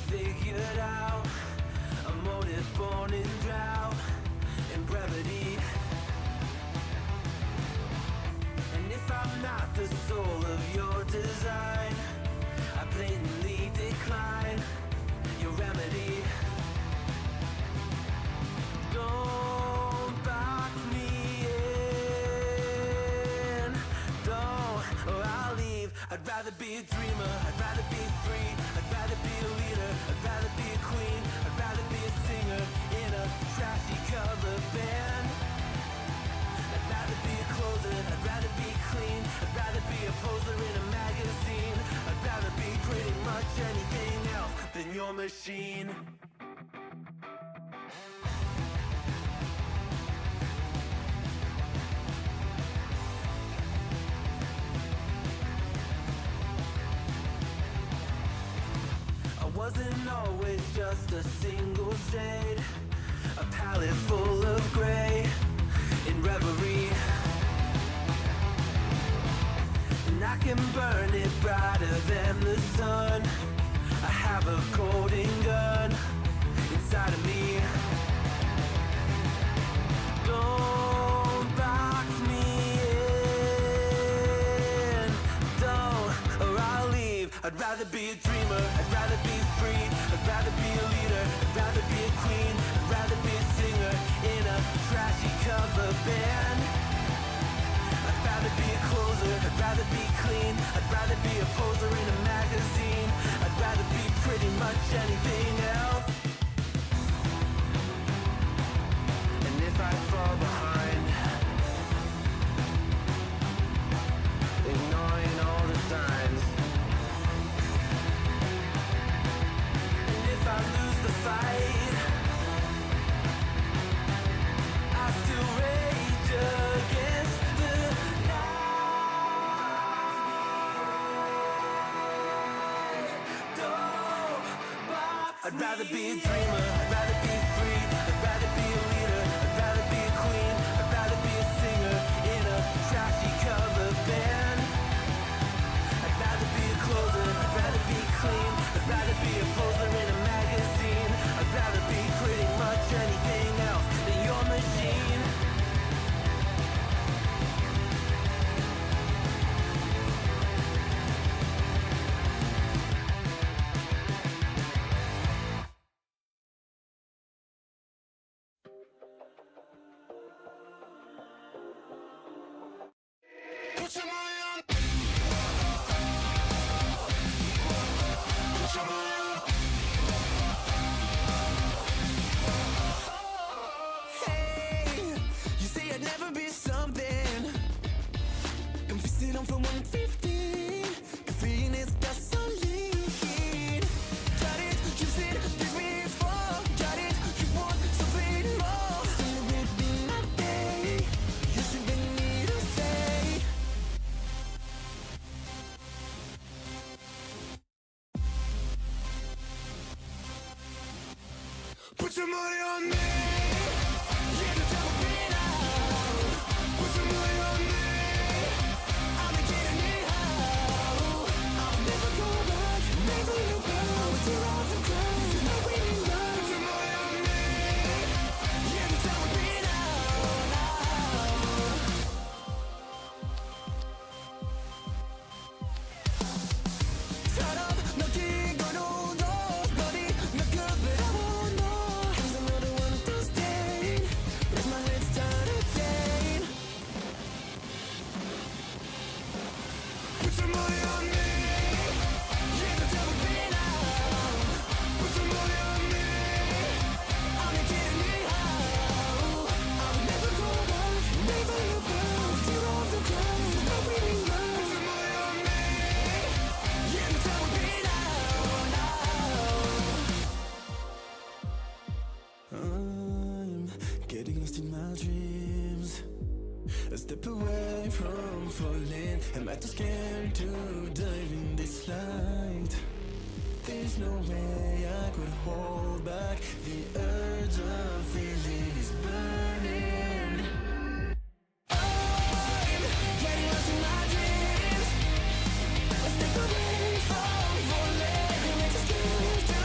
figured out a motive born in drought and brevity. And if I'm not the soul of your design, I blatantly decline your remedy. Don't box me in, don't, or I'll leave. I'd rather be a dreamer, I'd rather be free, I'd rather be a leader, I'd rather be a queen, I'd rather be a singer in a trashy cover band. I'd rather be a closer, I'd rather be clean, I'd rather be a poser in a magazine, I'd rather be pretty much anything else than your machine. Wasn't always just a single shade, a palette full of gray in reverie. And I can burn it brighter than the sun. I have a golden gun inside of me. Don't box me in, don't, or I'll leave. I'd rather be a dreamer, I'd rather be free, I'd rather be a leader, I'd rather be a queen, I'd rather be a singer in a trashy cover band. I'd rather be a closer, I'd rather be clean, I'd rather be a poser in a magazine, I'd rather be pretty much anything else. And if I fall behind, ignoring all the signs, if I lose the fight, I still rage against the night. Don't box I'd rather be a dreamer, I'd rather be free, I'd rather be a leader, I'd rather be a queen, I'd rather be a singer in a trashy cover band. I'd rather be a closer, I'd rather be clean, I'd rather be a poser in a magazine, I'd rather be pretty much anything else than your machine. Put your money on. Put your money on. Hey, you say I'd never be something. Confess it on for 150. Caffeine is gasoline. Got it, use it, give me for. Got it, you want something more. Celebrate me my day. You should be need to stay. Put your money on me. Yeah, the devil been out. Put your money on me. I'll be getting it out. I'll never go back, never look back. I'll tear off the ground. This is my winning run. Put your money on me. Yeah, the devil been out. Tired of knocking on all doors, buddy. Not good, but I won't know. Here's another one to stay. Raise my head, start again. Put your money on me. Yeah, the devil been out. Put your money on me. I'll be getting it out. I'll never go back, never look back. Tear off the ground. This is my winning run. Put your money on me. Yeah, the devil been out. I'm getting lost in my dreams. A step away from falling. Am I too scared to dive in this light? There's no way I could hold back. The urge I'm feeling is burning. I'm getting lost in my dreams. A step away from falling. Am I too scared to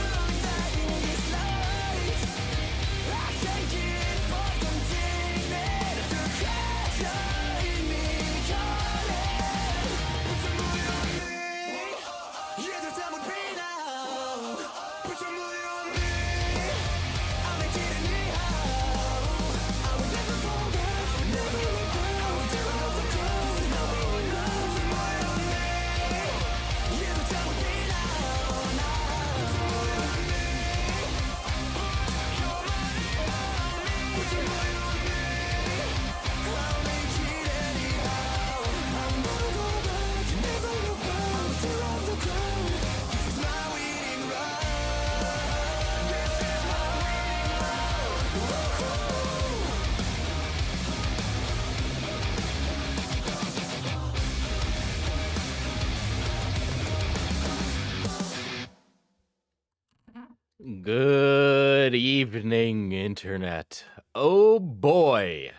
Good evening, Internet. Oh boy,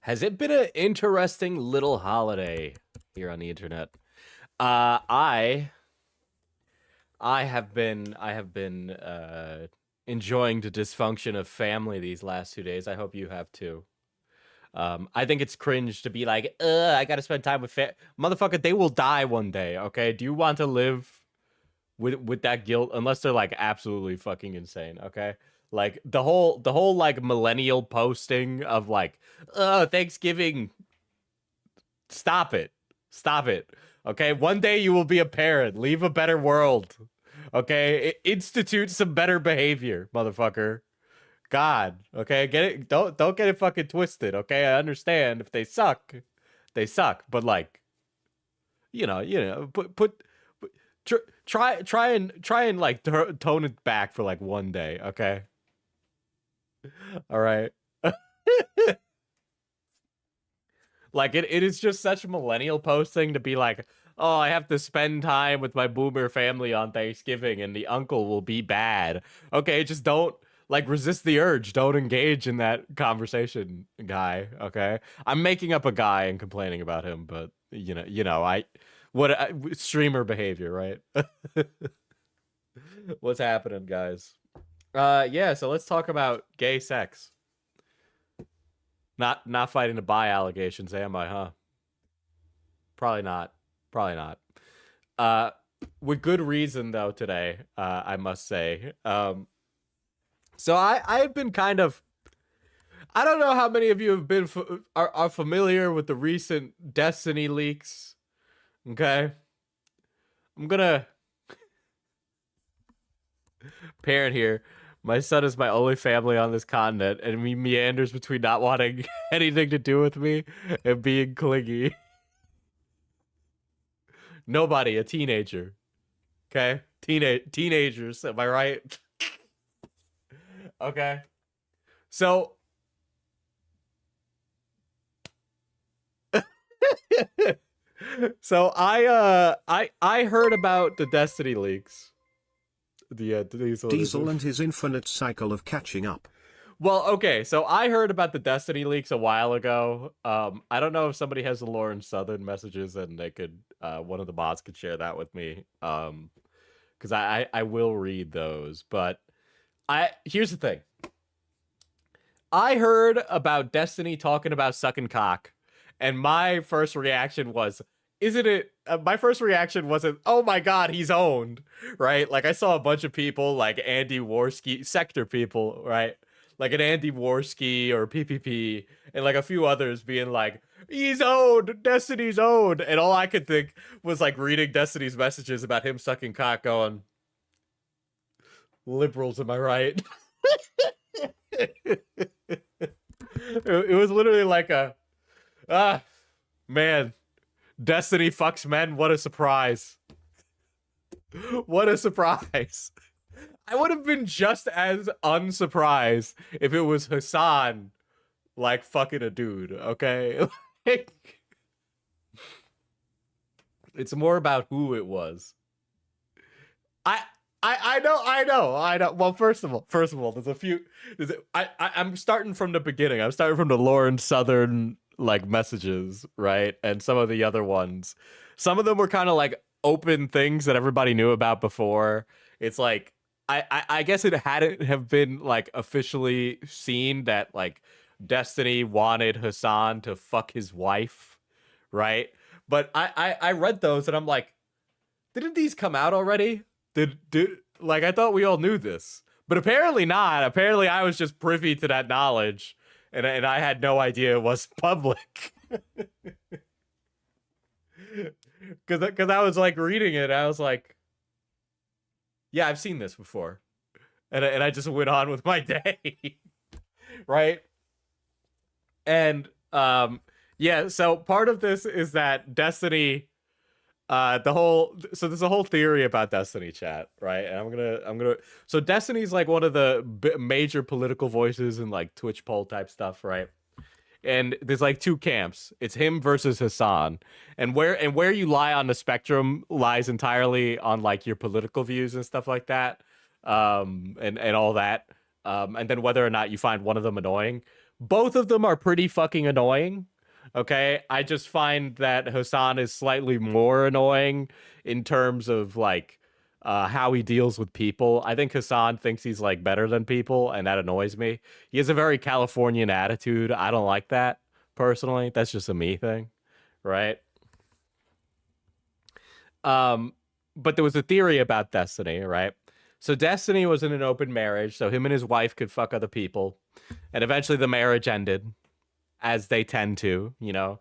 has it been an interesting little holiday here on the Internet. Uh, I I have been enjoying the dysfunction of family these last 2 days. I hope you have too. I think it's cringe to be like, I gotta spend time with motherfucker. They will die one day. Okay, do you want to live with that guilt unless they're like absolutely fucking insane, okay? Like the whole like millennial posting of like, oh, Thanksgiving, stop it. Stop it. Okay? One day you will be a parent. Leave a better world. Okay? Institute some better behavior, motherfucker. God, okay? Get it don't get it fucking twisted, okay? I understand if they suck, they suck, but like, put try and like tone it back for like one day, okay? All right. Like it is just such a millennial posting to be like, oh, I have to spend time with my boomer family on Thanksgiving and the uncle will be bad. Okay, just don't like resist the urge. Don't engage in that conversation, guy. Okay, I'm making up a guy and complaining about him, but I what streamer behavior, right? What's happening, guys? Yeah, so let's talk about gay sex. Not fighting the bi allegations, am I, huh? Probably not. Probably not. Uh with good reason though today, I must say. So I've been kind of, I don't know how many of you have been are familiar with the recent Destiny leaks, okay? I'm gonna parent here. My son is my only family on this continent, and he meanders between not wanting anything to do with me and being clingy. Nobody, a teenager. Okay? Teenagers, am I right? Okay. So so I heard about the Destiny leaks. The Diesel and his infinite cycle of catching up. Well, okay, so I heard about the Destiny leaks a while ago. I don't know if somebody has the Lauren Southern messages and they could one of the bots could share that with me. Because I will read those. But here's the thing. I heard about Destiny talking about sucking cock, and my first reaction was, isn't it? My first reaction wasn't, oh my god, he's owned, right? Like I saw a bunch of people, like Andy Warski, sector people, right? Like an Andy Warski or PPP, and like a few others being like, he's owned, Destiny's owned, and all I could think was like reading Destiny's messages about him sucking cock, going, liberals, am I right? It was literally like a, ah, man, Destiny fucks men. What a surprise. What a surprise. I would have been just as unsurprised if it was Hassan, like, fucking a dude, okay? Like, it's more about who it was. I I know. Well, first of all, there's a few. I'm starting from the beginning. I'm starting from the Lauren Southern like messages, right, and some of the other ones. Some of them were kind of like open things that everybody knew about before. It's like I guess it hadn't have been like officially seen that like Destiny wanted Hassan to fuck his wife, right? But I read those and I'm like, didn't these come out already? Did like I thought we all knew this, but apparently not. Apparently, I was just privy to that knowledge, and I had no idea it was public. Because I was like reading it, I was like, yeah, I've seen this before, and I just went on with my day, right? And yeah. So part of this is that Destiny so there's a whole theory about Destiny, chat, right? And I'm gonna so Destiny's like one of the major political voices in like Twitch poll type stuff, right? And there's like two camps. It's him versus Hassan. And where you lie on the spectrum lies entirely on like your political views and stuff like that. and all that. And then whether or not you find one of them annoying. Both of them are pretty fucking annoying. Okay, I just find that Hassan is slightly more annoying in terms of like how he deals with people. I think Hassan thinks he's like better than people, and that annoys me. He has a very Californian attitude. I don't like that personally. That's just a me thing, right? But there was a theory about Destiny, right? So Destiny was in an open marriage, so him and his wife could fuck other people, and eventually the marriage ended, as they tend to, you know.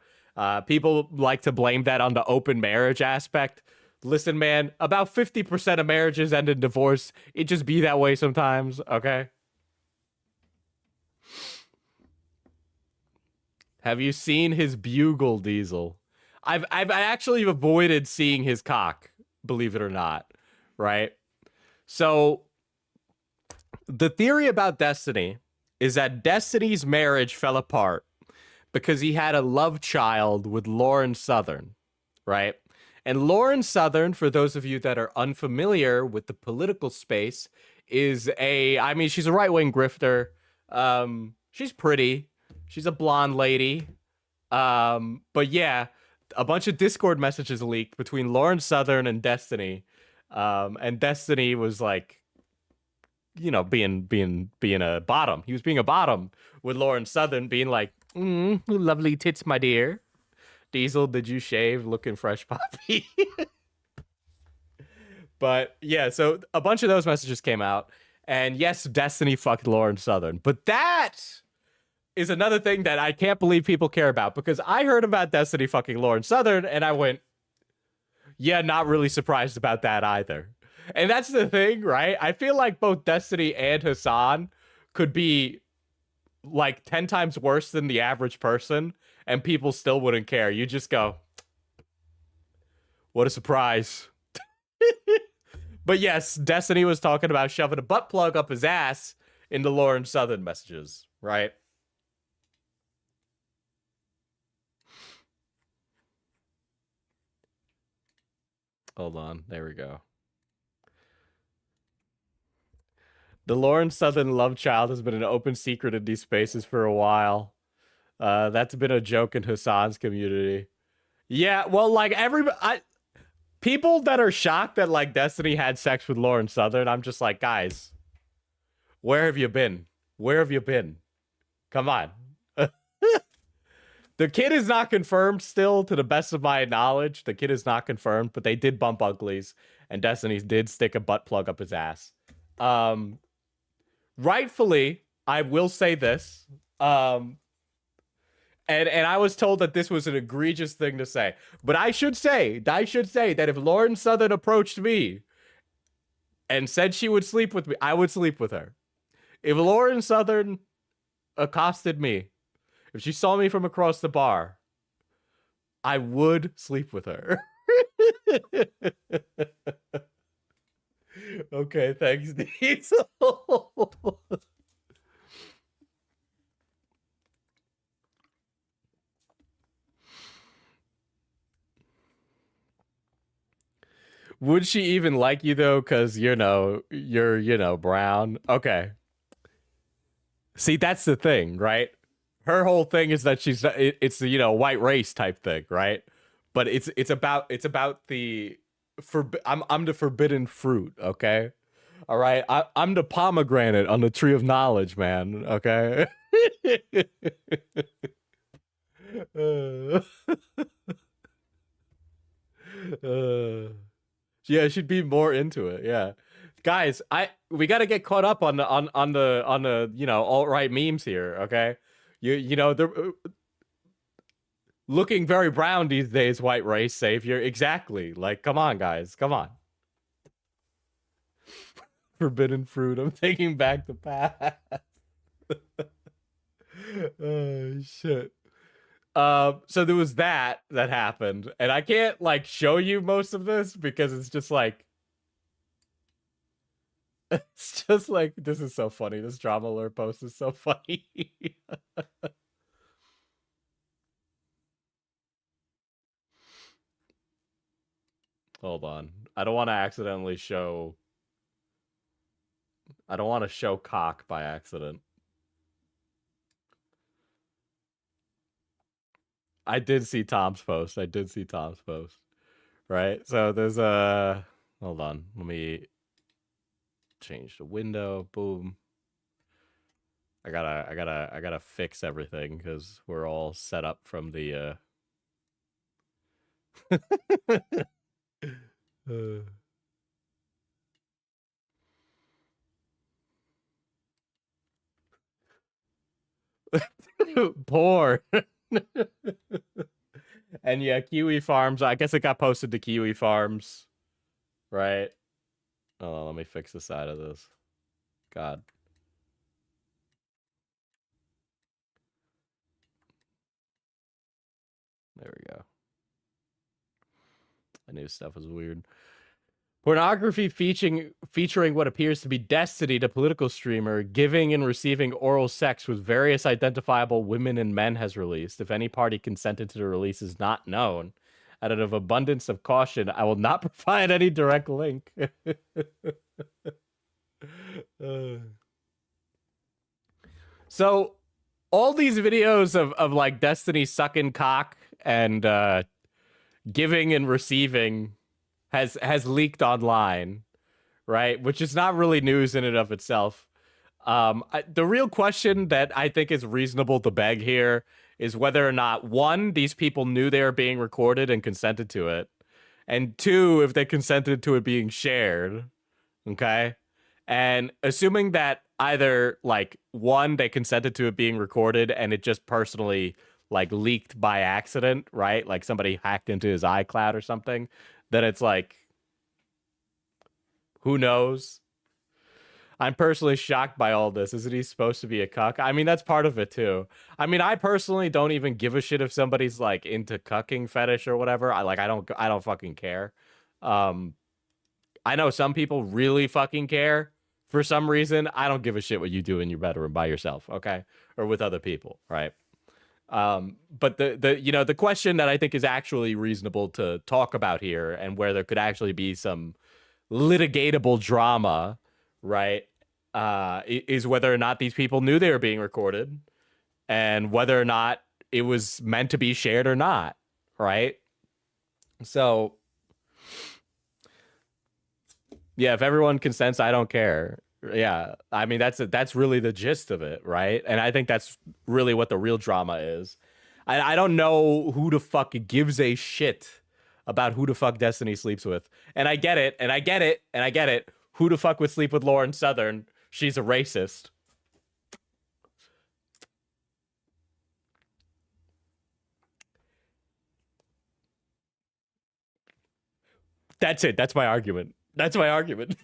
People like to blame that on the open marriage aspect. Listen, man, about 50% of marriages end in divorce. It just be that way sometimes, okay? Have you seen his bugle, Diesel? I actually avoided seeing his cock, believe it or not, right? So the theory about Destiny is that Destiny's marriage fell apart because he had a love child with Lauren Southern, right? And Lauren Southern, for those of you that are unfamiliar with the political space, is I mean, she's a right-wing grifter. She's pretty. She's a blonde lady. But yeah, a bunch of Discord messages leaked between Lauren Southern and Destiny. And Destiny was like, you know, being a bottom. He was being a bottom with Lauren Southern, being like, lovely tits, my dear. Diesel, did you shave? Looking fresh, Poppy. But yeah, so a bunch of those messages came out. And yes, Destiny fucked Lauren Southern. But that is another thing that I can't believe people care about, because I heard about Destiny fucking Lauren Southern and I went, yeah, not really surprised about that either. And that's the thing, right? I feel like both Destiny and Hassan could be like 10 times worse than the average person, and people still wouldn't care. You just go, what a surprise. But yes, Destiny was talking about shoving a butt plug up his ass in the Lauren Southern messages, right? Hold on, there we go. The Lauren Southern love child has been an open secret in these spaces for a while. That's been a joke in Hassan's community. Yeah, well, like people that are shocked that like Destiny had sex with Lauren Southern, I'm just like, guys, where have you been? Where have you been? Come on. The kid is not confirmed still, to the best of my knowledge. The kid is not confirmed, but they did bump uglies, and Destiny did stick a butt plug up his ass. Rightfully, I will say this. And I was told that this was an egregious thing to say. But I should say that if Lauren Southern approached me and said she would sleep with me, I would sleep with her. If Lauren Southern accosted me, if she saw me from across the bar, I would sleep with her. Okay, thanks, Diesel. Would she even like you though? Because you're brown. Okay. See, that's the thing, right? Her whole thing is that it's the white race type thing, right? But it's about the I'm the forbidden fruit, okay? All right, I'm the pomegranate on the tree of knowledge, man. Okay. uh, uh, yeah, she'd be more into it. Yeah, guys, we got to get caught up on the alt-right memes here. Okay, they're looking very brown these days. White race savior, exactly. Like, come on, guys, come on. Forbidden fruit. I'm taking back the past. Oh shit. So there was that happened, and I can't like show you most of this because it's just like this is so funny. This drama alert post is so funny. Hold on. I don't want to accidentally show I don't want to show cock by accident. I did see Tom's post. Right? So there's a... Hold on. Let me change the window. Boom. I gotta fix everything because we're all set up from the poor. And yeah, Kiwi Farms. I guess it got posted to Kiwi Farms, right? Oh, let me fix the side of this. God. There we go. I knew stuff was weird. Pornography featuring what appears to be Destiny, the political streamer, giving and receiving oral sex with various identifiable women and men has released. If any party consented to the release is not known, out of abundance of caution, I will not provide any direct link. So, all these videos of like Destiny sucking cock and giving and receiving has leaked online, right? Which is not really news in and of itself. The real question that I think is reasonable to beg here is whether or not, one, these people knew they were being recorded and consented to it, and two, if they consented to it being shared, okay? And assuming that either, like, one, they consented to it being recorded and it just personally, like, leaked by accident, right? Like somebody hacked into his iCloud or something, then it's like, who knows? I'm personally shocked by all this. Isn't he supposed to be a cuck? I mean, that's part of it too. I mean, I personally don't even give a shit if somebody's like into cucking fetish or whatever. I don't fucking care. I know some people really fucking care for some reason. I don't give a shit what you do in your bedroom by yourself, okay? Or with other people, right? But the question that I think is actually reasonable to talk about here, and where there could actually be some litigatable drama, right, is whether or not these people knew they were being recorded, and whether or not it was meant to be shared or not, right? So, yeah, if everyone consents, I don't care. Yeah, I mean, that's really the gist of it, right? And I think that's really what the real drama is. I don't know who the fuck gives a shit about who the fuck Destiny sleeps with. And I get it, and I get it, and I get it. Who the fuck would sleep with Lauren Southern? She's a racist. That's it. That's my argument. That's my argument.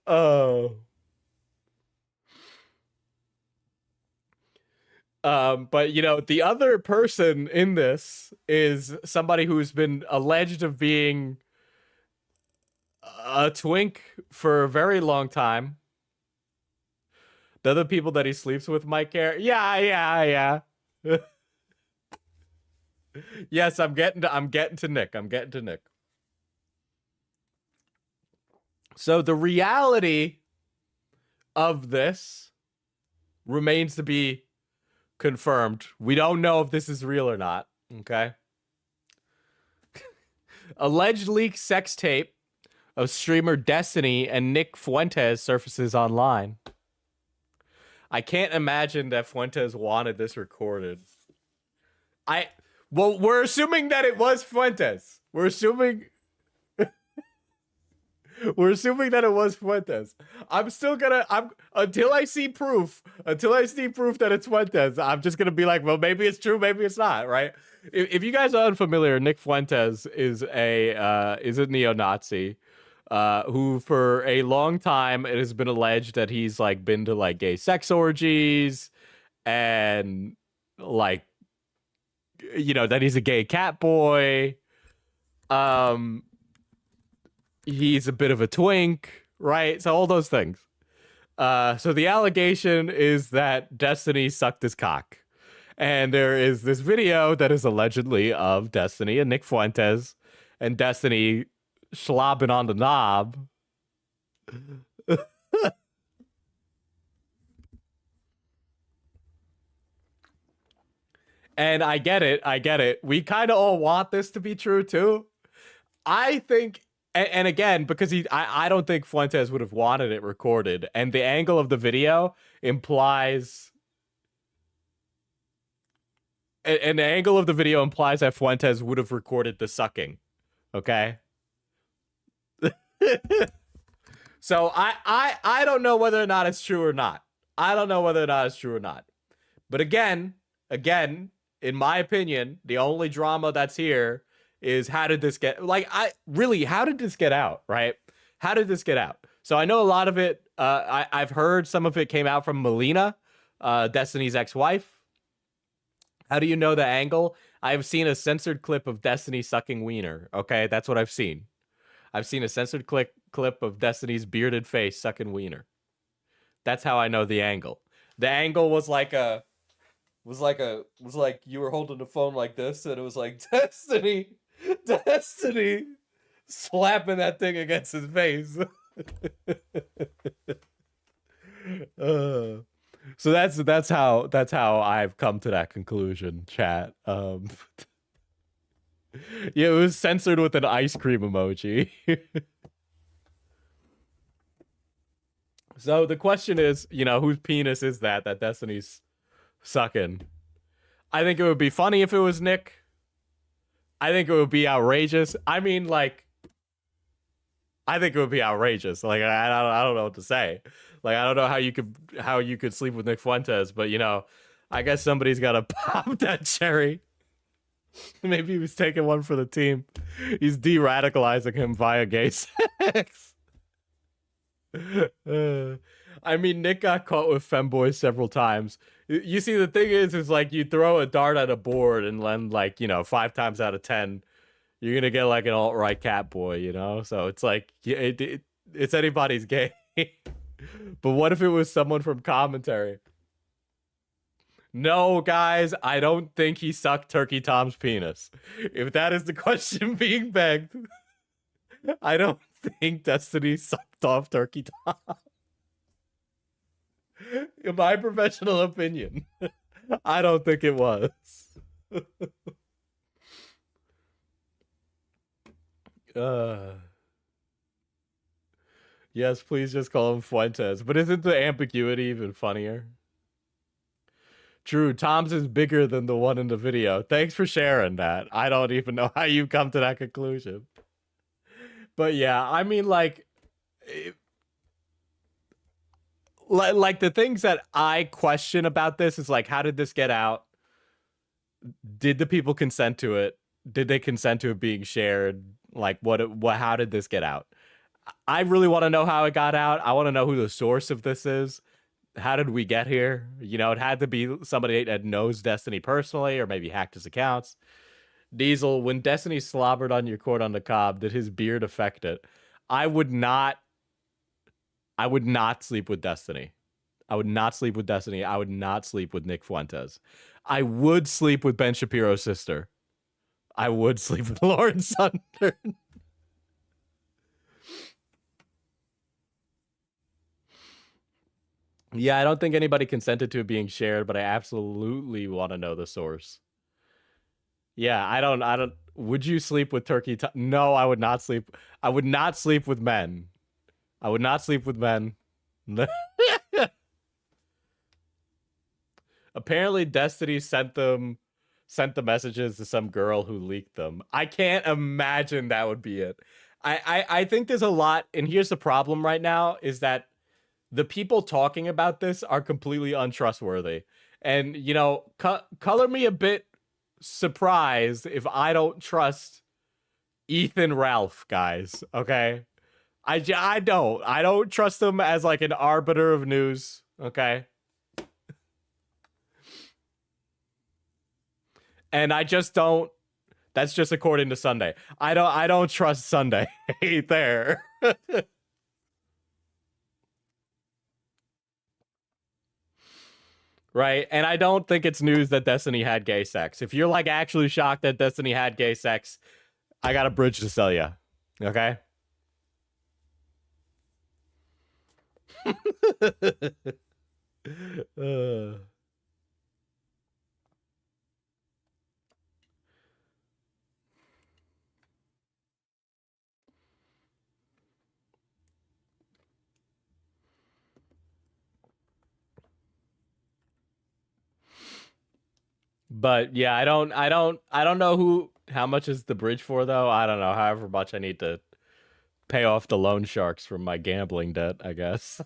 Oh. But you know, the other person in this is somebody who's been alleged of being a twink for a very long time. The other people that he sleeps with might care. Yeah. Yes, I'm getting to Nick. So the reality of this remains to be confirmed. We don't know if this is real or not, okay? Alleged leaked sex tape of streamer Destiny and Nick Fuentes surfaces online. I can't imagine that Fuentes wanted this recorded. Well, we're assuming that it was Fuentes. We're assuming that it was Fuentes. Until I see proof that it's Fuentes, I'm just gonna be like, well, maybe it's true, maybe it's not, right? If you guys are unfamiliar, Nick Fuentes is a neo-Nazi, who for a long time it has been alleged that he's like been to like gay sex orgies, and like, you know, that he's a gay cat boy. He's a bit of a twink, right? So all those things. So the allegation is that Destiny sucked his cock. And there is this video that is allegedly of Destiny and Nick Fuentes, and Destiny slobbing on the knob, And I get it. We kind of all want this to be true too. I think, and again, because I don't think Fuentes would have wanted it recorded, and the angle of the video implies, an angle of the video implies that Fuentes would have recorded the sucking. Okay. So I don't know whether or not it's true or not. I don't know whether or not it's true or not. But again, in my opinion, the only drama that's here is how did this get, like, how did this get out, right? How did this get out? So I know a lot of it, I've heard some of it came out from Melina, Destiny's ex-wife. How do you know the angle? I've seen a censored clip of Destiny sucking wiener, okay? That's what I've seen. I've seen a censored clip of Destiny's bearded face sucking wiener. That's how I know the angle. The angle was like you were holding the phone like this, and it was like Destiny slapping that thing against his face. So that's how I've come to that conclusion, chat. Yeah, it was censored with an ice cream emoji. So the question is, whose penis is that Destiny's sucking? I think it would be funny if it was Nick. I think it would be outrageous. I mean, like, I think it would be outrageous. Like, I don't know what to say. Like, I don't know how you could sleep with Nick Fuentes, but I guess somebody's got to pop that cherry. Maybe he was taking one for the team. He's de-radicalizing him via gay sex. I mean, Nick got caught with femboys several times. You see, the thing is like you throw a dart at a board and then, like, 5 times out of 10, you're gonna get like an alt-right cat boy, So it's like it's anybody's game. But what if it was someone from commentary? No, guys, I don't think he sucked Turkey Tom's penis. If that is the question being begged, I don't think Destiny sucked off Turkey Tom. In my professional opinion, I don't think it was. Yes, please just call him Fuentes. But isn't the ambiguity even funnier? True, Tom's is bigger than the one in the video. Thanks for sharing that. I don't even know how you come to that conclusion. But yeah, I mean, like the things that I question about this is like, how did this get out? Did the people consent to it? Did they consent to it being shared? Like, how did this get out? I really want to know how it got out. I want to know who the source of this is. How did we get here? It had to be somebody that knows Destiny personally, or maybe hacked his accounts. Diesel, when Destiny slobbered on your corn on the cob, did his beard affect it? I would not sleep with Destiny. I would not sleep with Destiny. I would not sleep with Nick Fuentes. I would sleep with Ben Shapiro's sister. I would sleep with Lauren Sunder. Yeah, I don't think anybody consented to it being shared, but I absolutely want to know the source. Yeah, I don't. Would you sleep with Turkey? No, I would not sleep. I would not sleep with men. I would not sleep with men. Apparently, Destiny sent the messages to some girl who leaked them. I can't imagine that would be it. I think there's a lot, and here's the problem right now, is that the people talking about this are completely untrustworthy. And, color me a bit surprised if I don't trust Ethan Ralph, guys, okay? I don't trust him as like an arbiter of news, okay? And I just don't. That's just according to Sunday. I don't trust Sunday there. Right? And I don't think it's news that Destiny had gay sex. If you're like actually shocked that Destiny had gay sex, I got a bridge to sell you. Okay? uh. But yeah, I don't know how much is the bridge for though. I don't know. However much I need to pay off the loan sharks from my gambling debt, I guess.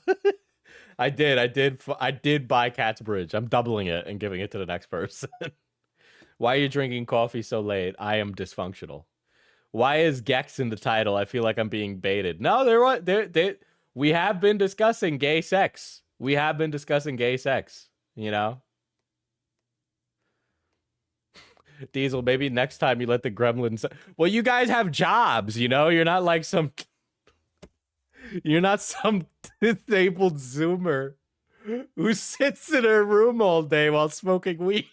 I did buy Cat's Bridge. I'm doubling it and giving it to the next person. Why are you drinking coffee so late? I am dysfunctional. Why is Gex in the title? I feel like I'm being baited. No, we have been discussing gay sex. We have been discussing gay sex, you know? Diesel, maybe next time you let the gremlins. Well, you guys have jobs, you know? You're not like some. You're not some disabled Zoomer who sits in her room all day while smoking weed.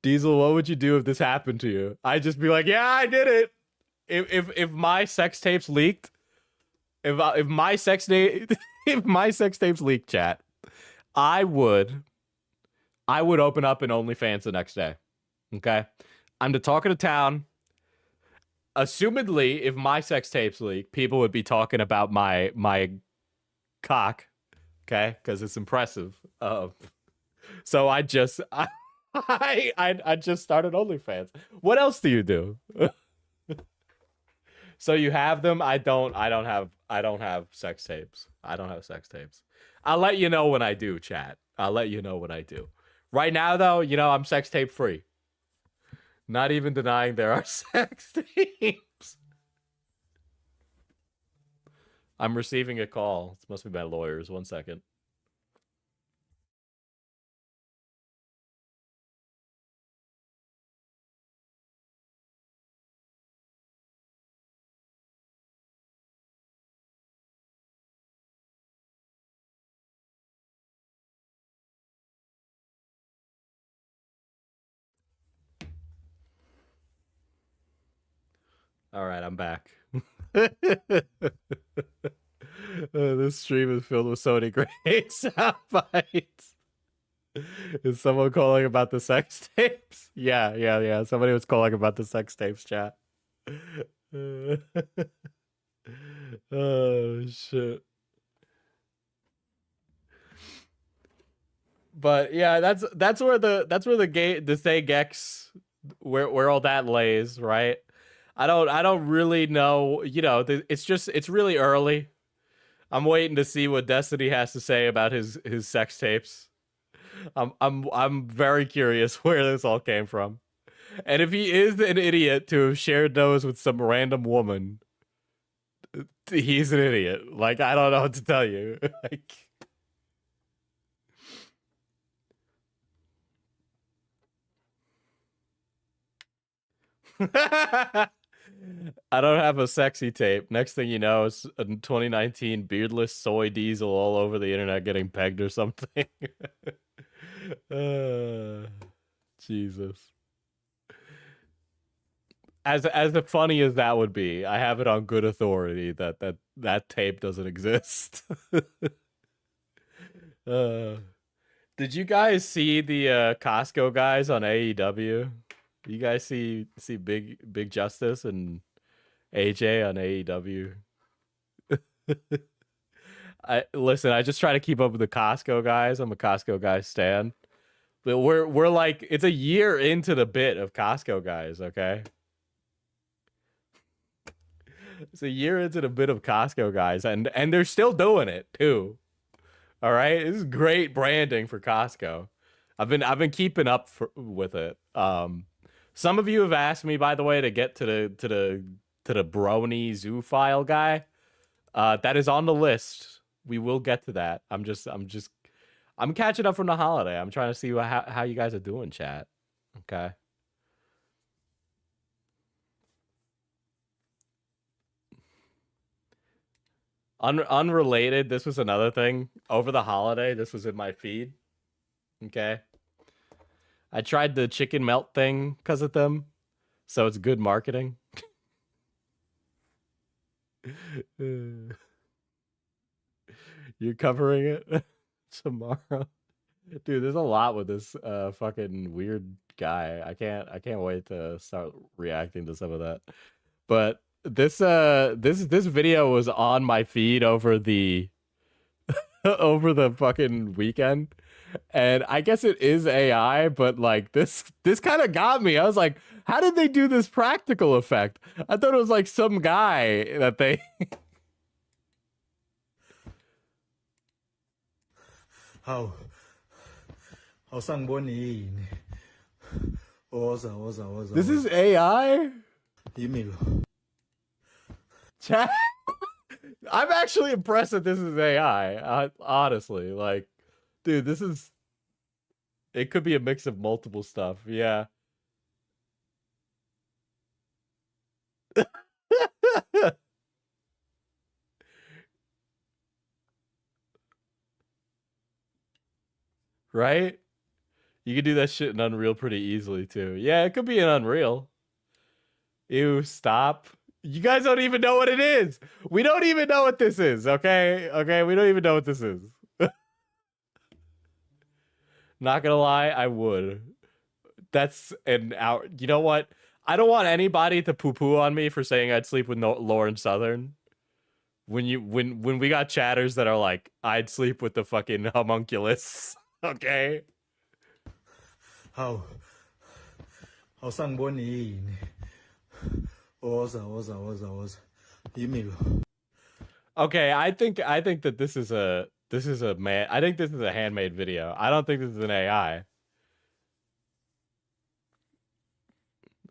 Diesel, what would you do if this happened to you? I'd just be like, yeah, I did it. If my sex tapes leaked, if my sex tapes leaked, chat, I would open up an OnlyFans the next day. Okay, I'm the talk of the town. Assumedly, if my sex tapes leak, people would be talking about my cock. Okay, because it's impressive. So I just started OnlyFans. What else do you do? So you have them. I don't have sex tapes. I don't have sex tapes. I'll let you know when I do, chat. I'll let you know when I do. Right now, though, you know, I'm sex tape free. Not even denying there are sex tapes. I'm receiving a call. This must be my lawyers. 1 second. All right, I'm back. This stream is filled with so many great sound bites. Is someone calling about the sex tapes? Yeah. Somebody was calling about the sex tapes, chat. Oh shit. But yeah, that's where the say Gex where all that lays, right? I don't really know, you know, it's really early. I'm waiting to see what Destiny has to say about his sex tapes. I'm very curious where this all came from. And if he is an idiot to have shared those with some random woman, he's an idiot. Like, I don't know what to tell you. Like, I don't have a sexy tape. Next thing you know, it's a 2019 beardless soy diesel all over the internet getting pegged or something. Jesus. As funny as that would be, I have it on good authority that tape doesn't exist. Did you guys see the Costco guys on AEW? You guys see Big Justice and AJ on AEW? I just try to keep up with the Costco guys. I'm a Costco guy stan. But we're like, it's a year into the bit of Costco guys, okay? It's a year into the bit of Costco guys, and they're still doing it too. All right, this is great branding for Costco. I've been keeping up with it. Some of you have asked me, by the way, to get to the Brony Zoophile guy. That is on the list. We will get to that. I'm catching up from the holiday. I'm trying to see how you guys are doing, chat. Okay. Unrelated, this was another thing. Over the holiday, this was in my feed. Okay. I tried the chicken melt thing because of them. So it's good marketing. You're covering it tomorrow. Dude, there's a lot with this fucking weird guy. I can't wait to start reacting to some of that. But this video was on my feed over the over the fucking weekend. And I guess it is AI, but like this kind of got me. I was like, how did they do this practical effect? I thought it was like some guy that they 好上本你我操 This is AI? email Chat. I'm actually impressed that this is AI. Honestly, like, dude, this is. It could be a mix of multiple stuff. Yeah. Right? You could do that shit in Unreal pretty easily too. Yeah, it could be in Unreal. Ew, stop. You guys don't even know what it is. We don't even know what this is, okay? Okay, we don't even know what this is. Not gonna lie, I would. That's an hour. You know what? I don't want anybody to poo-poo on me for saying I'd sleep with Lauren Southern. When we got chatters that are like, I'd sleep with the fucking homunculus. Okay? 好上本你我操 email Okay, I think that this is a man. I think this is a handmade video. I don't think this is an AI.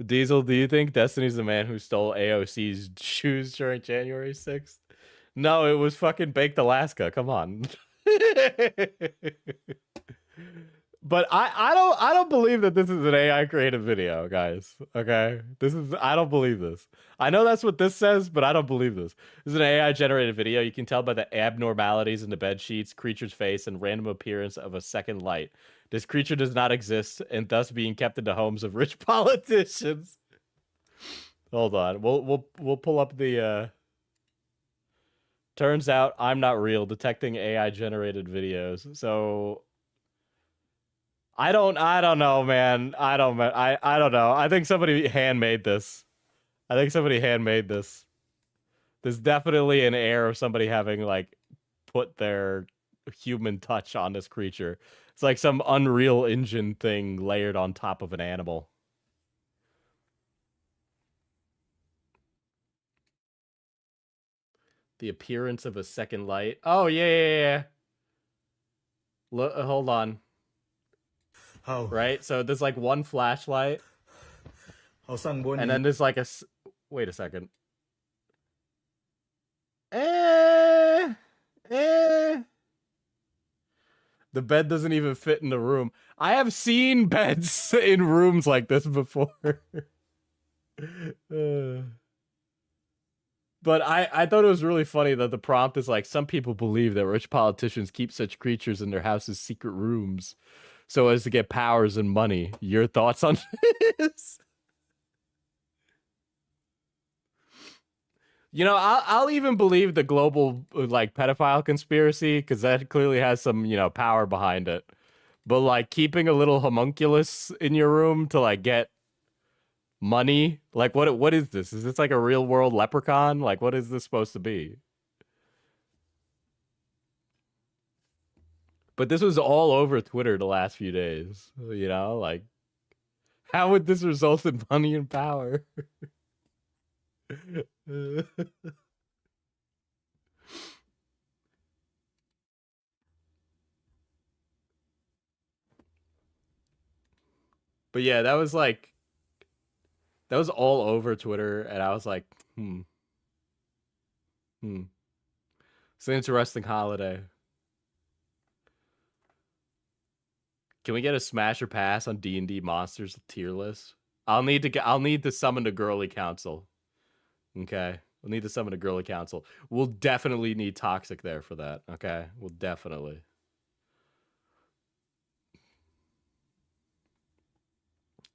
Diesel, do you think Destiny's the man who stole AOC's shoes during January 6th? No, it was fucking Baked Alaska. Come on. But I don't believe that this is an AI created video, guys. Okay? I don't believe this. I know that's what this says, but I don't believe this. This is an AI generated video. You can tell by the abnormalities in the bed sheets, creature's face, and random appearance of a second light. This creature does not exist and thus being kept in the homes of rich politicians. Hold on. We'll pull up the turns out I'm not real, detecting AI generated videos. So I don't know, man. I don't know. I think somebody handmade this. There's definitely an air of somebody having like put their human touch on this creature. It's like some Unreal Engine thing layered on top of an animal. The appearance of a second light. Oh, yeah. Look, hold on. Right? So there's like one flashlight. And then there's like a... Wait a second. The bed doesn't even fit in the room. I have seen beds in rooms like this before. But I thought it was really funny that the prompt is like, some people believe that rich politicians keep such creatures in their house's secret rooms so as to get powers and money. Your thoughts on this? You know, I'll even believe the global like pedophile conspiracy because that clearly has some, you know, power behind it. But like keeping a little homunculus in your room to like get money, like what is this? Is this like a real world leprechaun? Like what is this supposed to be? But this was all over Twitter the last few days. You know, like how would this result in money and power? But yeah, that was all over Twitter, and I was like, it's an interesting holiday. Can we get a smash or pass on D&D monsters tier list? I'll need to summon a girly council. Okay, we'll need to summon a girly council. We'll definitely need toxic there for that. Okay, we'll definitely.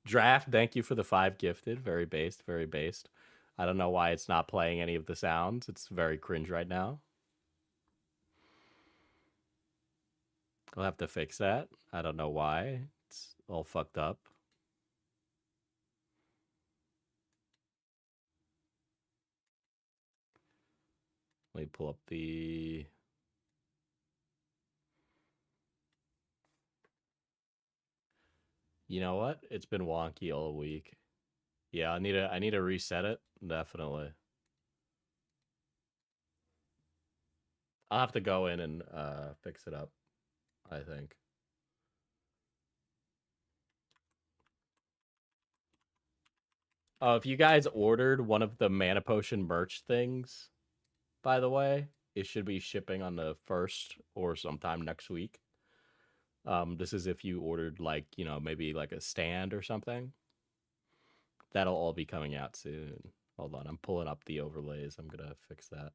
Draft, thank you for the 5 gifted. Very based, very based. I don't know why it's not playing any of the sounds. It's very cringe right now. I'll have to fix that. I don't know why. It's all fucked up. Let me pull up the... You know what? It's been wonky all week. Yeah, I need to reset it. Definitely. I'll have to go in and fix it up, I think. Oh, if you guys ordered one of the Mana Potion merch things, by the way, it should be shipping on the 1st or sometime next week. This is if you ordered, like, you know, maybe like a stand or something. That'll all be coming out soon. Hold on, I'm pulling up the overlays. I'm gonna fix that.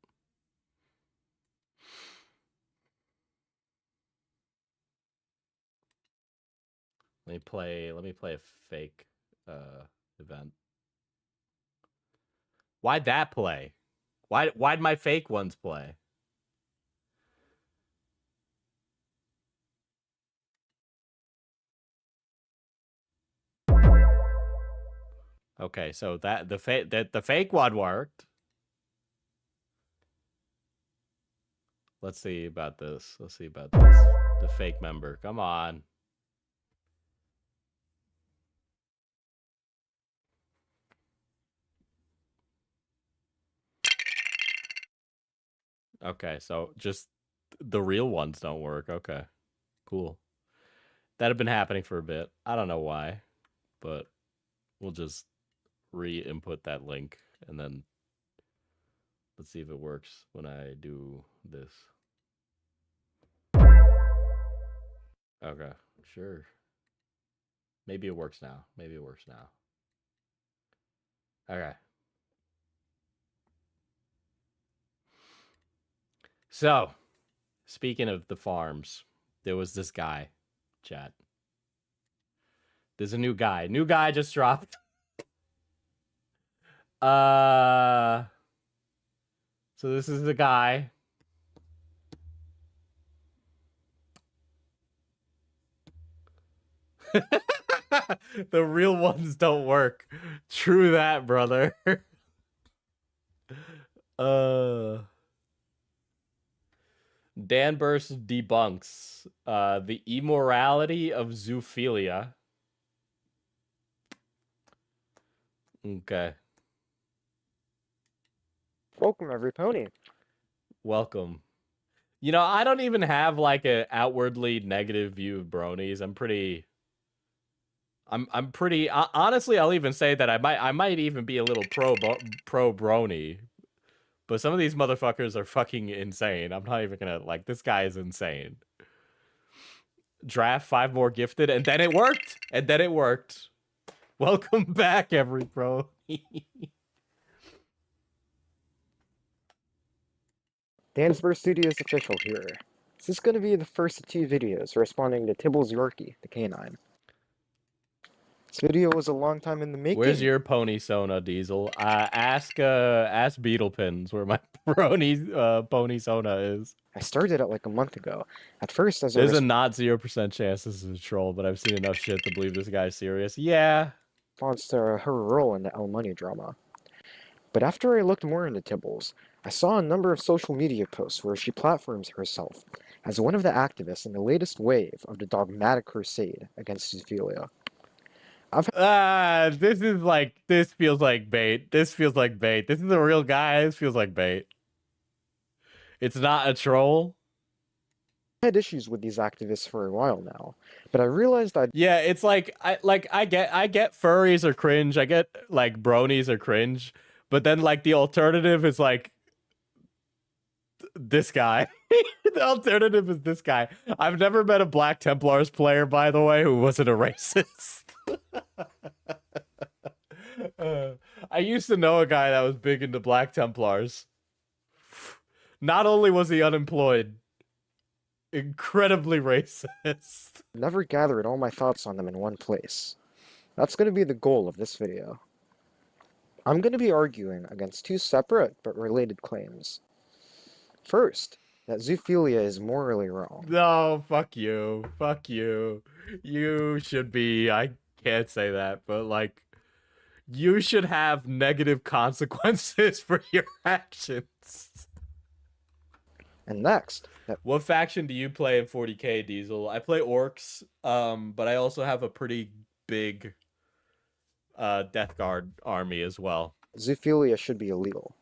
Let me play a fake event. Why'd that play? Why'd my fake ones play? Okay, so that the fake one worked. Let's see about this. Let's see about this. The fake member. Come on. Okay, so just the real ones don't work. Okay, cool. That had been happening for a bit. I don't know why, but we'll just re-input that link and then let's see if it works when I do this. Okay, sure. Maybe it works now. Maybe it works now. Okay. So, speaking of the farms, there was this guy, chat. There's a new guy. New guy just dropped. So this is the guy. The real ones don't work. True that, brother. Dan Burst debunks the immorality of zoophilia. Okay. Welcome, every pony. Welcome. You know, I don't even have like a outwardly negative view of bronies. I'm pretty honestly, I'll even say that I might even be a little pro brony. But some of these motherfuckers are fucking insane. I'm not even gonna, like, this guy is insane. Draft 5 more gifted, and then it worked! And then it worked. Welcome back, every pro. Dansburg Studios official here. This is going to be the first of 2 videos responding to Tibbles Yorkie, the canine. This video was a long time in the making. Where's your pony Sona, Diesel? Ask Beetlepins where my pony Sona is. I started it like a month ago. At first, as There's a not 0% chance this is a troll, but I've seen enough shit to believe this guy's serious. Yeah. response to her role in the El Money drama. But after I looked more into Tibbles, I saw a number of social media posts where she platforms herself as one of the activists in the latest wave of the dogmatic crusade against zoophilia. This feels like bait. This feels like bait. This is a real guy. This feels like bait. It's not a troll. I had issues with these activists for a while now, but I realized Yeah, it's like I get furries are cringe. I get like bronies are cringe, but then like the alternative is like this guy. The alternative is this guy. I've never met a Black Templars player, by the way, who wasn't a racist. I used to know a guy that was big into Black Templars. Not only was he unemployed, incredibly racist. never gathered all my thoughts on them in one place. That's going to be the goal of this video. I'm going to be arguing against two separate but related claims. First, that zoophilia is morally wrong. No, fuck you. Fuck you. You should be, I can't say that, but like, you should have negative consequences for your actions. And next, that What faction do you play in 40k, Diesel? I play orcs, but I also have a pretty big Death Guard army as well. zoophilia should be illegal.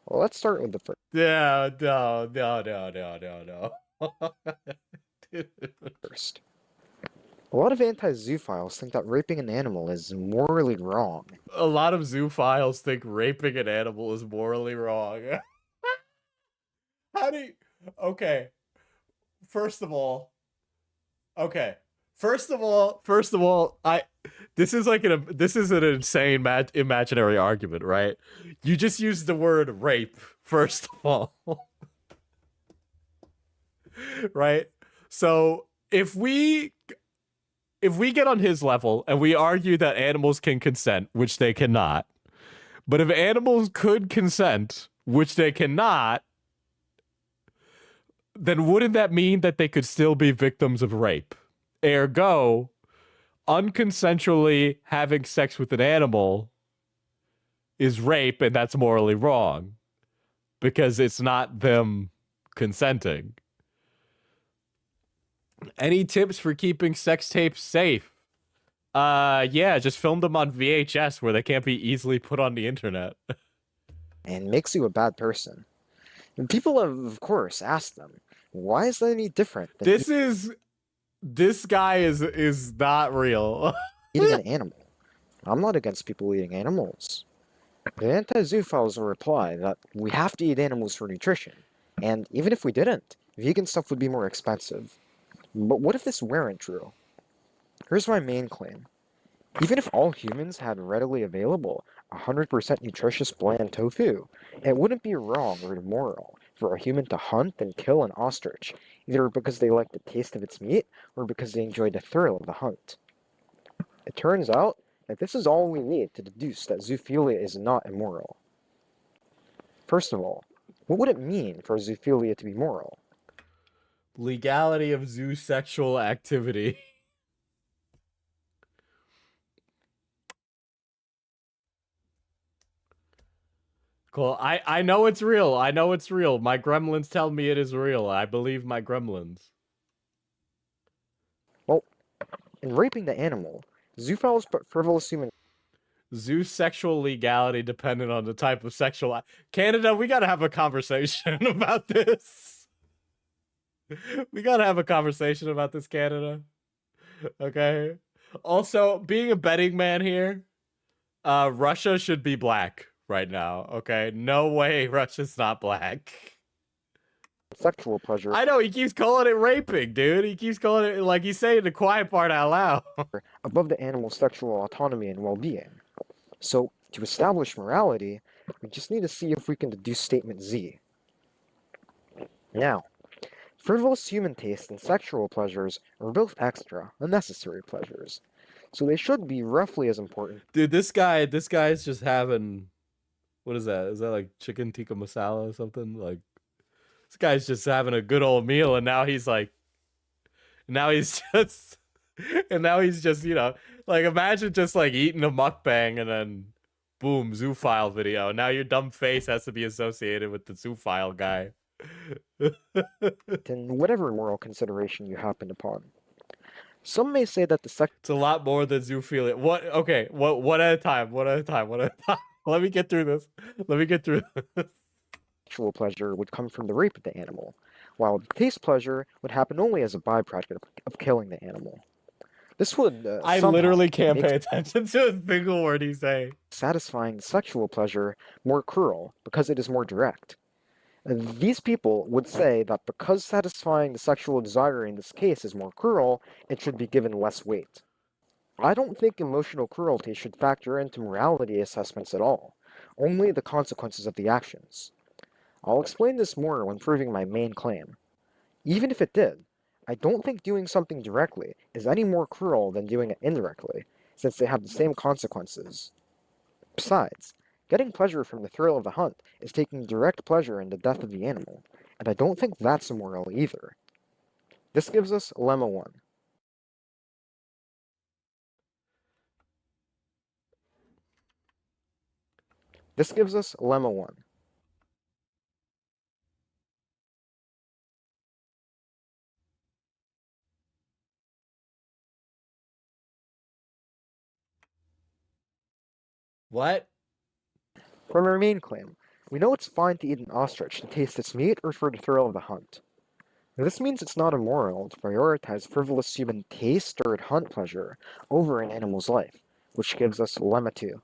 Well, let's start with the first. No. First. A lot of anti-zoophiles think that raping an animal is morally wrong. A lot of zoophiles think raping an animal is morally wrong. How do you... Okay. First of all, this is like this is an insane imaginary argument, right? You just use the word rape, first of all. Right? So if we get on his level and we argue that animals can consent, which they cannot, but if animals could consent, which they cannot, then wouldn't that mean that they could still be victims of rape? Ergo, unconsensually having sex with an animal is rape, and that's morally wrong because it's not them consenting. Any tips for keeping sex tapes safe? Yeah, just film them on VHS where they can't be easily put on the internet. And makes you a bad person. And people have, of course, asked them, why is that any different than This guy is not real. eating an animal? I'm not against people eating animals. The anti-zoophiles will reply that we have to eat animals for nutrition, and even if we didn't, vegan stuff would be more expensive. But what if this weren't true? Here's my main claim. Even if all humans had readily available 100% nutritious bland tofu, it wouldn't be wrong or immoral for a human to hunt and kill an ostrich, either because they like the taste of its meat or because they enjoy the thrill of the hunt. It turns out that this is all we need to deduce that zoophilia is not immoral. First of all, what would it mean for zoophilia to be moral? Legality of zoosexual activity. Cool. I know it's real. I know it's real. My gremlins tell me it is real. I believe my gremlins. Well, in raping the animal, zoophiles put frivolous human Zoosexual legality dependent on the type of sexual... Canada, we gotta have a conversation about this. We gotta have a conversation about this, Canada. Okay? Also, being a betting man here, Russia should be black right now, okay? No way Russia's not black. sexual pleasure I know, he keeps calling it raping, dude. He keeps calling it, like, he's saying the quiet part out loud. above the animal's sexual autonomy and well-being. So, to establish morality, we just need to see if we can deduce statement Z. Now, frivolous human taste and sexual pleasures are both extra, unnecessary pleasures, so they should be roughly as important. Dude, this guy's just having... What is that? Is that like chicken tikka masala or something? Like, this guy's just having a good old meal, and now he's like... Now he's just... And now he's just, you know... Like, imagine just, like, eating a mukbang, and then... Boom, zoophile video. Now your dumb face has to be associated with the zoophile guy. In whatever moral consideration you happen upon. Some may say that the It's a lot more than zoophilia. What? Okay, one at a time. One at a time. One at a time. Let me get through this. Let me get through this. sexual pleasure would come from the rape of the animal, while the taste pleasure would happen only as a byproduct of killing the animal. This would I somehow literally can't make pay attention to a single word he's saying. satisfying sexual pleasure more cruel because it is more direct. These people would say that because satisfying the sexual desire in this case is more cruel, it should be given less weight. I don't think emotional cruelty should factor into morality assessments at all, only the consequences of the actions. I'll explain this more when proving my main claim. Even if it did, I don't think doing something directly is any more cruel than doing it indirectly, since they have the same consequences. Besides, getting pleasure from the thrill of the hunt is taking direct pleasure in the death of the animal, and I don't think that's immoral either. This gives us Lemma 1. This gives us Lemma 1. What? From our main claim, we know it's fine to eat an ostrich to taste its meat or for the thrill of the hunt. This means it's not immoral to prioritize frivolous human taste or hunt pleasure over an animal's life, which gives us Lemma 2.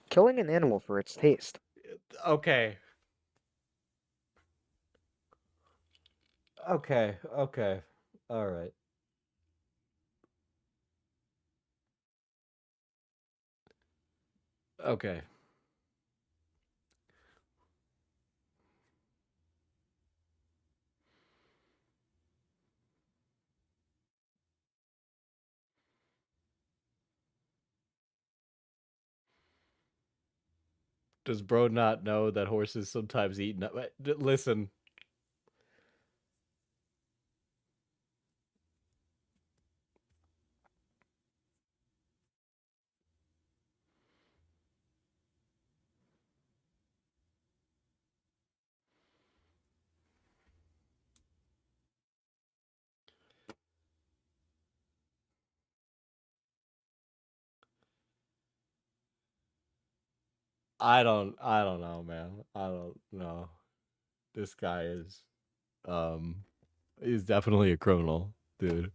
Killing an animal for its taste. Okay. Okay. All right. Okay. Does bro not know that horses sometimes eat listen. I don't know, man. I don't know. This guy is definitely a criminal, dude.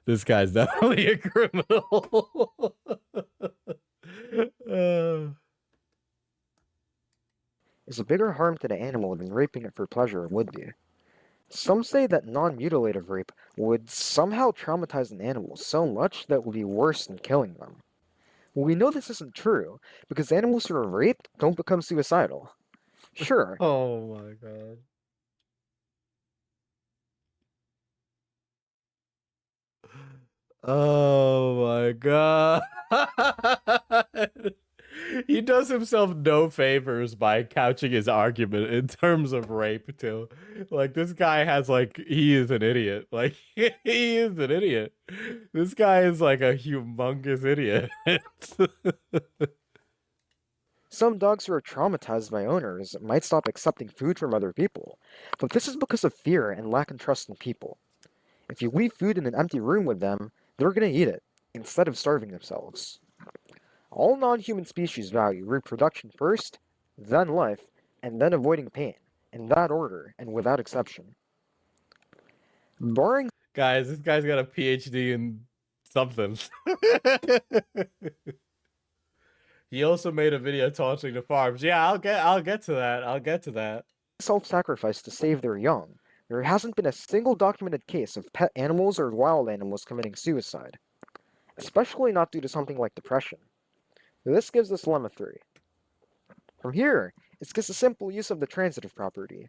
This guy's definitely a criminal. Is a bigger harm to the animal than raping it for pleasure would be. Some say that non-mutilative rape would somehow traumatize an animal so much that it would be worse than killing them. We know this isn't true, because animals who are raped don't become suicidal. Sure, Oh my god. Oh my god. He does himself no favors by couching his argument in terms of rape too. Like this guy has like he is an idiot. Like he is an idiot. This guy is like a humongous idiot. some dogs who are traumatized by owners might stop accepting food from other people, but this is because of fear and lack of trust in people. If you leave food in an empty room with them, they're gonna eat it, instead of starving themselves. All non-human species value reproduction first, then life, and then avoiding pain, in that order and without exception. Barring Guys, this guy's got a PhD in something. He also made a video taunting the farms. Yeah, I'll get to that. I'll get to that. self-sacrifice to save their young, there hasn't been a single documented case of pet animals or wild animals committing suicide, especially not due to something like depression. This gives us lemma 3. From here, it's just a simple use of the transitive property.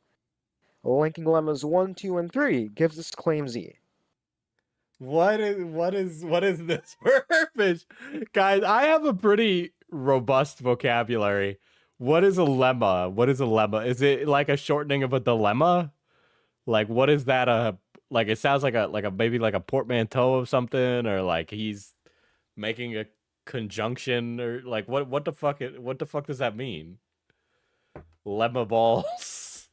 Linking lemmas 1, 2, and 3 gives us claim Z. What is this verbiage? Guys, I have a pretty robust vocabulary. What is a lemma? What is a lemma? Is it like a shortening of a dilemma? Like what is that like it sounds like a maybe like a portmanteau of something or like he's making a conjunction or like what the fuck does that mean? Lemma balls.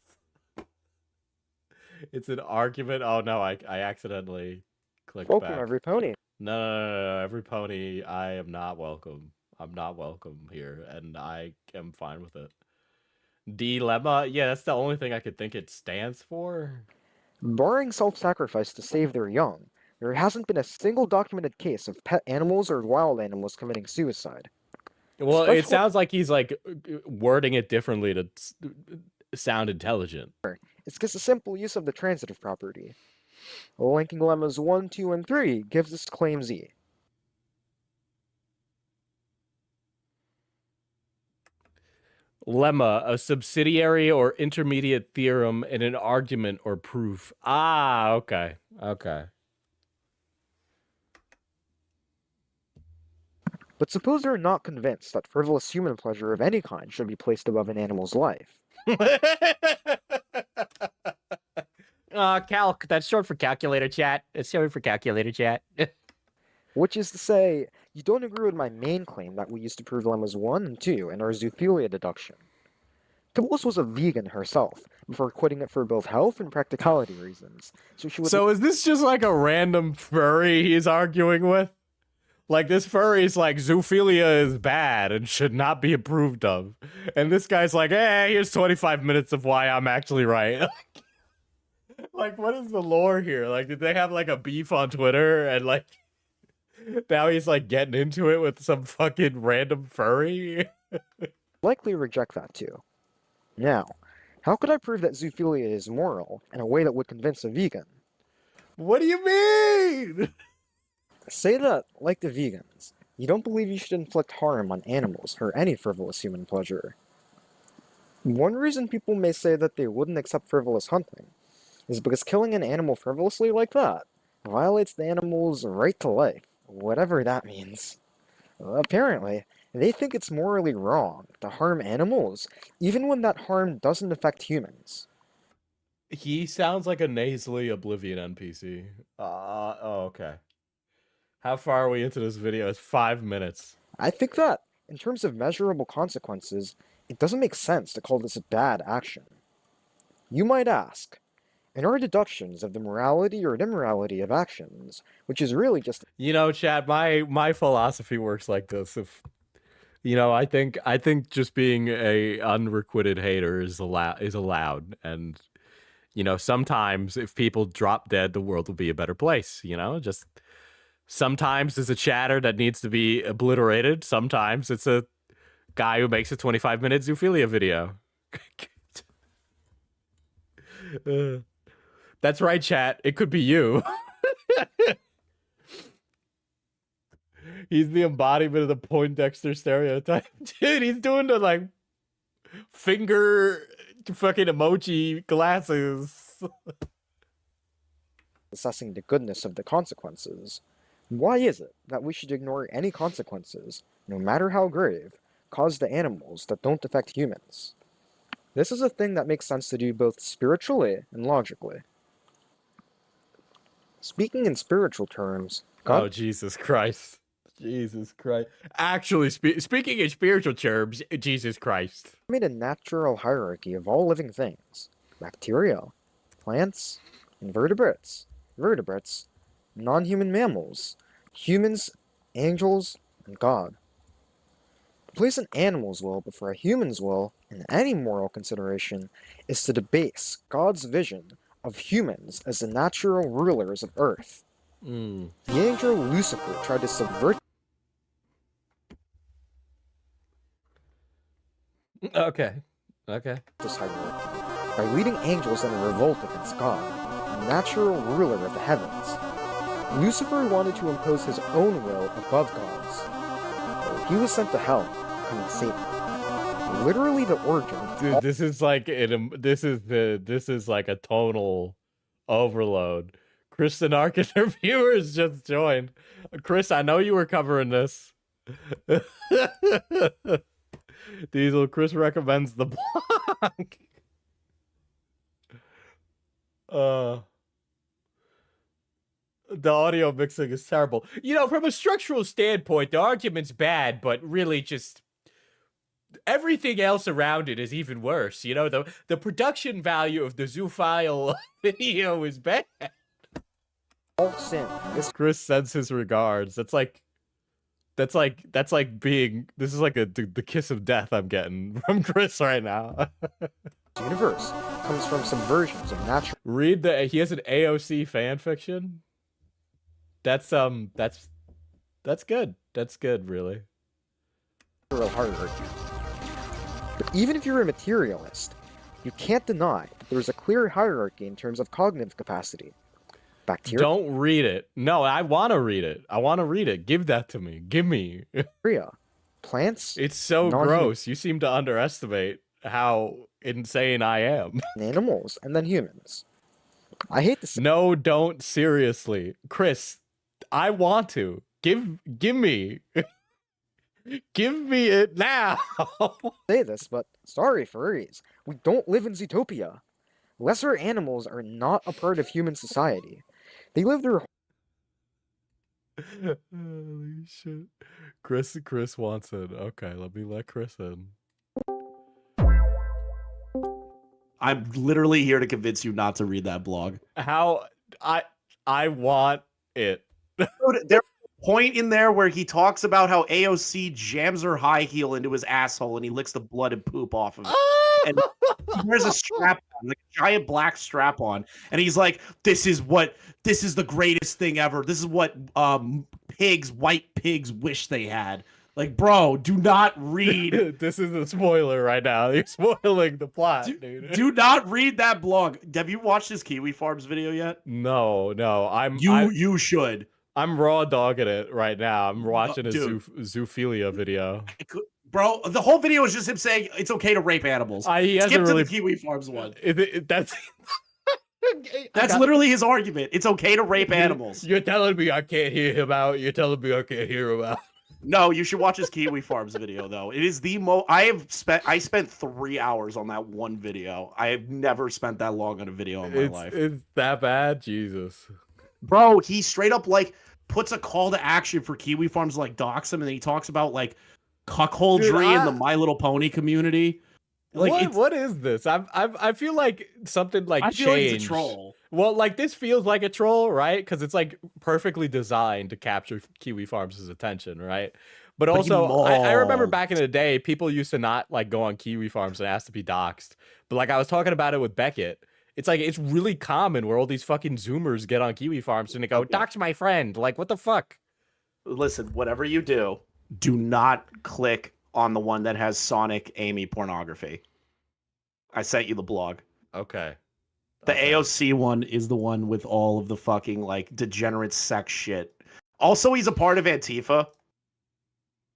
It's an argument. Oh no, I accidentally clicked Welcome, back. every pony. No, every pony, I am not welcome. I'm not welcome here, and I am fine with it. Dilemma? Yeah, that's the only thing I could think it stands for. Barring self-sacrifice to save their young, there hasn't been a single documented case of pet animals or wild animals committing suicide. Well, it Especially- sounds like he's like wording it differently to sound intelligent. It's just a simple use of the transitive property. Linking lemmas 1, 2, and 3 gives us claim Z. Lemma, a subsidiary or intermediate theorem in an argument or proof. Ah, okay. But suppose you're not convinced that frivolous human pleasure of any kind should be placed above an animal's life. Calc, that's short for calculator chat. It's short for calculator chat. Which is to say, you don't agree with my main claim that we used to prove lemmas 1 and 2 in our zoophilia deduction. Tibbles was a vegan herself, before quitting it for both health and practicality reasons, so she would So is this just like a random furry he's arguing with? Like, this furry's like, zoophilia is bad and should not be approved of. And this guy's like, hey, here's 25 minutes of why I'm actually right. Like, what is the lore here? Like, did they have like a beef on Twitter and like, now he's like getting into it with some fucking random furry? likely reject that too. Now, how could I prove that zoophilia is moral in a way that would convince a vegan? What do you mean? Say that, like the vegans, you don't believe you should inflict harm on animals for any frivolous human pleasure. One reason people may say that they wouldn't accept frivolous hunting is because killing an animal frivolously like that violates the animal's right to life, whatever that means. Apparently, they think it's morally wrong to harm animals, even when that harm doesn't affect humans. He sounds like a nasally Oblivion NPC. Oh, okay. How far are we into this video? It's 5 minutes. I think that, in terms of measurable consequences, it doesn't make sense to call this a bad action. You might ask, in our deductions of the morality or immorality of actions, which is really just You know, Chad, my philosophy works like this. If you know, I think just being a unrequited hater is allowed, and you know, sometimes if people drop dead, the world will be a better place. You know, just sometimes it's a chatter that needs to be obliterated. Sometimes it's a guy who makes a 25-minute zoophilia video. That's right, chat. It could be you. He's the embodiment of the Poindexter stereotype. Dude, he's doing the, like, finger fucking emoji glasses. assessing the goodness of the consequences. Why is it that we should ignore any consequences, no matter how grave, caused to animals that don't affect humans? This is a thing that makes sense to do both spiritually and logically. Speaking in spiritual terms, God Oh, Jesus Christ. Jesus Christ. Actually, speaking in spiritual terms, Jesus Christ. made a natural hierarchy of all living things: bacteria, plants, invertebrates, vertebrates, non-human mammals, humans, angels, and God. To place an animal's will before a human's will in any moral consideration is to debase God's vision of humans as the natural rulers of Earth. Mm. The angel Lucifer tried to subvert Okay. this hierarchy by leading angels in a revolt against God, the natural ruler of the heavens. Lucifer wanted to impose his own will above God's. He was sent to hell, becoming Satan. Literally the origin of Dude, this is like this is like a tonal overload. Kristen Arkin, viewers just joined. Chris, I know you were covering this. Diesel, Chris recommends the block. The audio mixing is terrible. You know, from a structural standpoint, the argument's bad, but really just everything else around it is even worse. You know, the production value of the zoophile video is bad. all sin. This Chris sends his regards. That's like being, this is like the kiss of death I'm getting from Chris right now. universe comes from subversions of natural Read he has an AOC fan fiction. That's good. That's good, really. hierarchy. But even if you're a materialist, you can't deny that there's a clear hierarchy in terms of cognitive capacity. Bacteria, Don't read it. No, I want to read it. I want to read it. Give that to me. Give me. plants, It's so Non-human- gross. You seem to underestimate how insane I am. and animals, and then humans. I hate to say No, don't. Seriously. Chris, I want to. Give me. Give me it now. say this, but sorry, furries. We don't live in Zootopia. Lesser animals are not a part of human society. They live their Holy shit. Chris wants it. Okay, let me let Chris in. I'm literally here to convince you not to read that blog. How I want it. Dude, there's a point in there where he talks about how AOC jams her high heel into his asshole and he licks the blood and poop off of it. And there's a strap on, like a giant black strap on, and he's like, this is the greatest thing ever. This is what white pigs wish they had. Like, bro, do not read. This is a spoiler right now. You're spoiling the plot, dude. Do not read that blog. Have you watched this Kiwi Farms video yet? No. You should. I'm raw dogging it right now. I'm watching a dude. zoophilia video. Bro, the whole video is just him saying it's okay to rape animals. He Skip hasn't to really the Kiwi Farms one. That's That's literally his argument. It's okay to rape animals. You're telling me I can't hear him out. You're telling me I can't hear him out. No, you should watch his Kiwi Farms video though. It is the most. I spent 3 hours on that one video. I have never spent that long on a video in my life. It's that bad, Jesus. Bro, he straight up like puts a call to action for Kiwi Farms to, like, dox him, and then he talks about like cuckoldry in the My Little Pony community. Like, what is this? I feel like something like I feel like changed. it's a troll. Well, like this feels like a troll, right? Because it's like perfectly designed to capture Kiwi Farms' attention, right? But also, I remember back in the day, people used to not like go on Kiwi Farms and ask to be doxxed. But like I was talking about it with Beckett. It's like it's really common where all these fucking Zoomers get on Kiwi Farms and they go, dox my friend. Like, what the fuck? Listen, whatever you do not click on the one that has Sonic Amy pornography. I sent you the blog. Okay. The AOC one is the one with all of the fucking like degenerate sex shit. Also, he's a part of Antifa.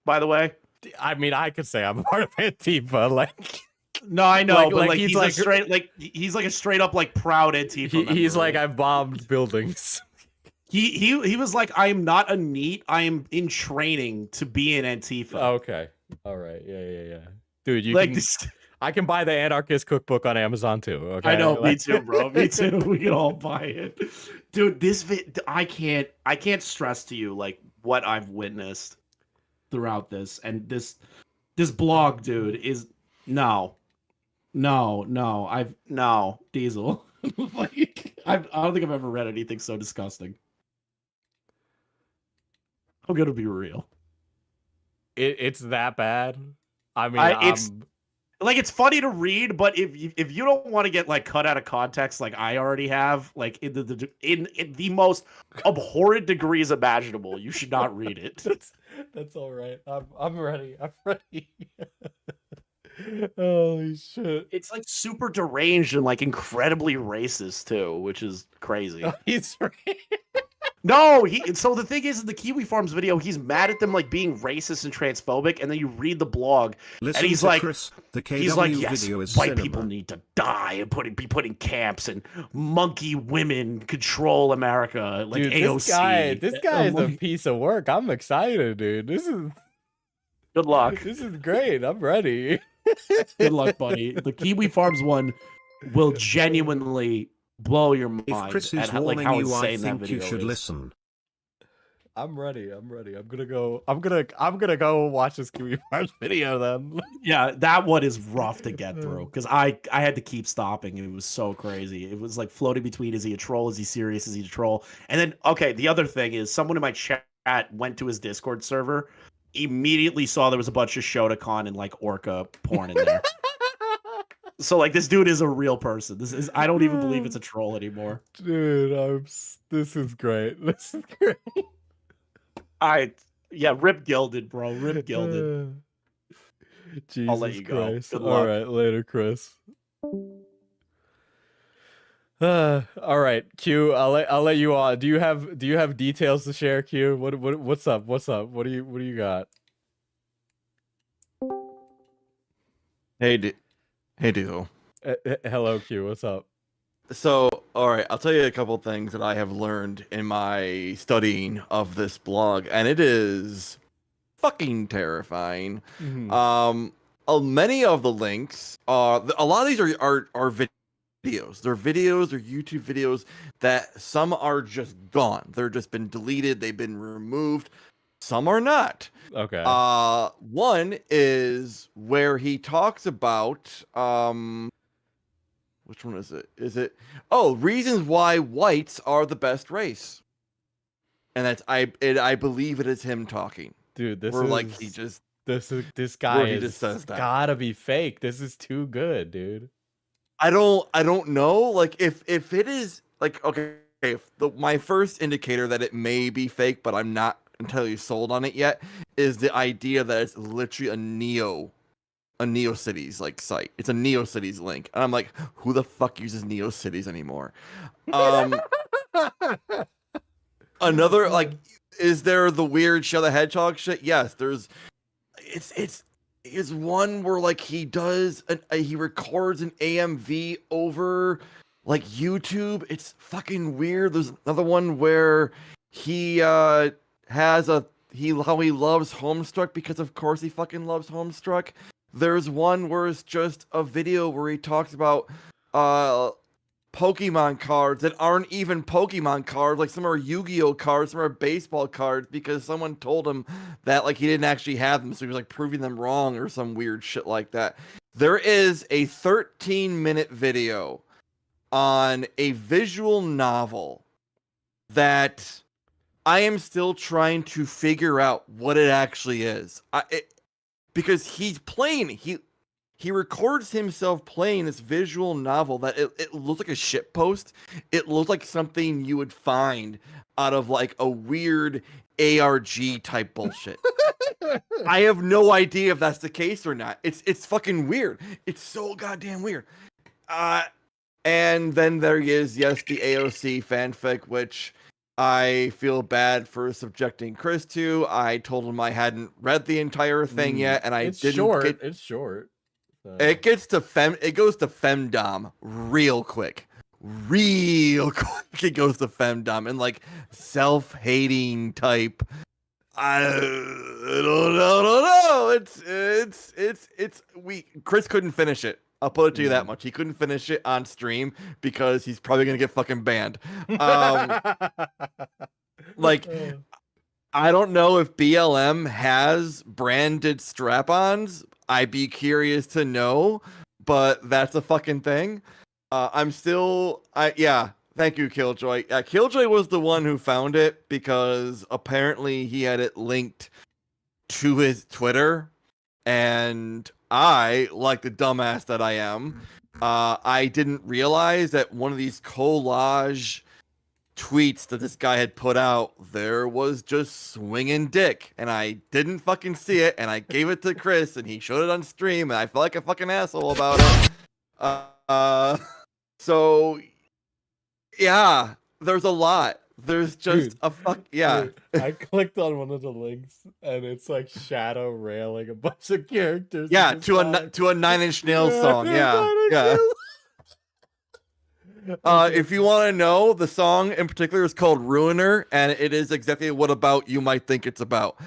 By the way, I mean, I could say I'm a part of Antifa. Like, no, I know, but like he's like he's like a straight up like proud Antifa. He's like, I've bombed buildings. He was like, I am not a NEET. I am in training to be an Antifa. Okay. All right. Yeah. Dude, you like can, this. I can buy the Anarchist Cookbook on Amazon too. Okay. I know, me too, bro. Me too. We can all buy it, dude. I can't stress to you like what I've witnessed throughout this, and this blog, dude, is no, Diesel. Like, I don't think I've ever read anything so disgusting. I'm gonna be real. It's that bad. I mean, it's funny to read, but if you don't want to get like cut out of context, like I already have, like in the most abhorrent degrees imaginable, you should not read it. That's all right. I'm ready. I'm ready. Holy shit! It's like super deranged and like incredibly racist too, which is crazy. Oh, he's right. No, so the thing is, in the Kiwi Farms video, he's mad at them like being racist and transphobic, and then you read the blog, Listen and he's to like, Chris, the KW he's like, yes, video is white cinema. people need to die and be put in camps, and monkey women control America, like Dude, AOC. This guy is a piece of work. I'm excited, dude. This is good luck. This is great. I'm ready. Good luck, buddy. The Kiwi Farms one will genuinely blow your mind. If Chris is at how, warning how you, insane I that think video you should is. listen. I'm ready. I'm gonna go watch this Kiwi Farms video then. Yeah, that one is rough to get through because I had to keep stopping. It was so crazy. It was like floating between, is he a troll? Is he serious? Is he a troll? And then, okay, the other thing is someone in my chat went to his Discord server, immediately saw there was a bunch of Shotokan and like orca porn in there. So like this dude is a real person. I don't even believe it's a troll anymore. Dude, this is great. This is great. Rip Gilded, bro. Rip Gilded. Jesus I'll let you go. Christ. Good All luck. right, later, Chris. All right, Q. I'll let you on. Do you have details to share, Q? What's up? What's up? What do you got? Hey, Diesel. Hello, Q. What's up? So, all right, I'll tell you a couple things that I have learned in my studying of this blog, and it is fucking terrifying. Mhm. Many of the links are a lot of these are videos. They're videos or YouTube videos that some are just gone. They're just been deleted. They've been removed. Some are not. Okay. One is where he talks about which one is it? Is it reasons why whites are the best race? And that's I believe it is him talking. Dude, this Where is like he just this where guy he is just says that. gotta be fake. This is too good, dude. I don't know. Like if it is like okay, if my first indicator that it may be fake, but I'm not entirely sold on it yet, is the idea that it's literally a NeoCities like site. It's a NeoCities link. And I'm like, who the fuck uses NeoCities anymore? Another like is there the weird Show the Hedgehog shit? Yes, there's it's one where like he does he records an AMV over like YouTube. It's fucking weird. There's another one where he has how he loves Homestruck because of course he fucking loves Homestruck. There's one where it's just a video where he talks about Pokemon cards that aren't even Pokemon cards. Like some are Yu-Gi-Oh cards, some are baseball cards because someone told him that like he didn't actually have them, so he was like proving them wrong or some weird shit like that. There is a 13-minute video on a visual novel that I am still trying to figure out what it actually is. Because he's playing, he records himself playing this visual novel that it looks like a shit post. It looks like something you would find out of like a weird ARG type bullshit. I have no idea if that's the case or not. It's fucking weird. It's so goddamn weird. And then there is, yes, the AOC fanfic, which I feel bad for subjecting Chris to. I told him I hadn't read the entire thing yet, and it's short. It's short. So. It goes to femdom real quick. Real quick it goes to femdom and like self-hating type. I don't know. It's Chris couldn't finish it. I'll put it to you that much. He couldn't finish it on stream because he's probably gonna get fucking banned. Like, I don't know if BLM has branded strap-ons. I'd be curious to know, but that's a fucking thing. Yeah. Thank you, Killjoy. Killjoy was the one who found it because apparently he had it linked to his Twitter, and I, like the dumbass that I am, I didn't realize that one of these collage tweets that this guy had put out, there was just swinging dick, and I didn't fucking see it, and I gave it to Chris, and he showed it on stream, and I felt like a fucking asshole about it. So yeah, there's a lot. There's just Dude, I clicked on one of the links and it's like Shadow railing a bunch of characters. Yeah, to a Nine Inch Nails song. Yeah. If you want to know, the song in particular is called Ruiner, and it is exactly what about you might think it's about.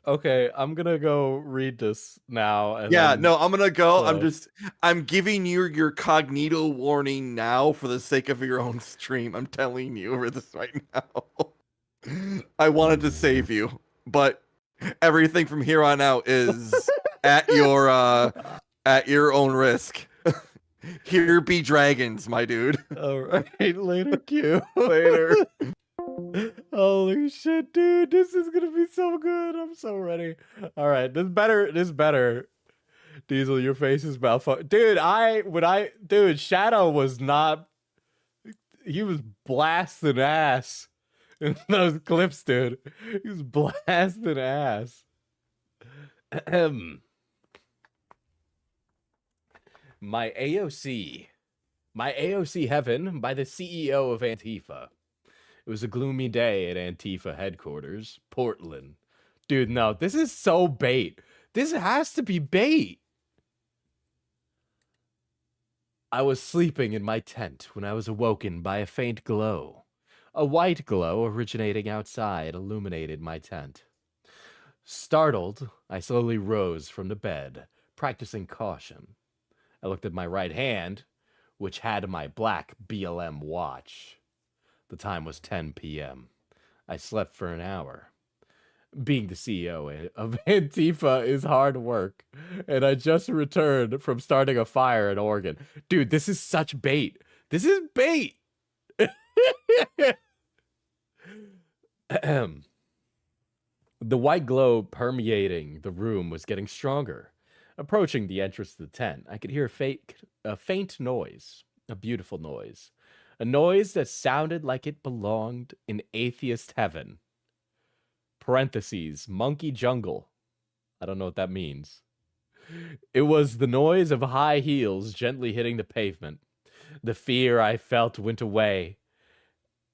Okay, I'm gonna go read this now. And I'm gonna go. I'm giving you your cognito warning now for the sake of your own stream. I'm telling you over this right now. I wanted to save you, but everything from here on out is at your own risk. Here be dragons, my dude. All right, later, Q. Later. Holy shit, dude! This is gonna be so good. I'm so ready. All right, this better. Diesel, your face is malfunctioning, dude. Dude, Shadow was not. He was blasting ass in those clips, dude. He was blasting ass. My AOC Heaven by the CEO of Antifa. It was a gloomy day at Antifa headquarters, Portland. Dude, no, this is so bait. This has to be bait. I was sleeping in my tent when I was awoken by a faint glow. A white glow originating outside illuminated my tent. Startled, I slowly rose from the bed, practicing caution. I looked at my right hand, which had my black BLM watch. The time was 10 p.m. I slept for an hour. Being the CEO of Antifa is hard work, and I just returned from starting a fire in Oregon. Dude, this is such bait. This is bait. Ahem. The white glow permeating the room was getting stronger. Approaching the entrance to the tent, I could hear a faint noise, a beautiful noise, a noise that sounded like it belonged in atheist heaven. Parentheses, monkey jungle. I don't know what that means. It was the noise of high heels gently hitting the pavement. The fear I felt went away,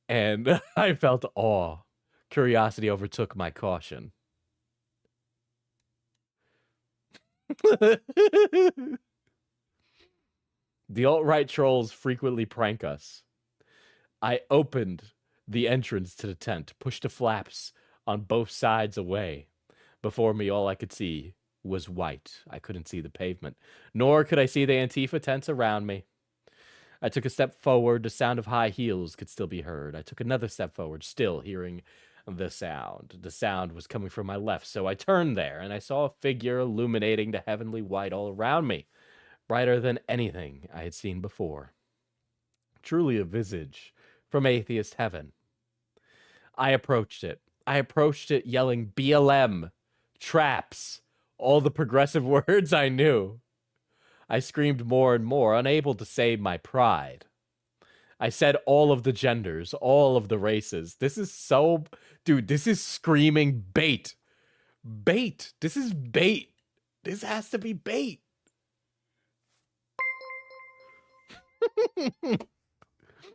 and I felt awe. Curiosity overtook my caution. The alt-right trolls frequently prank us. I opened the entrance to the tent, pushed the flaps on both sides away. Before me, all I could see was white. I couldn't see the pavement, nor could I see the Antifa tents around me. I took a step forward. The sound of high heels could still be heard. I took another step forward, still hearing the sound. The sound was coming from my left, so I turned there, and I saw a figure illuminating the heavenly white all around me, brighter than anything I had seen before. Truly a visage from atheist heaven. I approached it. Yelling BLM, traps, all the progressive words I knew. I screamed more and more, unable to save my pride. I said all of the genders, all of the races. This is so... Dude, this is screaming bait. Bait. This is bait. This has to be bait.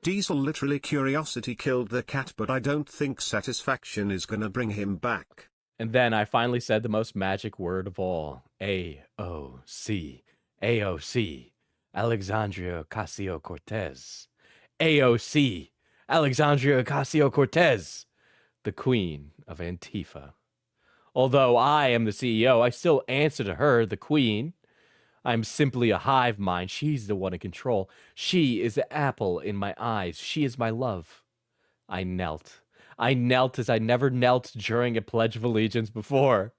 Diesel literally curiosity killed the cat, but I don't think satisfaction is gonna bring him back. And then I finally said the most magic word of all. AOC. AOC. Alexandria Ocasio-Cortez. AOC. Alexandria Ocasio-Cortez. The queen of Antifa. Although I am the CEO, I still answer to her, the queen. I'm simply a hive mind. She's the one in control. She is the apple in my eyes. She is my love. I knelt. I knelt as I never knelt during a Pledge of Allegiance before.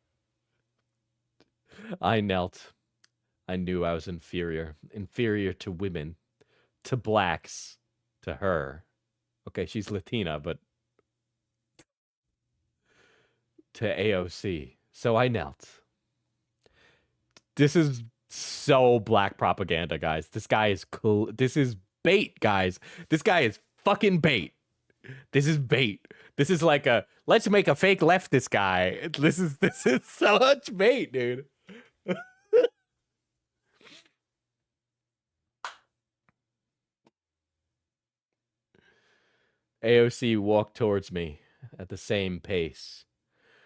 I knelt. I knew I was inferior. Inferior to women. To blacks. To her. Okay, she's Latina, but... to AOC. So I knelt. This is so black propaganda, guys. This guy is cool. This is bait, guys. This guy is fucking bait. This is bait. This is like a let's make a fake leftist guy. This is so much bait, dude. AOC walked towards me at the same pace.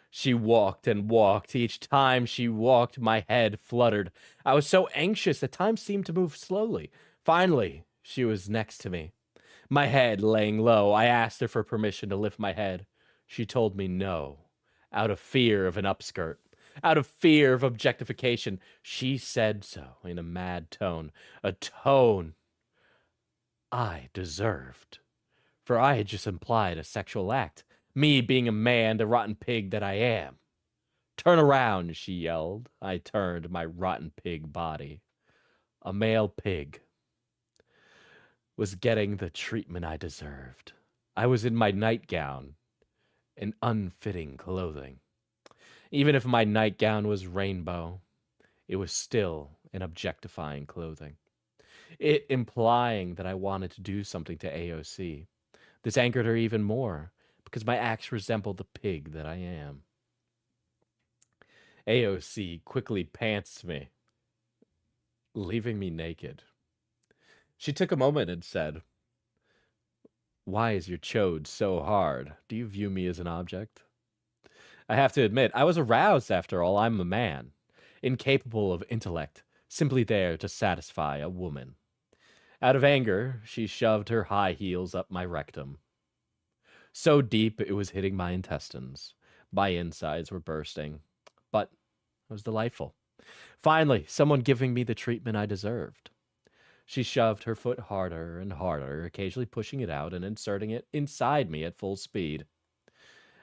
She walked and walked. Each time she walked, my head fluttered. I was so anxious that time seemed to move slowly. Finally, she was next to me. My head laying low, I asked her for permission to lift my head. She told me no, out of fear of an upskirt, out of fear of objectification. She said so in a mad tone, a tone I deserved. For I had just implied a sexual act. Me being a man, the rotten pig that I am. Turn around, she yelled. I turned my rotten pig body. A male pig was getting the treatment I deserved. I was in my nightgown, in unfitting clothing. Even if my nightgown was rainbow, it was still an objectifying clothing. It implying that I wanted to do something to AOC. This angered her even more, because my acts resembled the pig that I am. AOC quickly pants me, leaving me naked. She took a moment and said, "Why is your chode so hard? Do you view me as an object?" I have to admit, I was aroused after all. I'm a man, incapable of intellect, simply there to satisfy a woman. Out of anger, she shoved her high heels up my rectum. So deep it was hitting my intestines. My insides were bursting. But it was delightful. Finally, someone giving me the treatment I deserved. She shoved her foot harder and harder, occasionally pushing it out and inserting it inside me at full speed.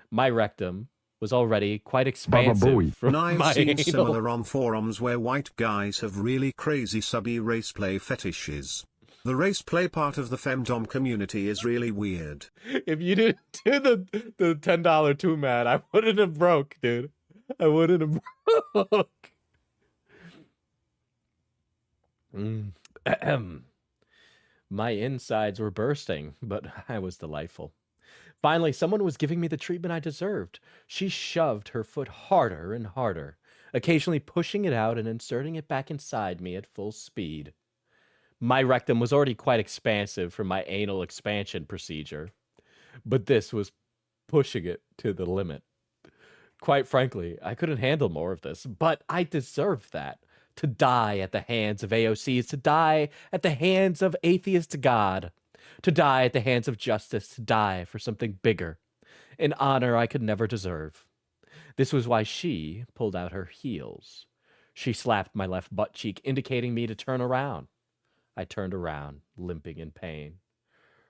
My rectum was already quite expansive from I've my seen anal. similar on forums where white guys have really crazy subby race play fetishes. The race play part of the femdom community is really weird. If you didn't do the $10 two man, I wouldn't have broke, dude. I wouldn't have broke. Ahem. My insides were bursting, but I was delightful. Finally, someone was giving me the treatment I deserved. She shoved her foot harder and harder, occasionally pushing it out and inserting it back inside me at full speed. My rectum was already quite expansive from my anal expansion procedure, but this was pushing it to the limit. Quite frankly, I couldn't handle more of this, but I deserved that. To die at the hands of AOC is to die at the hands of atheist God. To die at the hands of justice, to die for something bigger. An honor I could never deserve. This was why she pulled out her heels. She slapped my left butt cheek, indicating me to turn around. I turned around, limping in pain.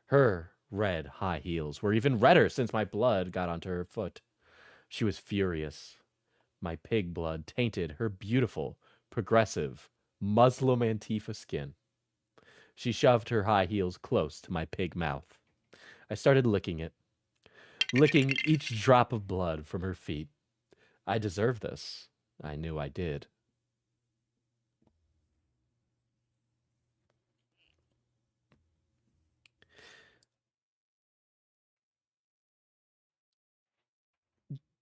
Her red high heels were even redder since my blood got onto her foot. She was furious. My pig blood tainted her beautiful, progressive, Muslim Antifa skin. She shoved her high heels close to my pig mouth. I started licking it, licking each drop of blood from her feet. I deserved this. I knew I did.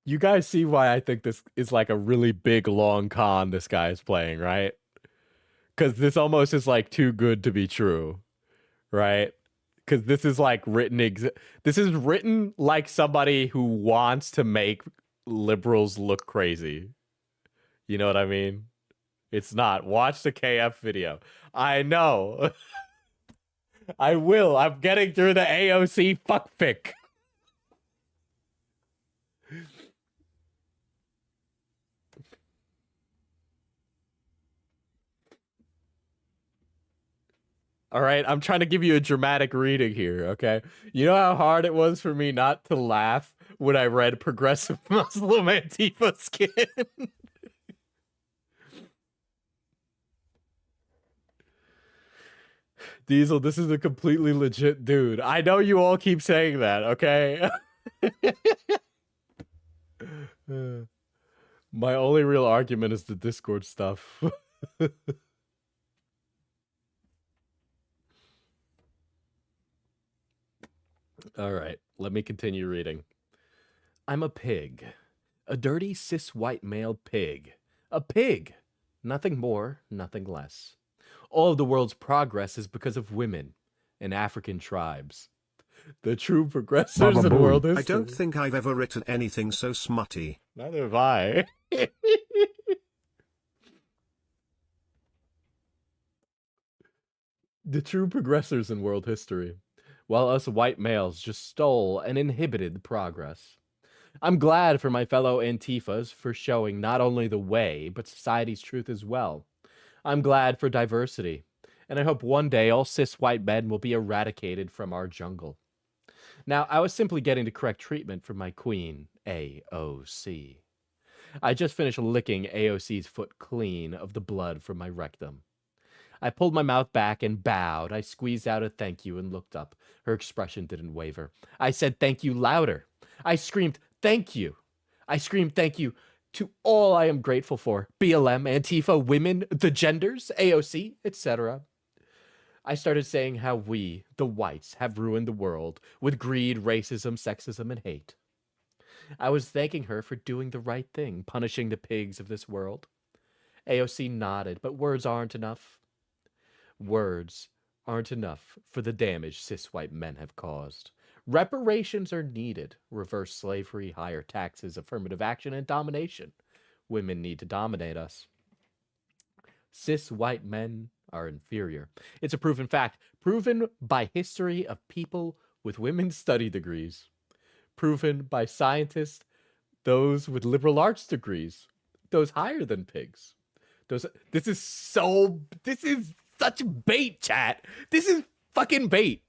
You guys see why I think this is like a really big, long con this guy is playing, right? Because this almost is like too good to be true, right? Because this is like this is written like somebody who wants to make liberals look crazy. You know what I mean? It's not. Watch the KF video. I know. I will. I'm getting through the AOC fuckfic. All right, I'm trying to give you a dramatic reading here, okay? You know how hard it was for me not to laugh when I read progressive Muslim Antifa skin? Diesel, this is a completely legit dude. I know you all keep saying that, okay? My only real argument is the Discord stuff. All right, let me continue reading. I'm a pig. A dirty cis white male pig. A pig. Nothing more, nothing less. All of the world's progress is because of women and African tribes. The true progressors in world history. I don't think I've ever written anything so smutty. Neither have I. The true progressors in world history, while us white males just stole and inhibited progress. I'm glad for my fellow Antifas for showing not only the way, but society's truth as well. I'm glad for diversity, and I hope one day all cis white men will be eradicated from our jungle. Now, I was simply getting the correct treatment from my queen, AOC. I just finished licking AOC's foot clean of the blood from my rectum. I pulled my mouth back and bowed. I squeezed out a thank you and looked up. Her expression didn't waver. I said thank you louder. I screamed thank you. I screamed thank you to all I am grateful for. BLM, Antifa, women, the genders, AOC, etc. I started saying how we, the whites, have ruined the world with greed, racism, sexism, and hate. I was thanking her for doing the right thing, punishing the pigs of this world. AOC nodded, but words aren't enough. Words aren't enough for the damage cis white men have caused. Reparations are needed. Reverse slavery, higher taxes, affirmative action, and domination. Women need to dominate us. Cis white men are inferior. It's a proven fact, proven by history of people with women's study degrees. proven by scientists, those with liberal arts degrees, those higher than pigs. This is such bait, chat. This is fucking bait.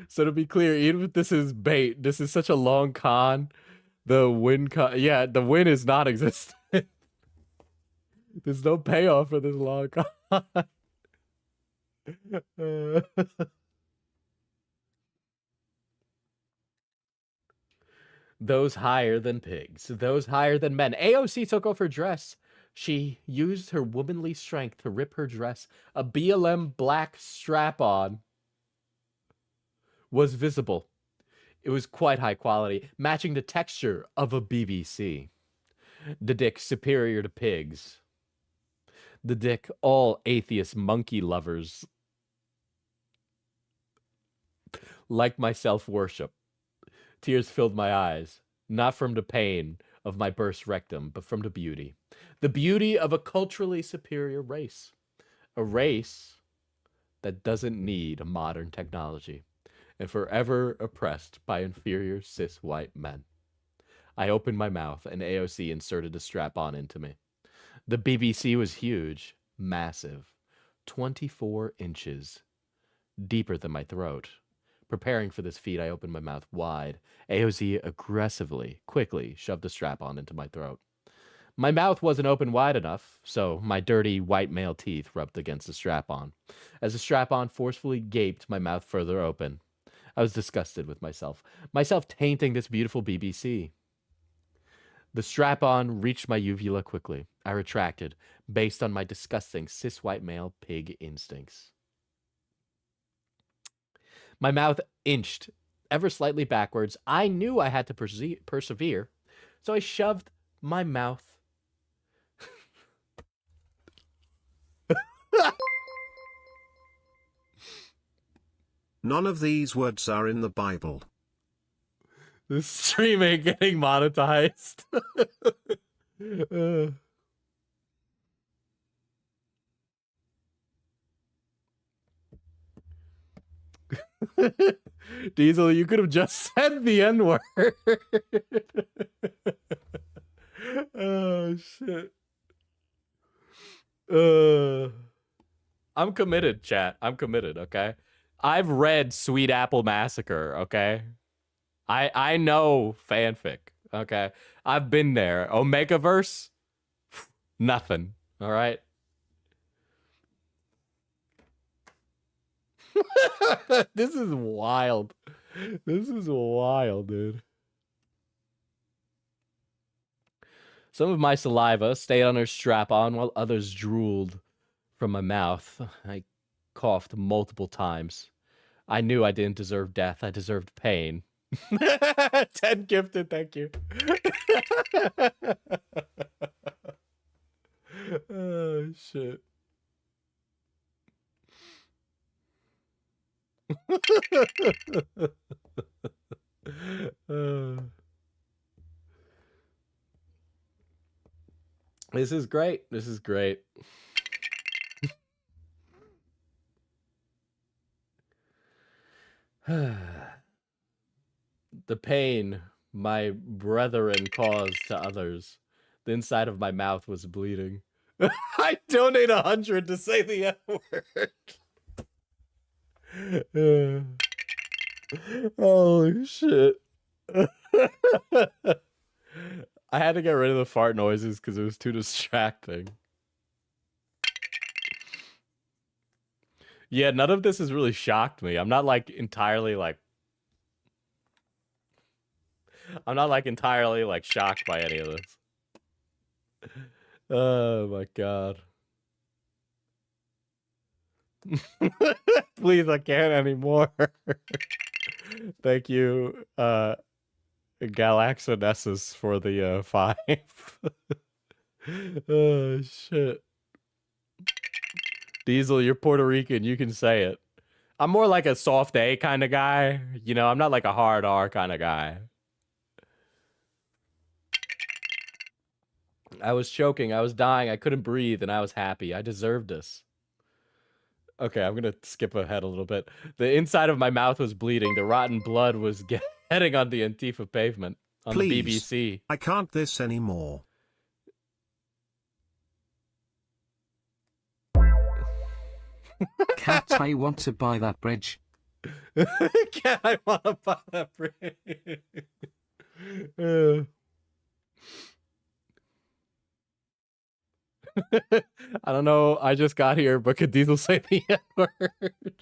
So to be clear, even if this is bait, this is such a long con. The win the win is not existent. There's no payoff for this long con. Those higher than pigs, those higher than men. AOC took off her dress. She used her womanly strength to rip her dress. A BLM black strap-on was visible. It was quite high quality, matching the texture of a BBC. The dick superior to pigs. The dick all atheist monkey lovers like my self-worship. Tears filled my eyes, not from the pain of my burst rectum, but from the beauty. The beauty of a culturally superior race. A race that doesn't need modern technology and forever oppressed by inferior cis white men. I opened my mouth and AOC inserted a strap-on into me. The BBC was huge, massive, 24 inches, deeper than my throat. Preparing for this feat, I opened my mouth wide. AOC aggressively, quickly shoved the strap-on into my throat. My mouth wasn't open wide enough, so my dirty white male teeth rubbed against the strap-on. As the strap-on forcefully gaped my mouth further open, I was disgusted with myself tainting this beautiful BBC. The strap-on reached my uvula quickly. I retracted, based on my disgusting cis-white male pig instincts. My mouth inched ever slightly backwards. I knew I had to persevere, so I shoved my mouth. None of these words are in the Bible. This stream ain't getting monetized. Diesel, you could have just said the N-word. Oh, shit. I'm committed, chat. I'm committed, okay? I've read Sweet Apple Massacre, okay? I know fanfic, okay? I've been there. Omegaverse? Nothing, all right? This is wild. This is wild, dude. Some of my saliva stayed on her strap-on while others drooled from my mouth. I coughed multiple times. I knew I didn't deserve death. I deserved pain. 10 gifted, thank you. Oh, shit. This is great. This is great. The pain my brethren caused to others. The inside of my mouth was bleeding. I donate 100 to say the N-word. Holy shit. I had to get rid of the fart noises because it was too distracting. Yeah, none of this has really shocked me. I'm not like entirely shocked by any of this. Oh my god. Please, I can't anymore. Thank you, Galaxonessus for the 5. Oh shit. Diesel, you're Puerto Rican, you can say it. I'm more like a soft A kind of guy. You know, I'm not like a hard R kind of guy. I was choking, I was dying, I couldn't breathe, and I was happy. I deserved this. Okay, I'm gonna skip ahead a little bit. The inside of my mouth was bleeding. The rotten blood was getting on the Antifa pavement on the Please. BBC. I can't this anymore. Cat, I want to buy that bridge. Can I want to buy that bridge? I don't know. I just got here, but could Diesel say the N-word?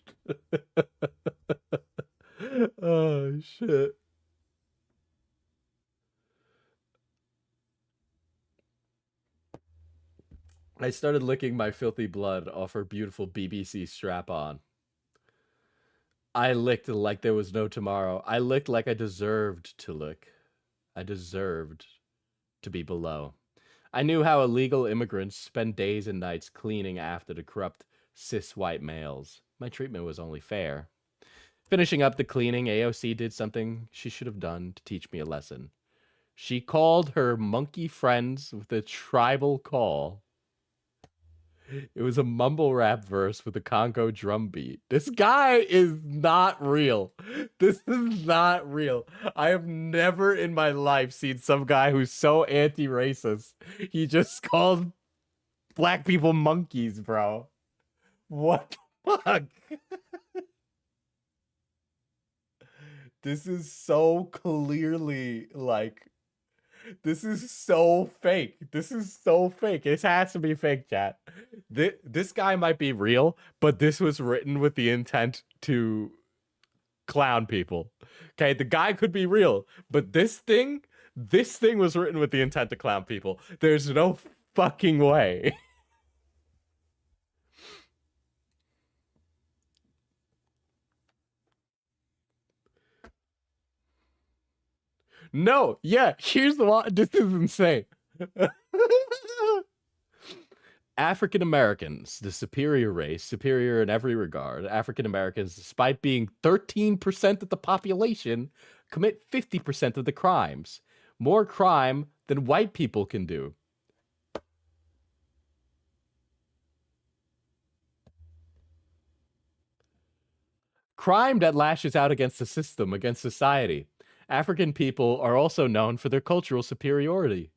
Oh, shit. I started licking my filthy blood off her beautiful BBC strap-on. I licked like there was no tomorrow. I licked like I deserved to lick. I deserved to be below. I knew how illegal immigrants spend days and nights cleaning after the corrupt cis white males. My treatment was only fair. Finishing up the cleaning, AOC did something she should have done to teach me a lesson. She called her monkey friends with a tribal call. It was a mumble rap verse with a Congo drum beat. This guy is not real. This is not real. I have never in my life seen some guy who's so anti-racist. He just called black people monkeys, bro. What the fuck? This is so clearly like... This is so fake. This is so fake. It has to be fake, chat. This guy might be real, but this was written with the intent to clown people. Okay, the guy could be real, but this thing was written with the intent to clown people. There's no fucking way. No, yeah, here's the one. This is insane. African Americans, the superior race, superior in every regard. African Americans, despite being 13% of the population, commit 50% of the crimes. More crime than white people can do. Crime that lashes out against the system, against society. African people are also known for their cultural superiority.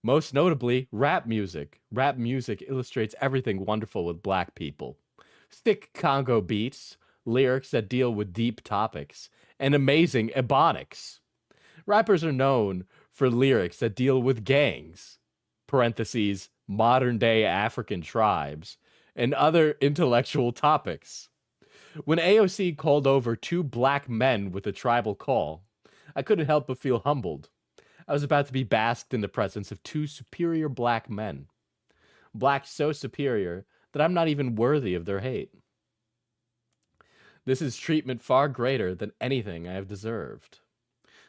Most notably, rap music. Rap music illustrates everything wonderful with black people. Thick Congo beats, lyrics that deal with deep topics, and amazing ebonics. Rappers are known for lyrics that deal with gangs, parentheses, modern-day African tribes, and other intellectual topics. When AOC called over two black men with a tribal call, I couldn't help but feel humbled. I was about to be basked in the presence of two superior black men. Black so superior that I'm not even worthy of their hate. This is treatment far greater than anything I have deserved.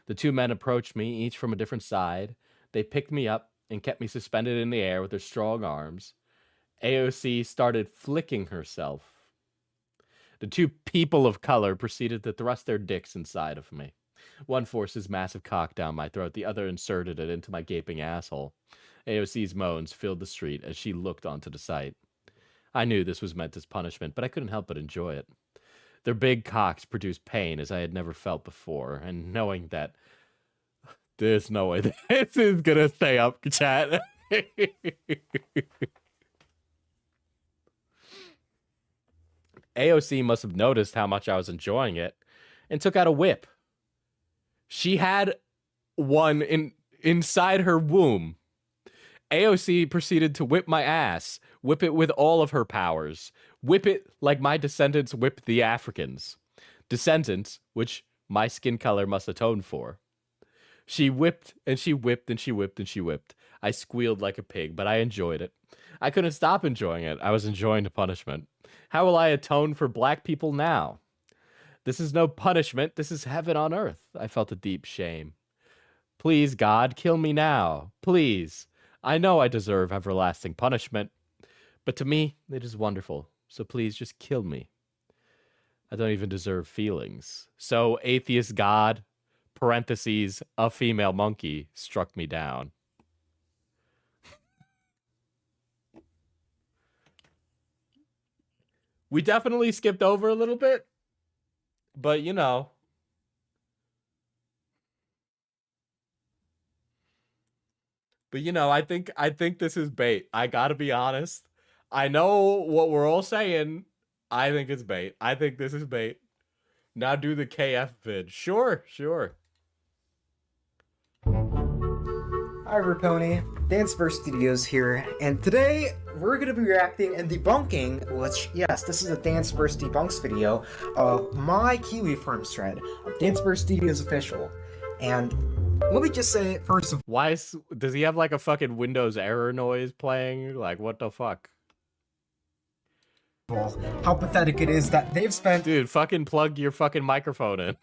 The two men approached me, each from a different side. They picked me up and kept me suspended in the air with their strong arms. AOC started flicking herself. The two people of color proceeded to thrust their dicks inside of me. One forced his massive cock down my throat, the other inserted it into my gaping asshole. AOC's moans filled the street as she looked onto the sight. I knew this was meant as punishment, but I couldn't help but enjoy it. Their big cocks produced pain as I had never felt before, and knowing that there's no way this is gonna stay up, chat. AOC must have noticed how much I was enjoying it and took out a whip. She had one inside her womb. AOC proceeded to whip my ass, whip it with all of her powers, whip it like my descendants whipped the Africans. Descendants, which my skin color must atone for. She whipped and she whipped and she whipped and she whipped. I squealed like a pig, but I enjoyed it. I couldn't stop enjoying it. I was enjoying the punishment. How will I atone for black people now? This is no punishment. This is heaven on earth. I felt a deep shame. Please, God, kill me now. Please. I know I deserve everlasting punishment, but to me, it is wonderful. So please just kill me. I don't even deserve feelings. So atheist God, parentheses, a female monkey, struck me down. We definitely skipped over a little bit, but you know. But you know, I think this is bait. I gotta be honest. I know what we're all saying. I think it's bait. I think this is bait. Now do the KF vid. Sure. Hi, Raponi. Danceverse Studios here, and today we're going to be reacting and debunking, which, yes, this is a Danceverse Debunks video of my Kiwi Farms thread of Danceverse Studios Official. And let me just say, first of Why does he have like a fucking Windows error noise playing? Like, what the fuck? all, how pathetic it is that they've spent Dude, fucking plug your fucking microphone in.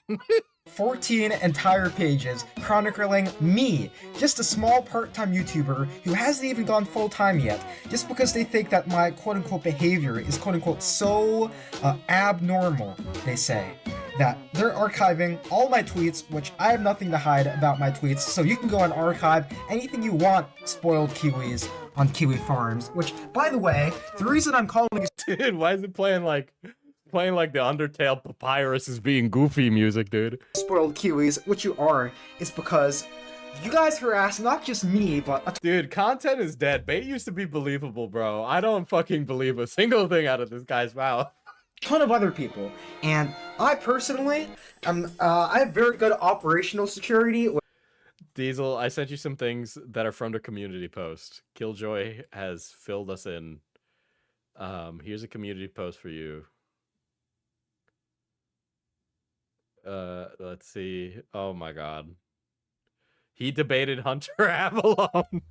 14 entire pages chronicling me, just a small part-time YouTuber who hasn't even gone full-time yet, just because they think that my quote-unquote behavior is quote-unquote so abnormal, they say, that they're archiving all my tweets, which I have nothing to hide about my tweets, so you can go and archive anything you want, spoiled Kiwis, on Kiwi Farms, which, by the way, the reason I'm calling it Dude, why is it playing like the Undertale Papyrus is being goofy music, dude? spoiled Kiwis, which you are, is because you guys harass not just me, but a Dude, content is dead. Bait used to be believable, bro. I don't fucking believe a single thing out of this guy's mouth. ton of other people, and I personally I have very good operational security. Diesel, I sent you some things that are from the community post. Killjoy has filled us in. Here's a community post for you. Let's see. Oh my god. He debated Hunter Avalon.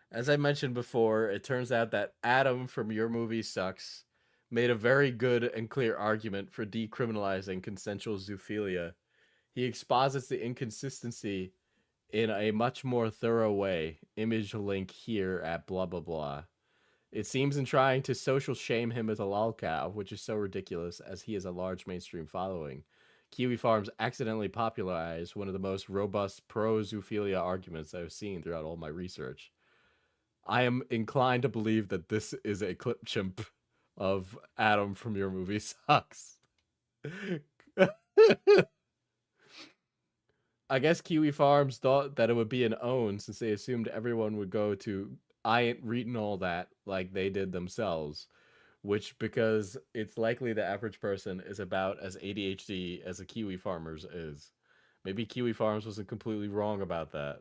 As I mentioned before, it turns out that Adam from Your Movie Sucks made a very good and clear argument for decriminalizing consensual zoophilia. He exposits the inconsistency in a much more thorough way. Image link here at blah blah blah. It seems in trying to social shame him as a lolcow, which is so ridiculous as he has a large mainstream following. Kiwi Farms accidentally popularized one of the most robust pro-zoophilia arguments I've seen throughout all my research. I am inclined to believe that this is a clip chimp of Adam from Your Movie Sucks. I guess Kiwi Farms thought that it would be an own since they assumed everyone would go to I ain't reading all that like they did themselves, which because it's likely the average person is about as ADHD as a Kiwi Farmers is. Maybe Kiwi Farms wasn't completely wrong about that.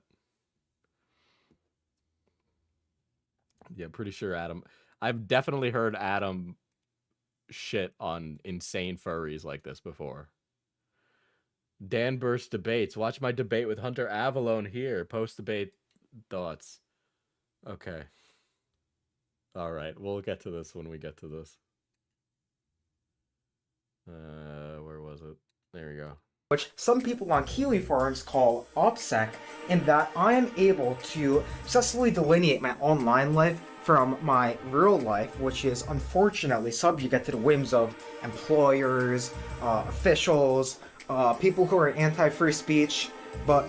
Yeah, pretty sure Adam. I've definitely heard Adam shit on insane furries like this before. Dan Burst debates. Watch my debate with Hunter Avalon here. Post debate thoughts. Okay. All right. We'll get to this when we get to this. Where was it? There we go. Which some people on Kiwi Farms call OPSEC, in that I am able to successfully delineate my online life from my real life, which is unfortunately subject to the whims of employers, officials, people who are anti-free speech, but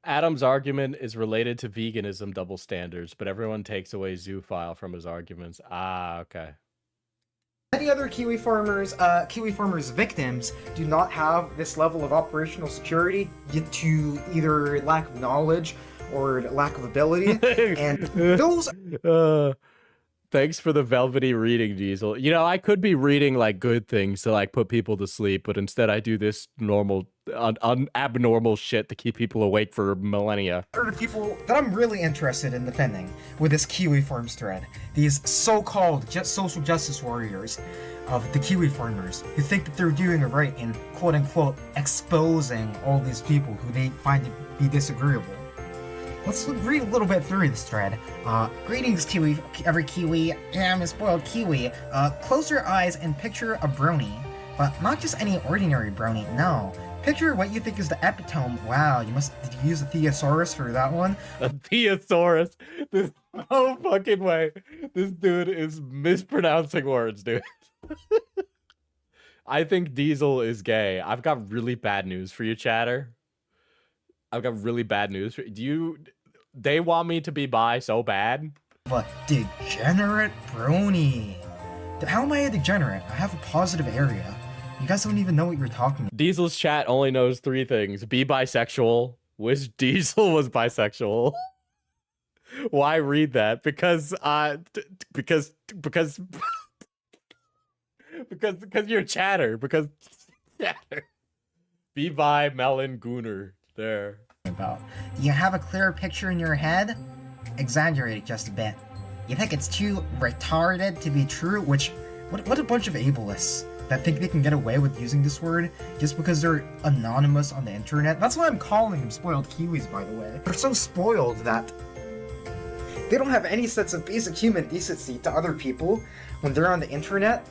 Adam's argument is related to veganism double standards, but everyone takes away zoophile from his arguments. Ah, okay. many other Kiwi Farmers victims do not have this level of operational security due to either lack of knowledge or lack of ability, and those Thanks for the velvety reading, Diesel. You know, I could be reading like good things to like put people to sleep, but instead I do this normal, abnormal shit to keep people awake for millennia. are the people that I'm really interested in defending with this Kiwi Farms thread. These so-called social justice warriors of the Kiwi farmers who think that they're doing it right in quote-unquote exposing all these people who they find to be disagreeable. Let's read a little bit through this thread. Greetings, every Kiwi. I'm a spoiled Kiwi. Close your eyes and picture a brony. But not just any ordinary brony, no. Picture what you think is the epitome. Wow, did you use a thesaurus for that one? A thesaurus. There's no fucking way. This dude is mispronouncing words, dude. I think Diesel is gay. I've got really bad news for you, chatter. I've got really bad news for you. They want me to be bi so bad. But degenerate brony. How am I a degenerate? I have a positive area. You guys don't even know what you're talking about. Diesel's chat only knows 3 things. Be bisexual. Wish Diesel was bisexual. Why read that? Because you're chatter. Because chatter. Be bi Melon Gooner. There. About. Do you have a clearer picture in your head? Exaggerate it just a bit. You think it's too retarded to be true? What a bunch of ableists that think they can get away with using this word just because they're anonymous on the internet. That's why I'm calling them spoiled Kiwis, by the way. They're so spoiled that they don't have any sense of basic human decency to other people when they're on the internet.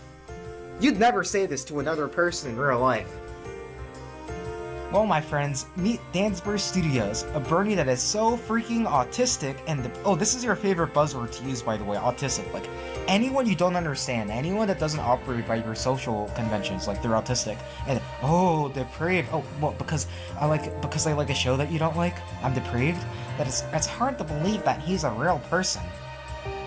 You'd never say this to another person in real life. Well, my friends, meet Dansburg Studios, a Bernie that is so freaking autistic and oh, this is your favorite buzzword to use, by the way, autistic. Like, anyone you don't understand, anyone that doesn't operate by your social conventions, like they're autistic. And, oh, depraved. Oh, well, because I like a show that you don't like, I'm depraved? It's hard to believe that he's a real person.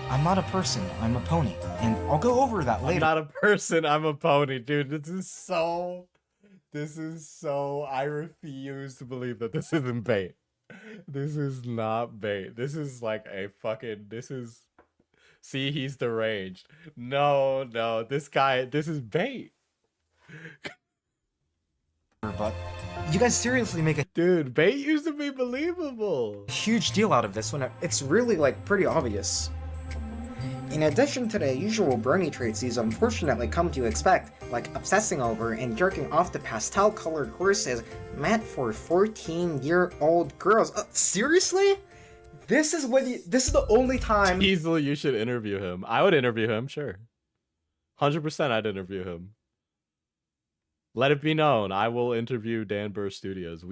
I'm not a person, I'm a pony. And I'll go over that later. I'm not a person, I'm a pony, dude. This is so... I refuse to believe that this isn't bait. This is not bait. This is like a fucking, see, he's deranged. No, this is bait. But you guys seriously make a dude, bait used to be believable. Huge deal out of this one. It's really like pretty obvious. In addition to the usual Bernie traits he's unfortunately come to expect, like obsessing over and jerking off to pastel-colored horses meant for 14-year-old girls. Seriously? This is the only time... Easily you should interview him. I would interview him, sure. 100% I'd interview him. Let it be known, I will interview Danburst Studios.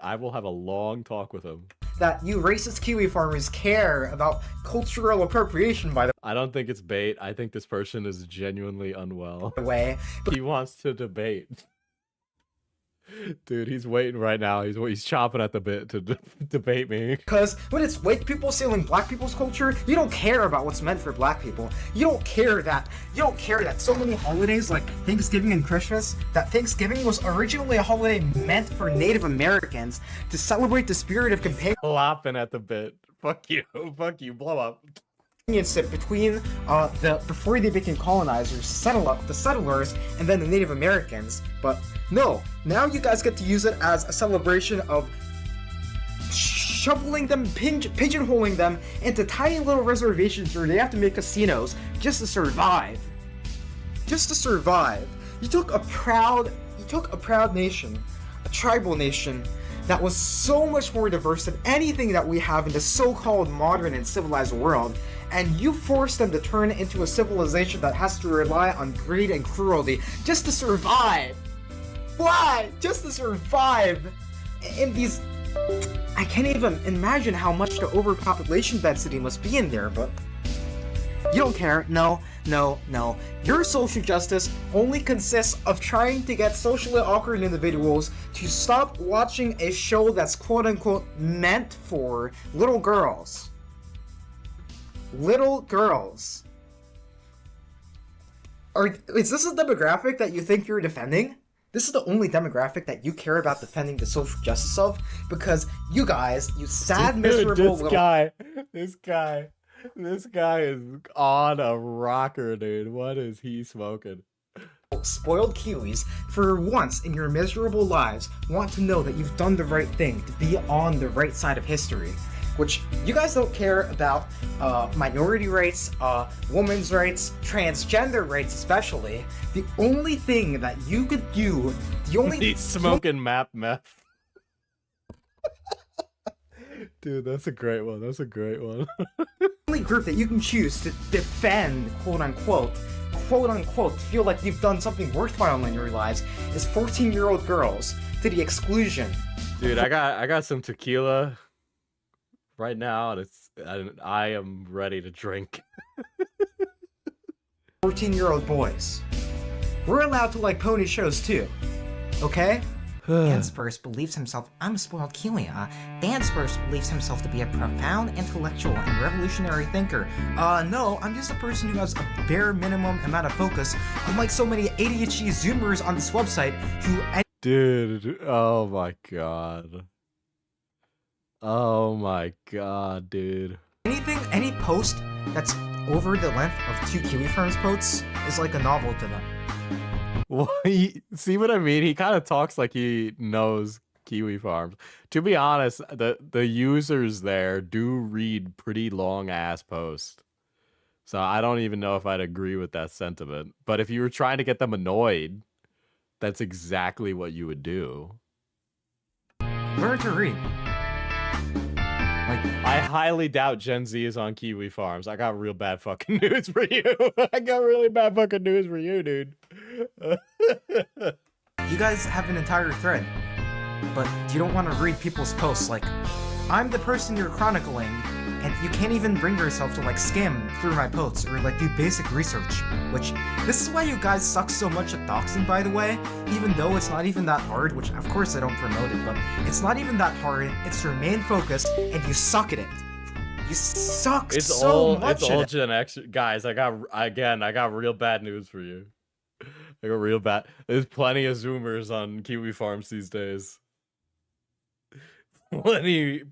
I will have a long talk with him. That you racist Kiwi farmers care about cultural appropriation, by the I don't think it's bait. I think this person is genuinely unwell. way. He wants to debate. Dude, he's waiting right now. He's chomping at the bit to debate me. Because when it's white people stealing black people's culture, you don't care about what's meant for black people. You don't care that so many holidays like Thanksgiving and Christmas, that Thanksgiving was originally a holiday meant for Native Americans to celebrate the spirit of companionship. Flopping at the bit. Fuck you, blow up. Between before they became colonizers, the settlers, and then the Native Americans. But no, now you guys get to use it as a celebration of shoveling them, pigeonholing them into tiny little reservations where they have to make casinos just to survive. Just to survive. You took a proud nation, a tribal nation, that was so much more diverse than anything that we have in the so-called modern and civilized world, and you forced them to turn into a civilization that has to rely on greed and cruelty just to survive. Why? Just to survive in these... I can't even imagine how much the overpopulation density must be in there, but... You don't care. No. Your social justice only consists of trying to get socially awkward individuals to stop watching a show that's quote-unquote meant for little girls. Little girls. Is this a demographic that you think you're defending? This is the only demographic that you care about defending the social justice of? Because you guys, you sad, miserable little... This guy is on a rocker, dude. What is he smoking? Spoiled Kiwis, for once in your miserable lives, want to know that you've done the right thing, to be on the right side of history. Which, you guys don't care about minority rights, women's rights, transgender rights especially. The only thing that you could do, He's smoking meth. Dude, that's a great one. The only group that you can choose to defend, quote-unquote, quote-unquote feel like you've done something worthwhile in your lives is 14-year-old girls to the exclusion. Dude, I got some tequila right now, and I am ready to drink. 14-year-old boys. We're allowed to like pony shows too, okay? Danspurs believes himself. I'm spoiled Kelia. Danspurs believes himself to be a profound intellectual and revolutionary thinker. No, I'm just a person who has a bare minimum amount of focus, unlike so many ADHD Zoomers on this website who. Dude, oh my god. Oh my god, dude. Any post that's over the length of 2 Kiwi Farms posts is like a novel to them. Well, see what I mean? He kind of talks like he knows Kiwi Farms. To be honest, the users there do read pretty long ass posts. So I don't even know if I'd agree with that sentiment. But if you were trying to get them annoyed, that's exactly what you would do. Learn to read. Like, I highly doubt Gen Z is on Kiwi Farms. I got real bad fucking news for you. I got really bad fucking news for you, dude. you guys have an entire thread, but you don't want to read people's posts. Like, I'm the person you're chronicling, and you can't even bring yourself to like skim through my posts or like do basic research. Which, this is why you guys suck so much at doxing, by the way. Even though it's not even that hard, which of course I don't promote it, but it's not even that hard. It's your main focus, and you suck at it. You suck so much. It's all Gen X guys. I got real bad news for you. I got real bad. There's plenty of Zoomers on Kiwi Farms these days. Plenty.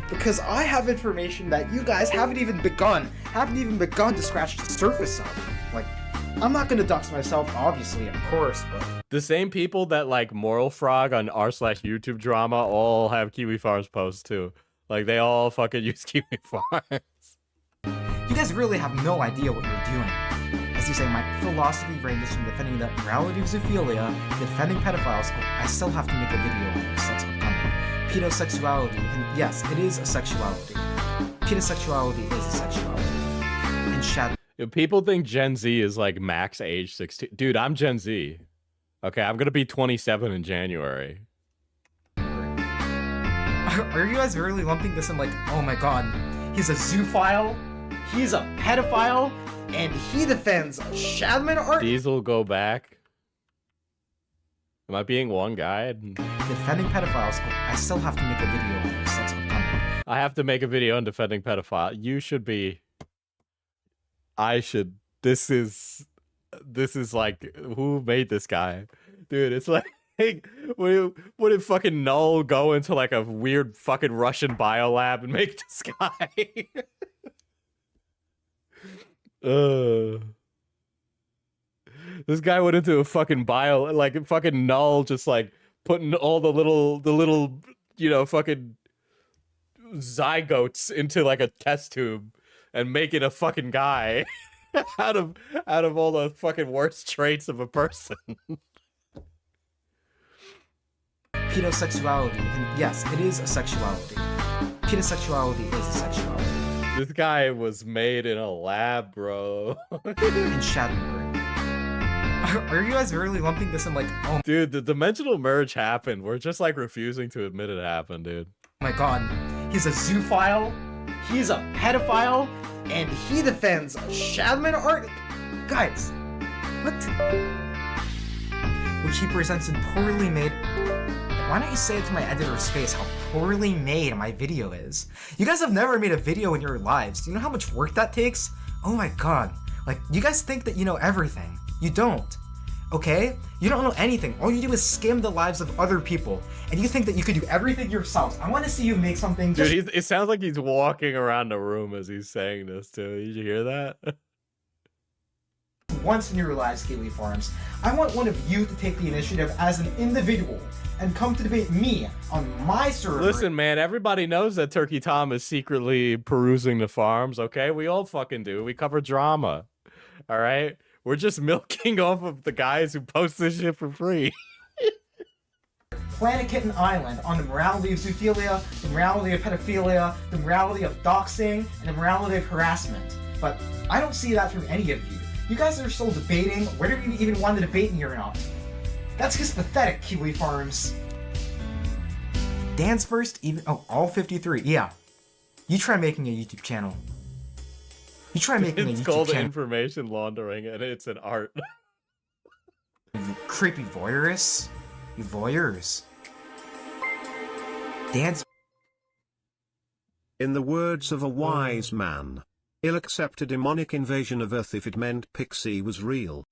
Because I have information that you guys haven't even begun to scratch the surface of. Like, I'm not gonna dox myself, obviously, of course, but The same people that like Moral Frog on r/YouTube drama all have Kiwi Farms posts too. Like they all fucking use Kiwi Farms. You guys really have no idea what you're doing. As you say, my philosophy ranges from defending the morality of zoophilia to defending pedophiles. Oh, I still have to make a video on this, that's upcoming. Pedosexuality, and yes, it is a sexuality. Pedosexuality is a sexuality. And shadow. If people think Gen Z is like max age 16. Dude, I'm Gen Z. Okay, I'm gonna be 27 in January. Are you guys really lumping this in like, oh my god, he's a zoophile, he's a pedophile, and he defends Shadman art? Diesel go back. Am I being one guy? Defending pedophiles. Oh, I still have to make a video on this, that's upcoming. I have to make a video on defending pedophile. You should be. I should. This is like, who made this guy? Dude, it's like, would it fucking Null go into like a weird fucking Russian biolab and make this guy? This guy went into a fucking like fucking Null, just like putting all the little, you know, fucking zygotes into like a test tube and making a fucking guy out of all the fucking worst traits of a person. Pedosexuality, and yes, it is a sexuality. Pedosexuality is a sexuality. This guy was made in a lab, bro. And Shadowbird. Are you guys really lumping this in like, oh dude, the dimensional merge happened. We're just like refusing to admit it happened, dude. my god, he's a zoophile, he's a pedophile, and he defends Shadman art? Guys, what? Which he presents in poorly made. Why don't you say it to my editor's face how poorly made my video is? You guys have never made a video in your lives. Do you know how much work that takes? Oh my god. Like, you guys think that you know everything. You don't. Okay? You don't know anything. All you do is skim the lives of other people. And you think that you could do everything yourselves. I want to see you make something just... Dude, it sounds like he's walking around the room as he's saying this too. Did you hear that? once in your lives, Kiwi Farms. I want one of you to take the initiative as an individual and come to debate me on my server. Listen, man, everybody knows that Turkey Tom is secretly perusing the farms, okay? We all fucking do. We cover drama, all right? We're just milking off of the guys who post this shit for free. Planet Kitten Island on the morality of zoophilia, the morality of pedophilia, the morality of doxing, and the morality of harassment. but I don't see that from any of you. You guys are still debating whether we even want to debate me or not. That's just pathetic, Kiwi Farms. Dance first, even all 53. Yeah, you try making a YouTube channel. You try making a YouTube It's called channel. information laundering, and it's an art. You creepy voyeurist. You voyeurs. Dance. In the words of a wise man, he'll accept a demonic invasion of Earth if it meant Pixie was real.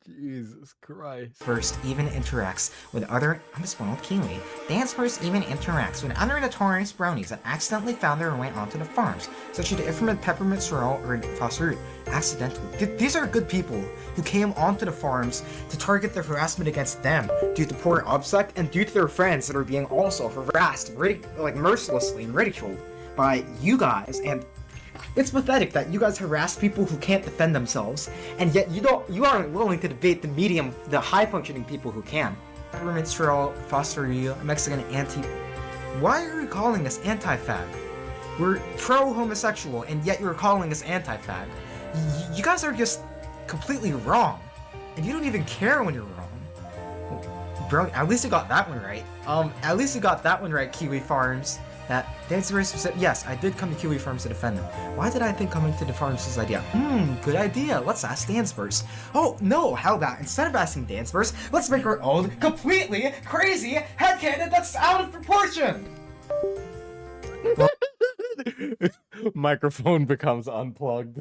Jesus Christ. First even interacts with other. I'm spelled Kiwi. Dance first even interacts with other notorious bronies that accidentally found their way onto the farms, such as the infamous Peppermint Sorrel or Foster. Accidentally. These are good people who came onto the farms to target the harassment against them due to poor obsec and due to their friends that are being also harassed, mercilessly and ridiculed by you guys. And it's pathetic that you guys harass people who can't defend themselves, and yet you aren't willing to debate the high-functioning people who can. Peppermint Sorrel, Foster you, Mexican anti. Why are you calling us anti-fag? We're pro-homosexual, and yet you're calling us anti-fag. You guys are just completely wrong, and you don't even care when you're wrong. Bro, at least you got that one right. At least you got that one right, Kiwi Farms. That Dance very specific. Yes, I did come to Kiwi Farms to defend them. Why did I think coming to the farms was an idea? Good idea. Let's ask Dance first. Oh no, how about instead of asking Dance first, let's make our own completely crazy headcanon that's out of proportion. Microphone becomes unplugged.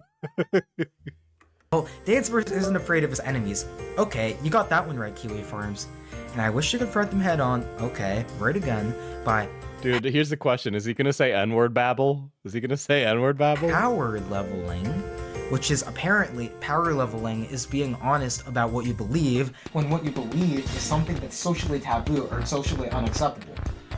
Well, Danceverse isn't afraid of his enemies. Okay, you got that one right, Kiwi Farms. And I wish to confront them head on. Okay, right again. By Dude, here's the question. Is he gonna say N-word babble? Is he gonna say N-word babble? power leveling, which is apparently power leveling is being honest about what you believe when what you believe is something that's socially taboo or socially unacceptable.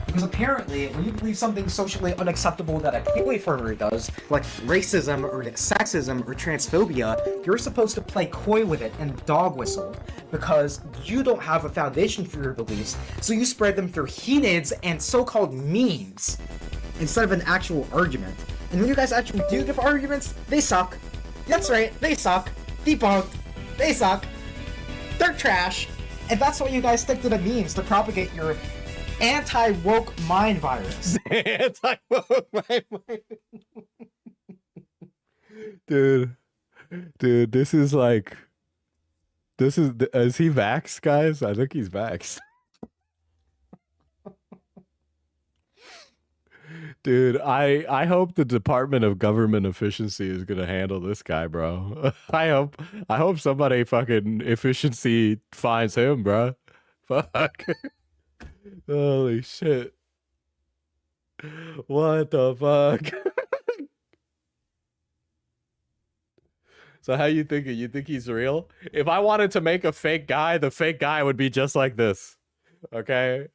Because apparently, when you believe something socially unacceptable that a Kiwi farmer does, like racism or sexism or transphobia, you're supposed to play coy with it and dog whistle because you don't have a foundation for your beliefs, so you spread them through heated and so-called memes instead of an actual argument. And when you guys actually do give arguments, they suck. That's right, they suck. Debunked. They suck. They're trash. And that's why you guys stick to the memes to propagate your anti-woke mind virus. Anti-woke mind virus. Dude, this is like... Is he vaxxed, guys? I think he's vaxxed. Dude, I hope the Department of Government Efficiency is gonna handle this guy, bro. I hope somebody fucking efficiency finds him, bro. Fuck. Holy shit. What the fuck? So how you think it? You think he's real? If I wanted to make a fake guy, the fake guy would be just like this. Okay?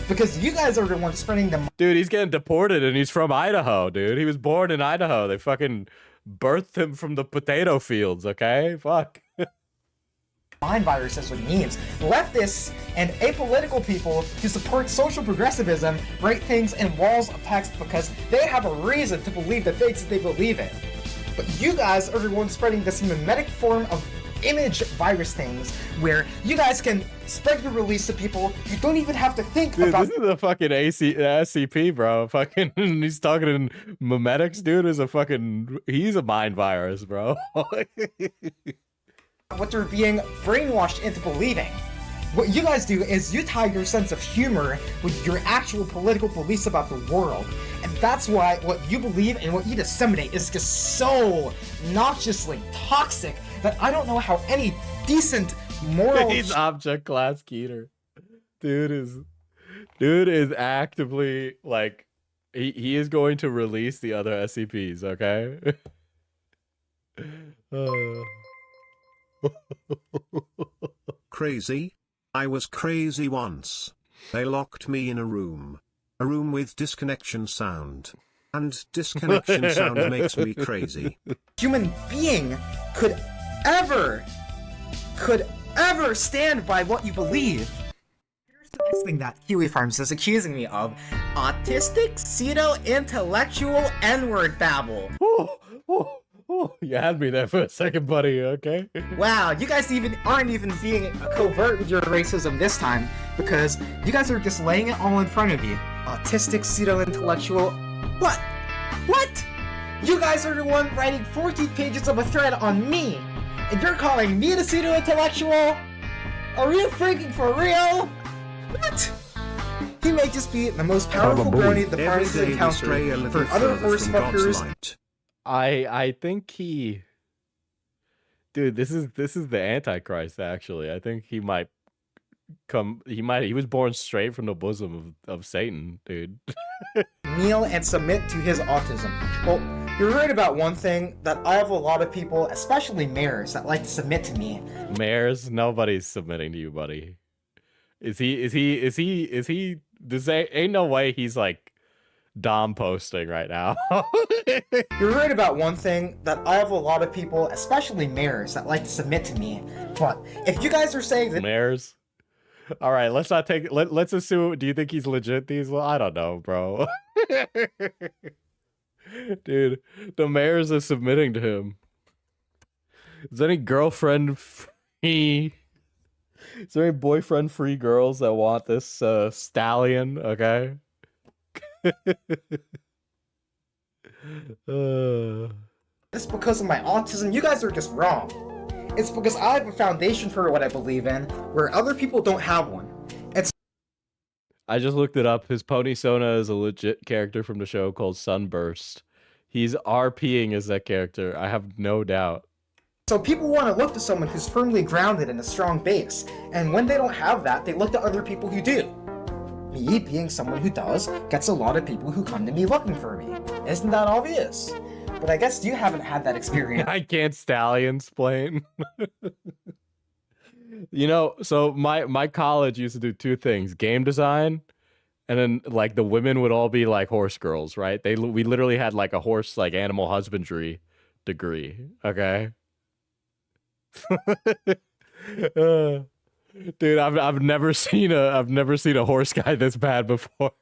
Because you guys are the ones spreading the Dude, he's getting deported and he's from Idaho, dude. He was born in Idaho. They fucking birthed him from the potato fields, okay? Fuck. mind viruses with memes. Leftists and apolitical people who support social progressivism write things in walls of text because they have a reason to believe the things that they believe in. But you guys are the ones spreading this mimetic form of image virus things where you guys can spread your release to people. You don't even have to think Dude, about. this is a fucking SCP, bro. Fucking, he's talking in memetics, dude. He's a mind virus, bro. What they're being brainwashed into believing. What you guys do is you tie your sense of humor with your actual political beliefs about the world. And that's why what you believe and what you disseminate is just so noxiously toxic that I don't know how any decent moral... He's object class Keter. Dude is actively, like, he is going to release the other SCPs, okay? Crazy? I was crazy once. They locked me in a room with disconnection sound. And disconnection sound makes me crazy. Human being could ever stand by what you believe. thing that Kiwi Farms is accusing me of: autistic, pseudo-intellectual N-word babble. You had me there for a second, buddy, okay? Wow, you guys aren't even being covert with your racism this time, because you guys are just laying it all in front of you. Autistic, pseudo-intellectual... What? What? You guys are the one writing 14 pages of a thread on me, and you're calling me the pseudo-intellectual? Are you freaking for real? What? He may just be the most powerful brony the party's encountered for other horse fuckers. I think he... Dude, this is the Antichrist, actually. I think he might come... He was born straight from the bosom of Satan, dude. Kneel and submit to his autism. Well, you're right about one thing, that I have a lot of people, especially mayors, that like to submit to me. Mayors? Nobody's submitting to you, buddy. Is he... Ain't no way he's like... Dom posting right now. You're right about one thing, that I have a lot of people, especially mayors, that like to submit to me. But if you guys are saying that mayors, all right, let's not take. Let's assume. Do you think he's legit? I don't know, bro. Dude, the mayors are submitting to him. Is there any girlfriend free? Is there any boyfriend free girls that want this stallion? Okay. It's because of my autism, you guys are just wrong. It's because I have a foundation for what I believe in, where other people don't have one. I just looked it up. His pony Sona is a legit character from the show called Sunburst. He's RPing as that character, I have no doubt. So people want to look to someone who's firmly grounded in a strong base, and when they don't have that, they look to other people who do. Me, being someone who does, gets a lot of people who come to me looking for me. Isn't that obvious? But I guess you haven't had that experience. I can't stallion-splain. You know, so my college used to do two things: game design, and then like the women would all be like horse girls, right? We literally had like a horse, like animal husbandry degree. Okay. Dude, I've never seen a horse guy this bad before.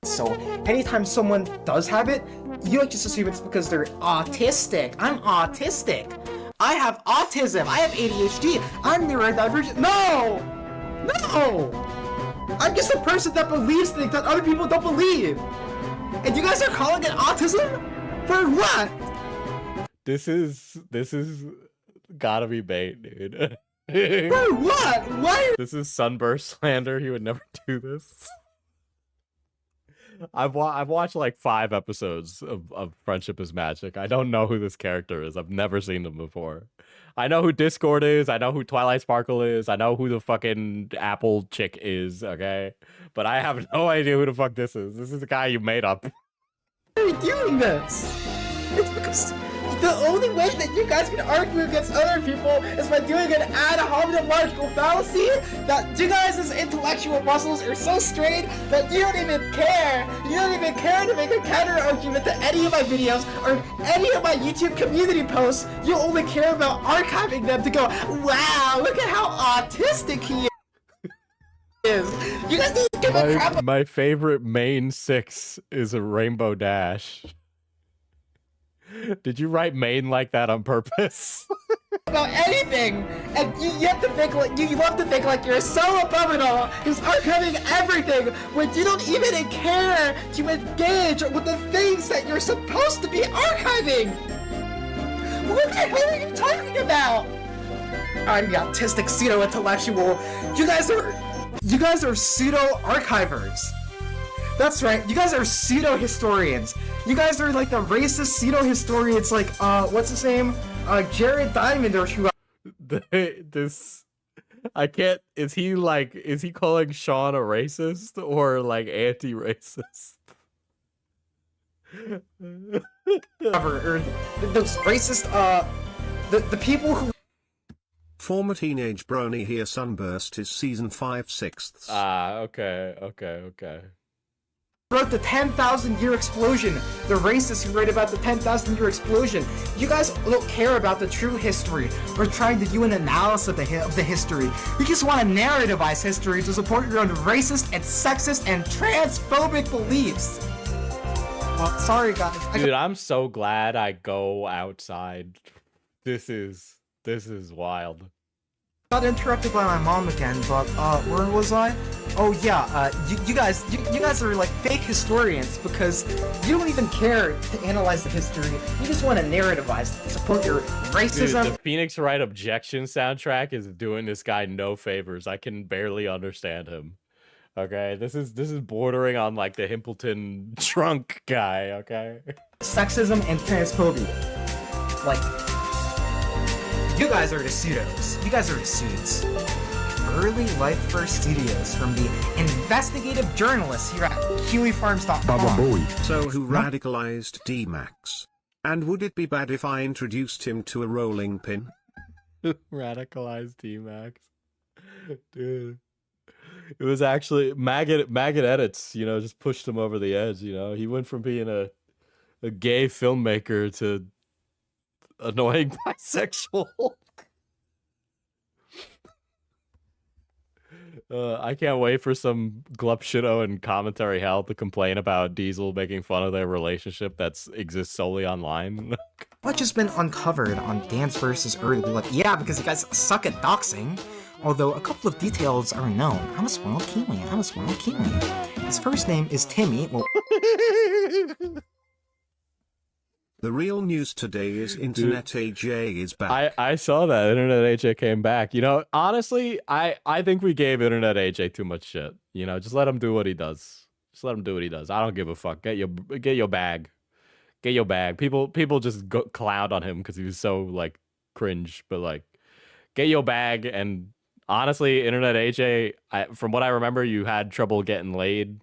So anytime someone does have it, you just assume it's because they're autistic. I'm autistic. I have autism. I have ADHD. I'm neurodivergent. No! No! I'm just a person that believes things that other people don't believe. And you guys are calling it autism? For what? This is gotta be bait, dude. For what? Why? This is Sunburst slander. He would never do this. I've watched like 5 episodes of Friendship is Magic. I don't know who this character is. I've never seen them before. I know who Discord is. I know who Twilight Sparkle is. I know who the fucking Apple chick is, okay? But I have no idea who the fuck this is. This is the guy you made up. Why are you doing this? It's because the only way that you guys can argue against other people is by doing an ad hominem logical fallacy that you guys' intellectual muscles are so strained that you don't even care. You don't even care to make a counter argument to any of my videos or any of my YouTube community posts. You only care about archiving them to go, wow, look at how autistic he is. You guys need to give a crap. My favorite main 6 is a Rainbow Dash. Did you write main like that on purpose? About anything, and you have to think like you love to think like you're so above it all, who's archiving everything when you don't even care to engage with the things that you're supposed to be archiving. What the hell are you talking about? I'm the autistic pseudo-intellectual. You guys are pseudo-archivers. That's right, you guys are pseudo-historians. You guys are like the racist pseudo-historians like, what's his name? Jared Diamond or who. I can't, is he calling Sean a racist or like anti-racist? Or those racist, the people who. Former teenage brony here. Sunburst is season 5/6. Ah, okay. wrote the 10,000-year explosion. The racists who write about the 10,000-year explosion. You guys don't care about the true history or trying to do an analysis of the history. You just want to narrativize history to support your own racist and sexist and transphobic beliefs. Well, sorry guys. Dude, I'm so glad I go outside. This is wild. Got interrupted by my mom again, but where was I? Oh yeah, you guys are like fake historians because you don't even care to analyze the history. You just want to narrativize, support your racism. Dude, the Phoenix Wright Objection soundtrack is doing this guy no favors. I can barely understand him. Okay, this is bordering on like the Himpleton trunk guy. Okay, Sexism and transphobia. Like, you guys are the pseudos. You guys are the suits. Early Life First Studios from the investigative journalists here at KiwiFarms.com. So who radicalized D-Max? And would it be bad if I introduced him to a rolling pin? Radicalized D-Max. Dude. It was actually maggot edits, you know, just pushed him over the edge, you know. He went from being a gay filmmaker to annoying bisexual. I can't wait for some Glupshido and commentary hell to complain about Diesel making fun of their relationship that exists solely online. Much has been uncovered on Dance vs. Early. Like, yeah, because you guys suck at doxing. Although a couple of details are known. I'm a spoiled Kiwi. His first name is Timmy. Well, the real news today is Internet AJ is back. I saw that Internet AJ came back. You know, honestly, I think we gave Internet AJ too much shit. You know, just let him do what he does. Just let him do what he does. I don't give a fuck. Get your bag. Get your bag. People just clowned on him because he was so like cringe. But like, get your bag. And honestly, Internet AJ, from what I remember, you had trouble getting laid.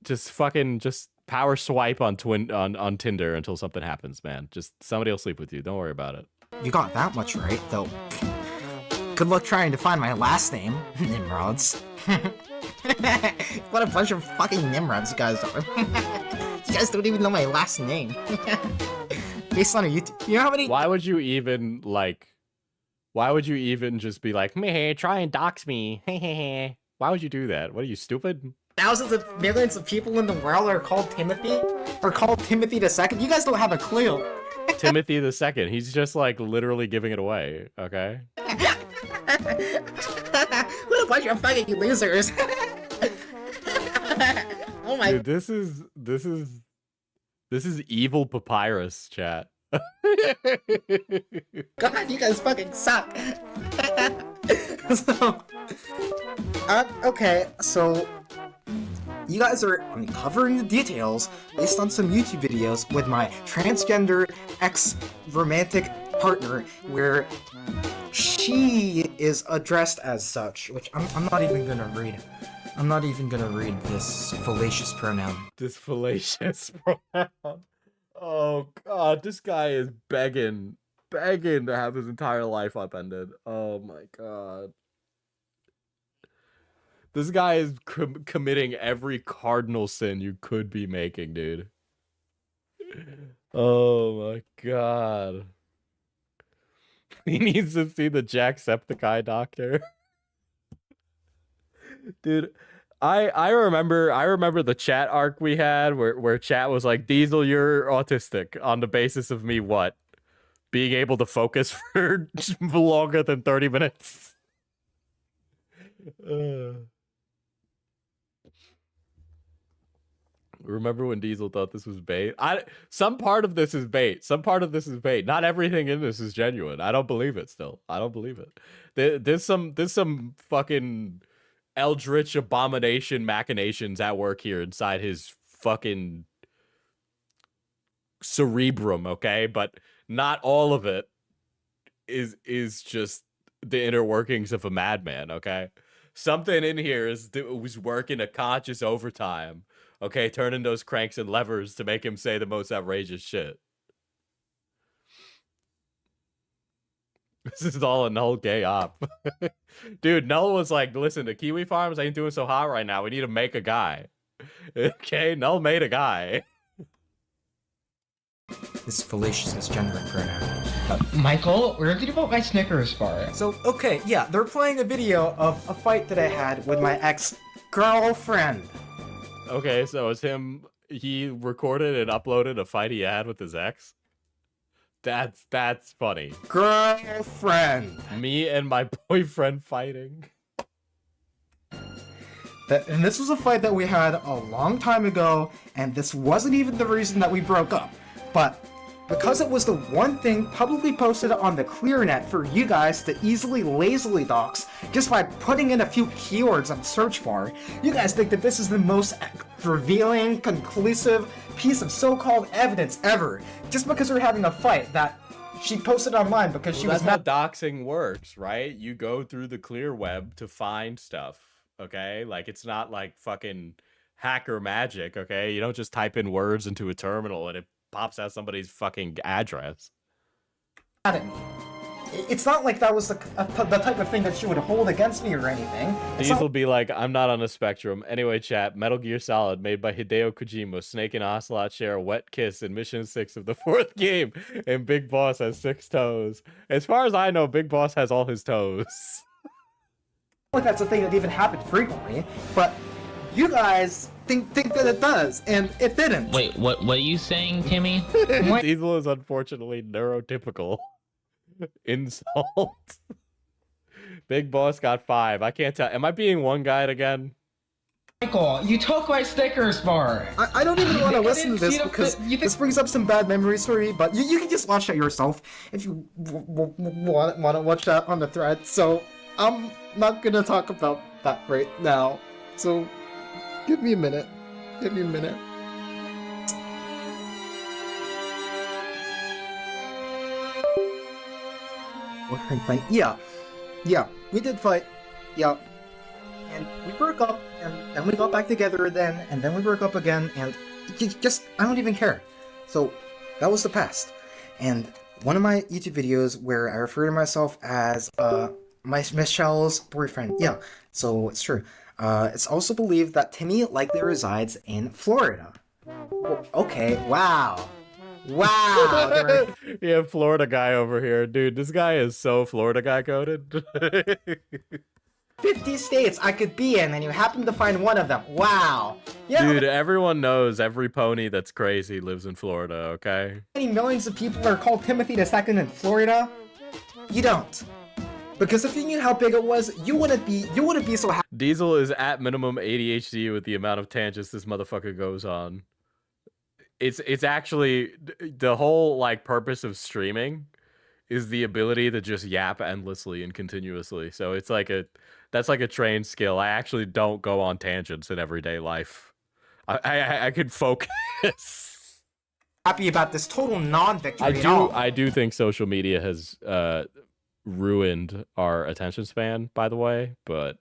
Just power swipe on Tinder until something happens, man. Just somebody will sleep with you. Don't worry about it. You got that much right, though. Good luck trying to find my last name, Nimrods. What a bunch of fucking Nimrods you guys are. You guys don't even know my last name. Based on a YouTube, you know how many? Why would you even just be like, meh, try and dox me? Why would you do that? What are you, stupid? Thousands of millions of people in the world are called Timothy? Or called Timothy II? You guys don't have a clue. Timothy II. He's just like literally giving it away, okay? What a bunch of fucking losers. Oh my. Dude, this is evil papyrus, chat. God, you guys fucking suck. Okay, so you guys are uncovering the details based on some YouTube videos with my transgender ex-romantic partner, where she is addressed as such, which I'm not even gonna read. I'm not even gonna read this fallacious pronoun. This fallacious pronoun. Oh god, this guy is begging to have his entire life upended. Oh my god. This guy is committing every cardinal sin you could be making, dude. Oh my god. He needs to see the Jacksepticeye doctor. Dude, I remember the chat arc we had where chat was like, Diesel, you're autistic on the basis of me what? Being able to focus for longer than 30 minutes. Remember when Diesel thought this was bait? Some part of this is bait. Some part of this is bait. Not everything in this is genuine. I don't believe it still. I don't believe it. There's some fucking eldritch abomination machinations at work here inside his fucking cerebrum, okay? But not all of it is just the inner workings of a madman, okay? Something in here was working a conscious overtime, okay, turning those cranks and levers to make him say the most outrageous shit. This is all a Null gay op. Dude, Null was like, listen, the Kiwi Farms ain't doing so hot right now. We need to make a guy. Okay, Null made a guy. This fallacious misgendering pronoun. Michael, where did you put my Snickers bar? So, okay, yeah, they're playing a video of a fight that I had with my ex-girlfriend. Okay, so it's him. He recorded and uploaded a fight he had with his ex. That's funny. Girlfriend. Me and my boyfriend fighting. And this was a fight that we had a long time ago, and this wasn't even the reason that we broke up. But because it was the one thing publicly posted on the ClearNet for you guys to easily, lazily dox just by putting in a few keywords on the search bar, you guys think that this is the most revealing, conclusive piece of so-called evidence ever, just because we're having a fight that she posted online because she was That's how doxing works, right? You go through the clear web to find stuff, okay? Like, it's not like fucking hacker magic, okay? You don't just type in words into a terminal and it pops out somebody's fucking address. mad at me. It's not like that was the type of thing that she would hold against me or anything. These will be like, I'm not on a spectrum. Anyway, chat, Metal Gear Solid, made by Hideo Kojima. Snake and Ocelot share a wet kiss in Mission 6 of the 4th game, and Big Boss has 6 toes. As far as I know, Big Boss has all his toes. Like that's a thing that even happened frequently, but you guys think that it does, and it didn't. Wait, what are you saying, Timmy? Diesel is unfortunately neurotypical. Insult. Big Boss got 5. I can't tell. Am I being one guide again? Michael, you took my Snickers bar. I don't even want to listen to this because this brings up some bad memories for me, but you can just watch that yourself if you want to watch that on the thread. So I'm not gonna talk about that right now. So give me a minute. Give me a minute. Fight. Yeah, we did fight. Yeah, and we broke up, and then we got back together then, and then we broke up again, and just I don't even care. So that was the past. And one of my YouTube videos where I refer to myself as Miss Shell's boyfriend. Yeah, so it's true. It's also believed that Timmy likely resides in Florida. Okay, wow. Wow! Yeah, Florida guy over here. Dude, this guy is so Florida guy coded. 50 states I could be in, and you happen to find one of them. Wow! Yeah, Dude, everyone knows every pony that's crazy lives in Florida, okay? how many millions of people are called Timothy II in Florida? You don't. Because if you knew how big it was, you wouldn't be so happy. Diesel is at minimum ADHD with the amount of tangents this motherfucker goes on. It's actually the whole like purpose of streaming is the ability to just yap endlessly and continuously. So it's like that's like a trained skill. I actually don't go on tangents in everyday life. I could focus. Happy about this total non-victory at all. I do think social media has ruined our attention span, by the way, but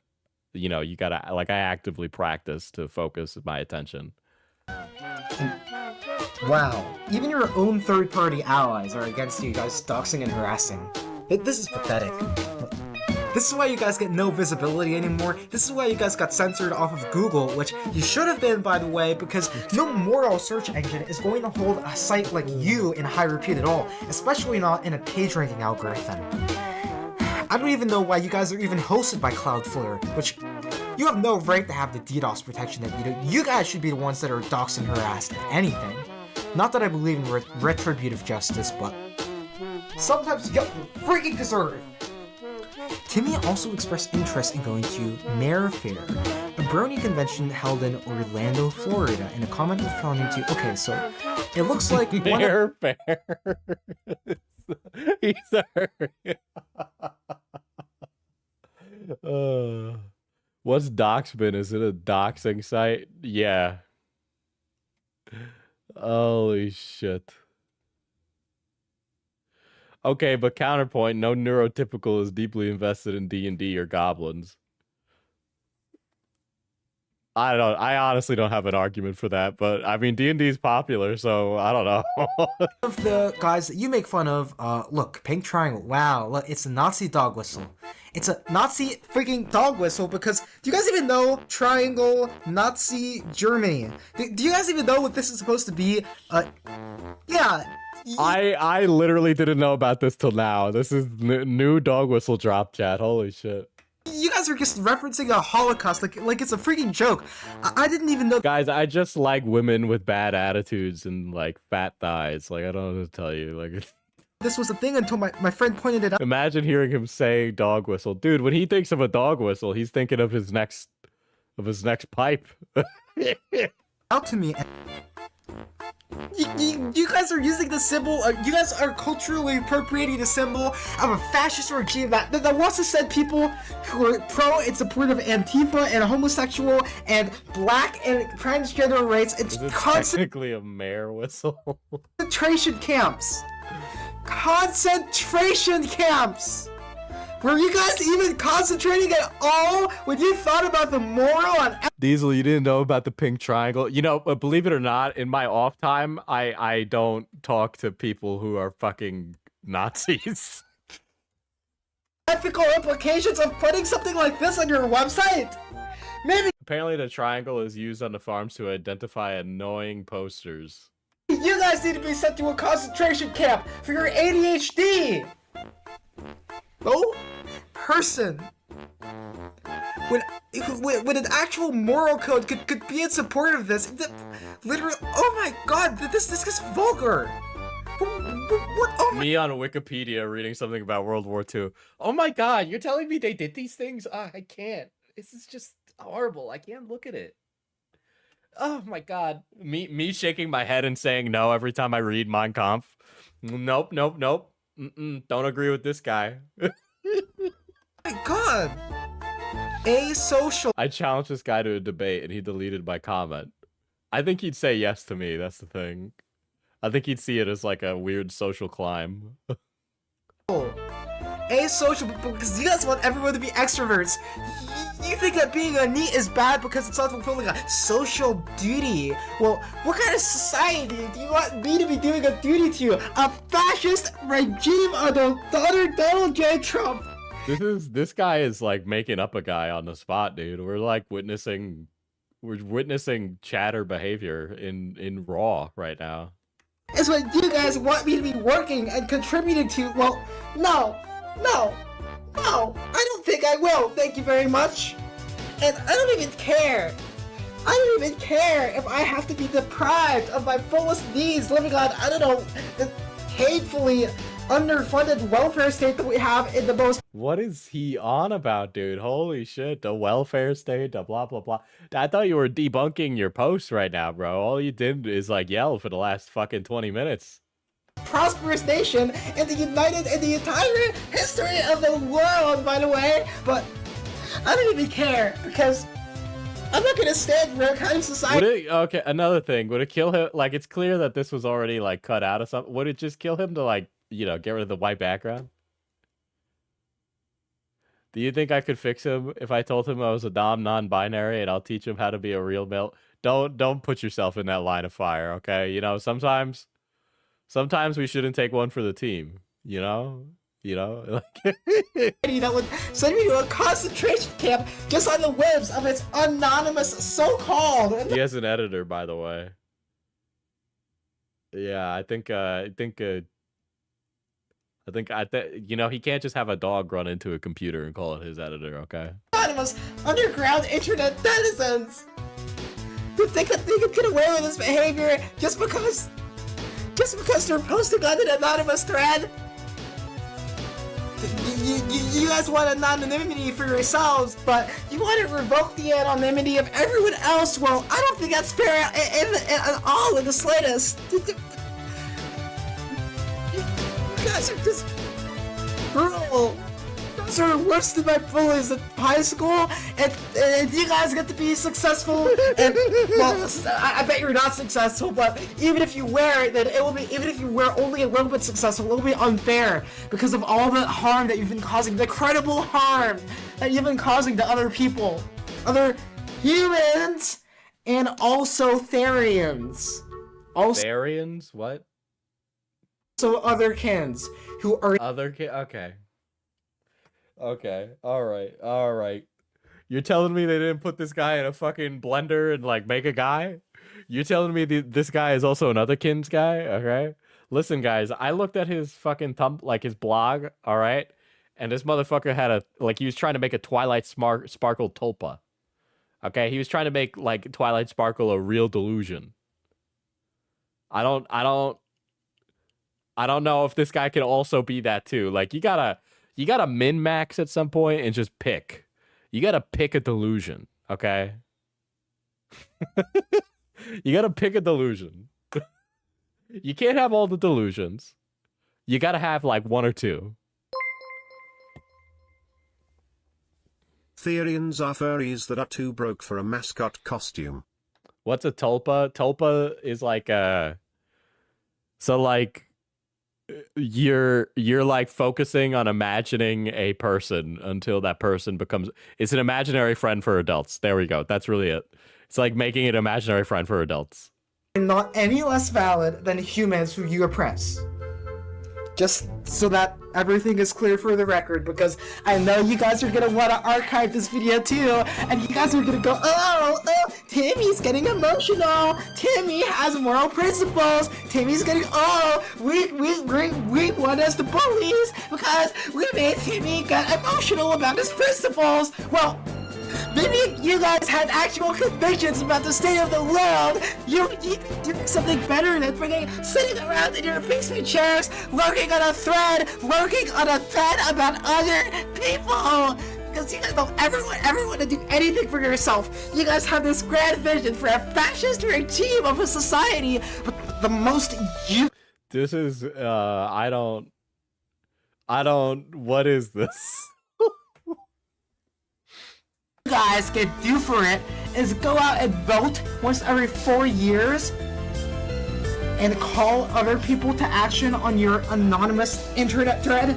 you know, you gotta I actively practice to focus my attention. Wow. Even your own third-party allies are against you guys doxing and harassing. This is pathetic. This is why you guys get no visibility anymore. This is why you guys got censored off of Google, which you should have been, by the way, because no moral search engine is going to hold a site like you in high repute at all, especially not in a page ranking algorithm. I don't even know why you guys are even hosted by Cloudflare, which you have no right to have the DDoS protection that you do. You guys should be the ones that are doxed and harassed, if anything. Not that I believe in retributive justice, but sometimes you get what you freaking deserve. Timmy also expressed interest in going to Mare Fair, a brony convention held in Orlando, Florida, in a comment responding to, okay, so it looks like Mare Fair. He's sorry. What's Doxbin? Is it a doxing site? Yeah. Holy shit. Okay, but counterpoint, no neurotypical is deeply invested in D&D or goblins. I honestly don't have an argument for that, but I mean D&D is popular, so I don't know. Of the guys that you make fun of, look, pink triangle. Wow, look, it's a Nazi dog whistle. It's a Nazi freaking dog whistle because do you guys even know triangle Nazi Germany? Do you guys even know what this is supposed to be? Yeah. I literally didn't know about this till now. This is new dog whistle drop, chat. Holy shit. You guys are just referencing a Holocaust like it's a freaking joke. I didn't even know. Guys, I just like women with bad attitudes and like fat thighs. Like I don't know what to tell you. Like This was a thing until my friend pointed it out. imagine hearing him say dog whistle. Dude, when he thinks of a dog whistle, he's thinking of his next pipe. Out to me. You guys are using the symbol. You guys are culturally appropriating the symbol of a fascist regime that wants to send people who are pro and supportive of Antifa and homosexual and black and transgender rights. It's Is it technically a mare whistle? concentration camps. Concentration camps. Were you guys even concentrating at all when you thought about the moral and Diesel, you didn't know about the pink triangle? You know, believe it or not, in my off time, I don't talk to people who are fucking Nazis. ethical implications of putting something like this on your website? Maybe Apparently the triangle is used on the farms to identify annoying posters. you guys need to be sent to a concentration camp for your ADHD. No person with an actual moral code could be in support of this. Literally, oh my god, this is vulgar. What? Oh my. Me on Wikipedia reading something about World War II. Oh my god, you're telling me they did these things? I can't. This is just horrible. I can't look at it. Oh my god. Me shaking my head and saying no every time I read Mein Kampf. Nope. Don't agree with this guy. My god. Asocial. I challenged this guy to a debate and he deleted my comment. I think he'd say yes to me, that's the thing. I think he'd see it as like a weird social climb. Asocial because you guys want everyone to be extroverts. You think that being a NEET is bad because it's not fulfilling a social duty. Well, what kind of society do you want me to be doing a duty to? A fascist regime of the other Donald J. Trump. This guy is like making up a guy on the spot, dude. We're witnessing chatter behavior in raw right now. Is what you guys want me to be working and contributing to. Well, no, I don't think I will, thank you very much. And I don't even care. I don't even care if I have to be deprived of my fullest needs living on, I don't know, the hatefully underfunded welfare state that we have in the most. What is he on about, dude? Holy shit, the welfare state, the blah blah blah. I thought you were debunking your post right now, bro. All you did is like yell for the last fucking 20 minutes. Prosperous nation in the entire history of the world, by the way, but I don't even care because I'm not gonna stand for that kind of society. Okay, another thing, would it kill him? Like, it's clear that this was already like cut out of something. Would it just kill him to like, get rid of the white background? Do you think I could fix him if I told him I was a non-binary and I'll teach him how to be a real male? Don't put yourself in that line of fire, okay? Sometimes we shouldn't take one for the team, that would send me to a concentration camp just on the whims of its anonymous so-called. He has an editor, by the way. Yeah, I think he can't just have a dog run into a computer and call it his editor, okay? Anonymous underground internet denizens who think that they can get away with this behavior just because they're posting on an anonymous thread. You guys want anonymity for yourselves, but you want to revoke the anonymity of everyone else. Well, I don't think that's fair at all in the slightest. You guys are just brutal. You guys are worse than my bullies at high school, and you guys get to be successful. And well, I bet you're not successful, but even if you were, then it will be. Even if you were only a little bit successful, it will be unfair because of all the harm that you've been causing, the credible harm that you've been causing to other people, other humans and also Therians. Also Therians? What? otherkins who are Okay. Okay. All right. You're telling me they didn't put this guy in a fucking blender and like make a guy? You're telling me this guy is also an otherkins guy? Okay. Listen, guys, I looked at his fucking his blog, all right? And this motherfucker had he was trying to make a Twilight Sparkle tulpa. Okay? He was trying to make like Twilight Sparkle a real delusion. I don't know if this guy can also be that too. Like you gotta min max at some point and just pick. You gotta pick a delusion, okay? You gotta pick a delusion. You can't have all the delusions. You gotta have like one or two. Therians are furries that are too broke for a mascot costume. What's a tulpa? Tulpa is like you're like focusing on imagining a person until that person becomes it's an imaginary friend for adults. There we go. That's really it. It's like making an imaginary friend for adults. not any less valid than humans who you oppress. Just so that everything is clear for the record, because I know you guys are gonna want to archive this video too, and you guys are gonna go, oh, Timmy's getting emotional. Timmy has moral principles. Timmy's getting, we want us the bullies because we made Timmy get emotional about his principles. Well, maybe you guys had actual convictions about the state of the world. You be doing something better than sitting around in your basement chairs, lurking on a thread about other people. Because you guys don't ever want to do anything for yourself. You guys have this grand vision for a fascist regime of a society, but the most you. This is I don't. What is this? Guys can do for it is go out and vote once every 4 years and call other people to action on your anonymous internet thread.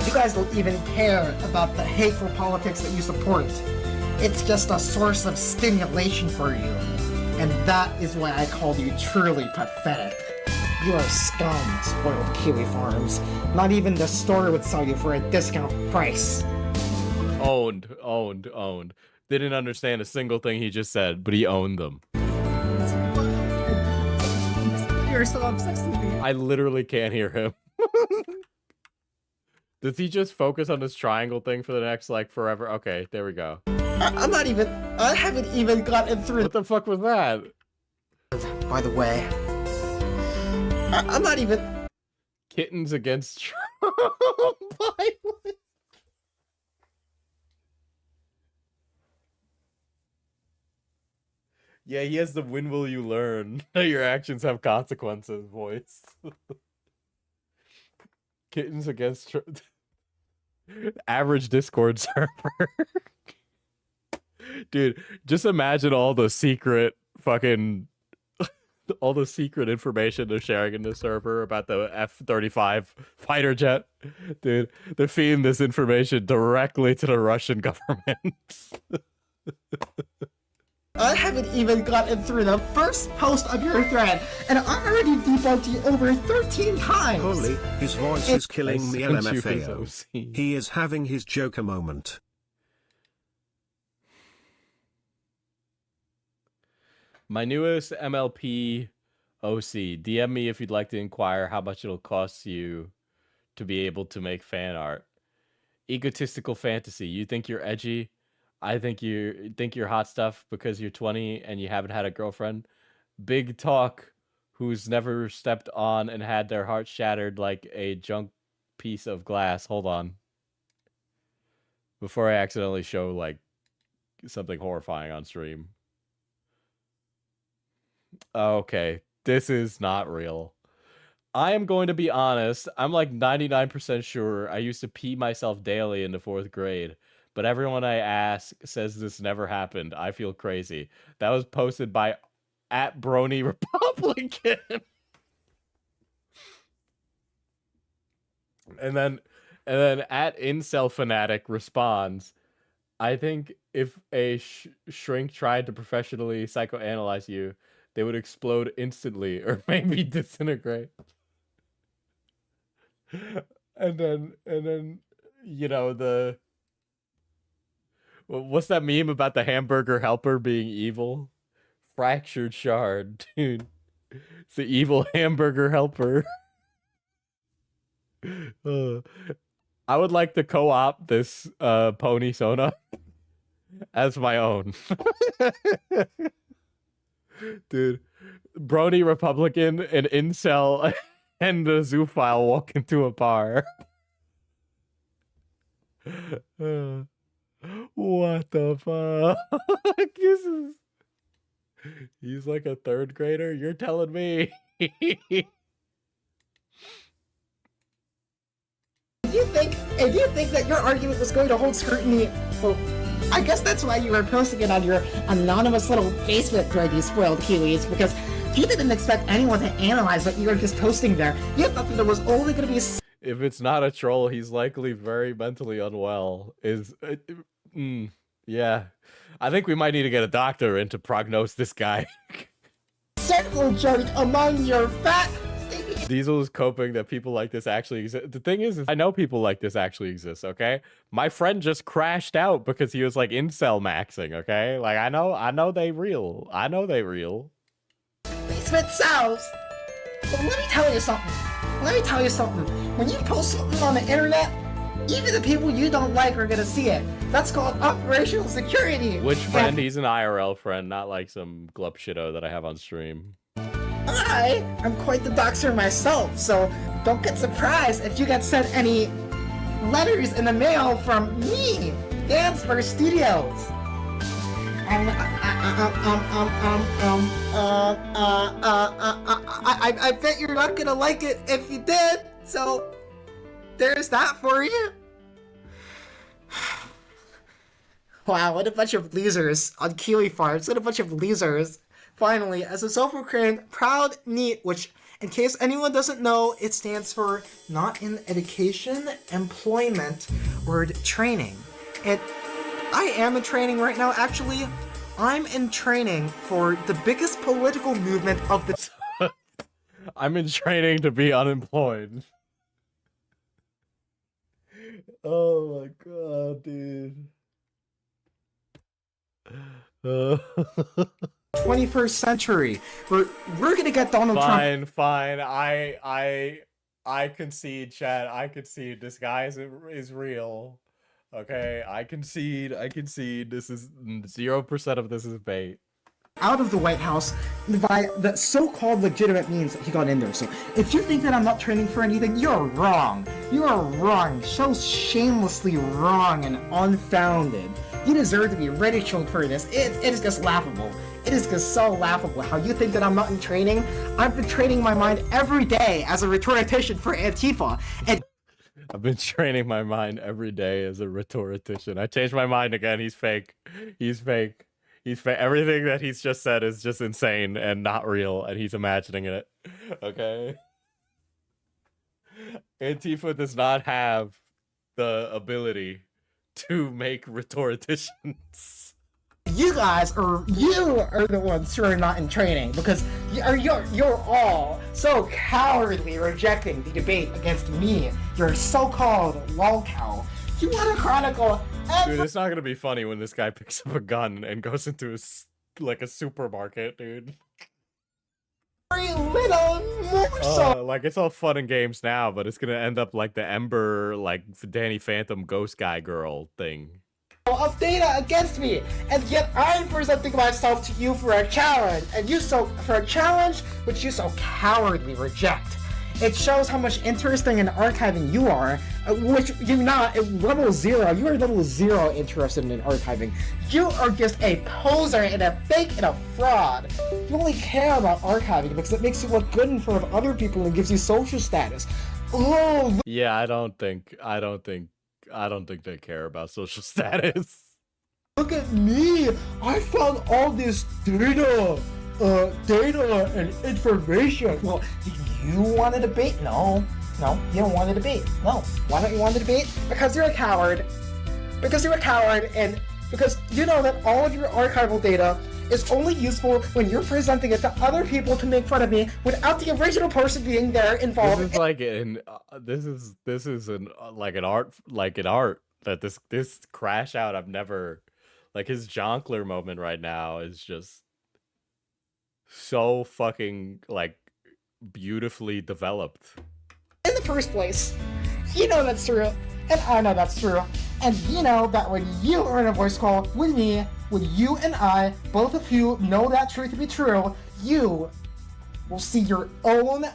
You guys don't even care about the hateful politics that you support. It's just a source of stimulation for you. And that is why I called you truly pathetic. You are scum, spoiled Kiwi Farms. Not even the store would sell you for a discount price. Owned. Didn't understand a single thing he just said, but he owned them. You're so obsessed with me. I literally can't hear him. Does he just focus on this triangle thing for the next, forever? Okay, there we go. I haven't even gotten through. What the fuck was that? By the way, I'm not even. Kittens against Trump. Yeah, he has the "when will you learn that your actions have consequences" voice. Kittens against average Discord server. Dude, just imagine all the secret information they're sharing in the server about the F-35 fighter jet. Dude, they're feeding this information directly to the Russian government. I haven't even gotten through the first post of your thread, and I already debunked you over 13 times! Holy, his voice is killing me, sent you his LMFAO. OC. He is having his Joker moment. My newest MLP OC. DM me if you'd like to inquire how much it'll cost you to be able to make fan art. Egotistical fantasy. You think you're edgy? I think you're hot stuff because you're 20 and you haven't had a girlfriend. Big talk, who's never stepped on and had their heart shattered like a junk piece of glass. Hold on. Before I accidentally show something horrifying on stream. Okay, this is not real. I am going to be honest. I'm 99% sure I used to pee myself daily in the 4th grade. But everyone I ask says this never happened. I feel crazy. That was posted by @BronyRepublican. and then @IncelFanatic responds, I think if a shrink tried to professionally psychoanalyze you, they would explode instantly or maybe disintegrate. And then, you know, what's that meme about the hamburger helper being evil? Fractured shard, dude. It's the evil hamburger helper. I would like to co-opt this pony Sona as my own. Dude, Brony Republican, an incel, and a zoophile walk into a bar. What the fuck? He's like a third grader? You're telling me? If you think that your argument was going to hold scrutiny, well, I guess that's why you were posting it on your anonymous little Facebook thread, you spoiled Kiwis, because you didn't expect anyone to analyze what you were just posting there. You thought that there was only going to be If it's not a troll, he's likely very mentally unwell. Yeah. I think we might need to get a doctor in to prognose this guy. circle jerk among your fat... Diesel is coping that people like this actually exist. The thing is I know people like this actually exist, okay? My friend just crashed out because he was like incel maxing, okay? Like I know they real. I know they real. Basement sells. But let me tell you something. When you post something on the internet, even the people you don't like are gonna see it. That's called operational security. Which friend? He's an IRL friend, not like some glup shitto that I have on stream. I am quite the doxer myself, so don't get surprised if you get sent any letters in the mail from me, Dansburg Studios. I bet you're not gonna like it if you did, so there's that for you. Wow, what a bunch of losers on Kiwi Farms, what a bunch of losers. Finally, as a self-proclaimed proud NEET, which, in case anyone doesn't know, it stands for Not in Education, Employment, or Training. I am in training right now, actually. I'm in training for the biggest political movement of the... I'm in training to be unemployed. Oh my god, dude. 21st century. We're gonna get Donald Trump. Fine. I concede, chat. I concede. This guy is real. Okay, I concede. This is 0% of this is bait. Out of the White House by the so-called legitimate means that he got in there. So if you think that I'm not training for anything, you're wrong. You are wrong. So shamelessly wrong and unfounded. You deserve to be ridiculed for this. It is just laughable. It is just so laughable how you think that I'm not in training. I've been training my mind every day as a rhetorician for Antifa. And I've been training my mind every day as a rhetorician. I changed my mind again. He's fake. He's fake. Everything that he's just said is just insane and not real, and he's imagining it. Okay? Antifa does not have the ability to make rhetoricians. You are the ones who are not in training because you're all so cowardly rejecting the debate against me, your so-called lolcow. You want to chronicle Dude, it's not gonna be funny when this guy picks up a gun and goes into a supermarket, dude. every little morsel. Like it's all fun and games now, but it's gonna end up like the Ember, like Danny Phantom ghost guy girl thing. Of data against me, and yet I'm presenting myself to you for a challenge, and for a challenge which you so cowardly reject. It shows how much interesting in archiving you are, which you're not at level 0. You are level 0 interested in archiving. You are just a poser and a fake and a fraud. You only care about archiving because it makes you look good in front of other people and gives you social status. Oh. Yeah, I don't think they care about social status. Look at me! I found all this data and information. Well, do you want a debate? No, you don't want a debate. No. Why don't you want a debate? Because you're a coward. because you're a coward, and because you know that all of your archival data is only useful when you're presenting it to other people to make fun of me without the original person being there involved. This is like this is an like an art that this crash out. I've never like his Jonkler moment right now is just so fucking like beautifully developed. In the first place, you know that's true, and I know that's true, and you know that when you are in a voice call with me, when you and I, both of you know that truth to be true, you will see your own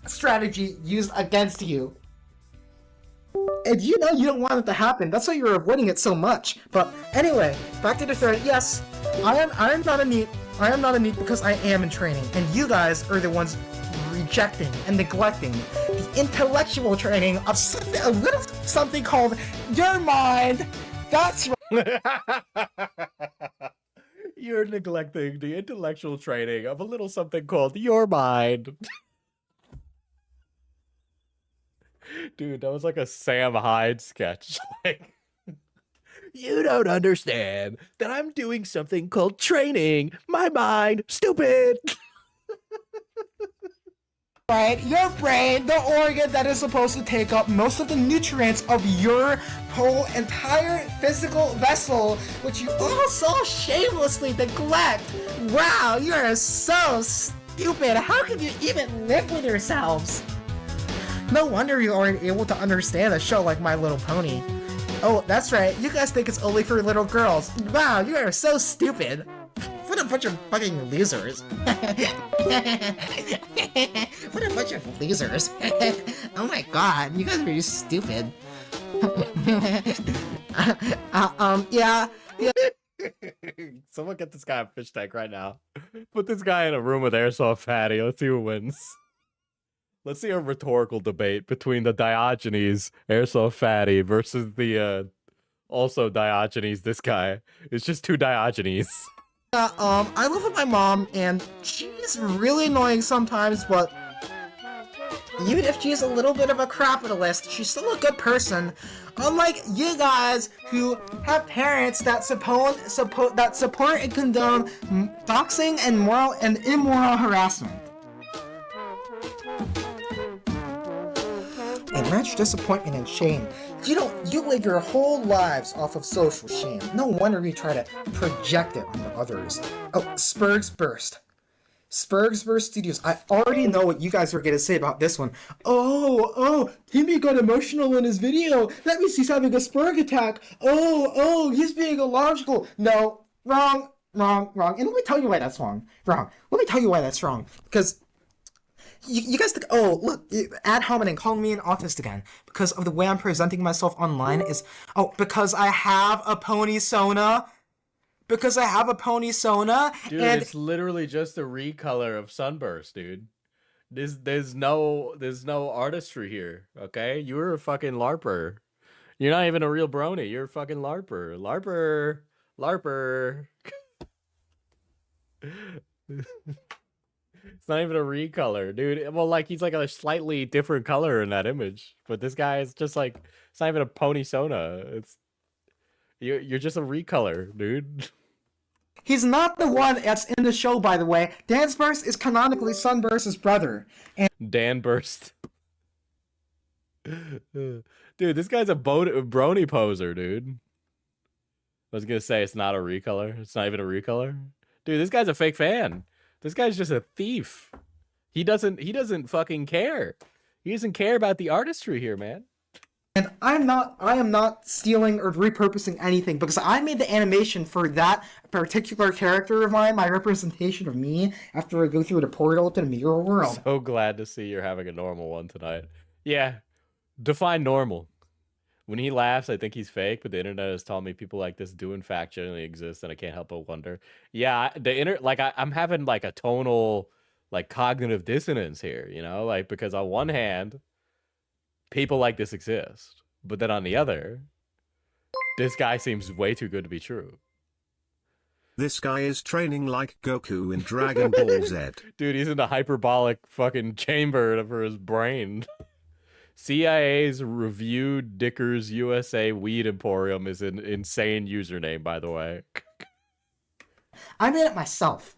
strategy used against you. And you know you don't want it to happen, that's why you're avoiding it so much. But anyway, back to the thread. Yes, I am not a NEET because I am in training, and you guys are the ones rejecting and neglecting the intellectual training of a little something called your mind. That's right. You're neglecting the intellectual training of a little something called your mind. Dude, that was like a Sam Hyde sketch. Like, you don't understand that I'm doing something called training my mind, stupid. Right, your brain, the organ that is supposed to take up most of the nutrients of your whole entire physical vessel, which you also shamelessly neglect. Wow, you are so stupid. How can you even live with yourselves? No wonder you aren't able to understand a show like My Little Pony. Oh, that's right, you guys think it's only for little girls. Wow, you are so stupid. What a bunch of fucking losers. What a bunch of losers. Oh my god, you guys are just stupid. Yeah. Someone get this guy a fish tank right now. Put this guy in a room with Airsoft Fatty. Let's see who wins. Let's see a rhetorical debate between the Diogenes Airsoft Fatty versus the also Diogenes, this guy. It's just two Diogenes. I live with my mom, and she's really annoying sometimes, but even if she's a little bit of a capitalist, she's still a good person. Unlike you guys who have parents that support and condone doxing and moral and immoral harassment. Imagine disappointment and shame. You live your whole lives off of social shame. No wonder you try to project it onto others. Oh, Spurgs Burst. Spurgs Burst Studios. I already know what you guys are going to say about this one. Oh, Timmy got emotional in his video. That means he's having a Spurg attack. Oh, he's being illogical. No, wrong. And let me tell you why that's wrong. Let me tell you why that's wrong. Because you guys think, oh, look, ad hominem calling me an autist again because of the way I'm presenting myself online is, because I have a pony sona. Because I have a pony sona. Dude, and it's literally just a recolor of Sunburst, dude. There's no artistry here, okay? You're a fucking LARPer. You're not even a real brony. You're a fucking LARPer. LARPer. It's not even a recolor, dude. Well, like, he's like a slightly different color in that image. But this guy is just like, it's not even a pony sona. You're just a recolor, dude. he's not the one that's in the show, by the way. Dansburst is canonically Sunburst's brother. And Danburst. Dude, this guy's a brony poser, dude. I was gonna say it's not a recolor. It's not even a recolor. Dude, this guy's a fake fan. This guy's just a thief. He doesn't fucking care. He doesn't care about the artistry here, man. And I am not stealing or repurposing anything because I made the animation for that particular character of mine, my representation of me after I go through the portal to the mirror world. So glad to see you're having a normal one tonight. Yeah. Define normal. When he laughs, I think he's fake, but the internet has taught me people like this do in fact generally exist, and I can't help but wonder. Yeah, I'm having like a tonal, like cognitive dissonance here, you know, like because on one hand, people like this exist, but then on the other, this guy seems way too good to be true. This guy is training like Goku in Dragon Ball Z. Dude, he's in the hyperbolic fucking chamber for his brain. CIA's Review Dickers USA Weed Emporium is an insane username, by the way. I made it myself.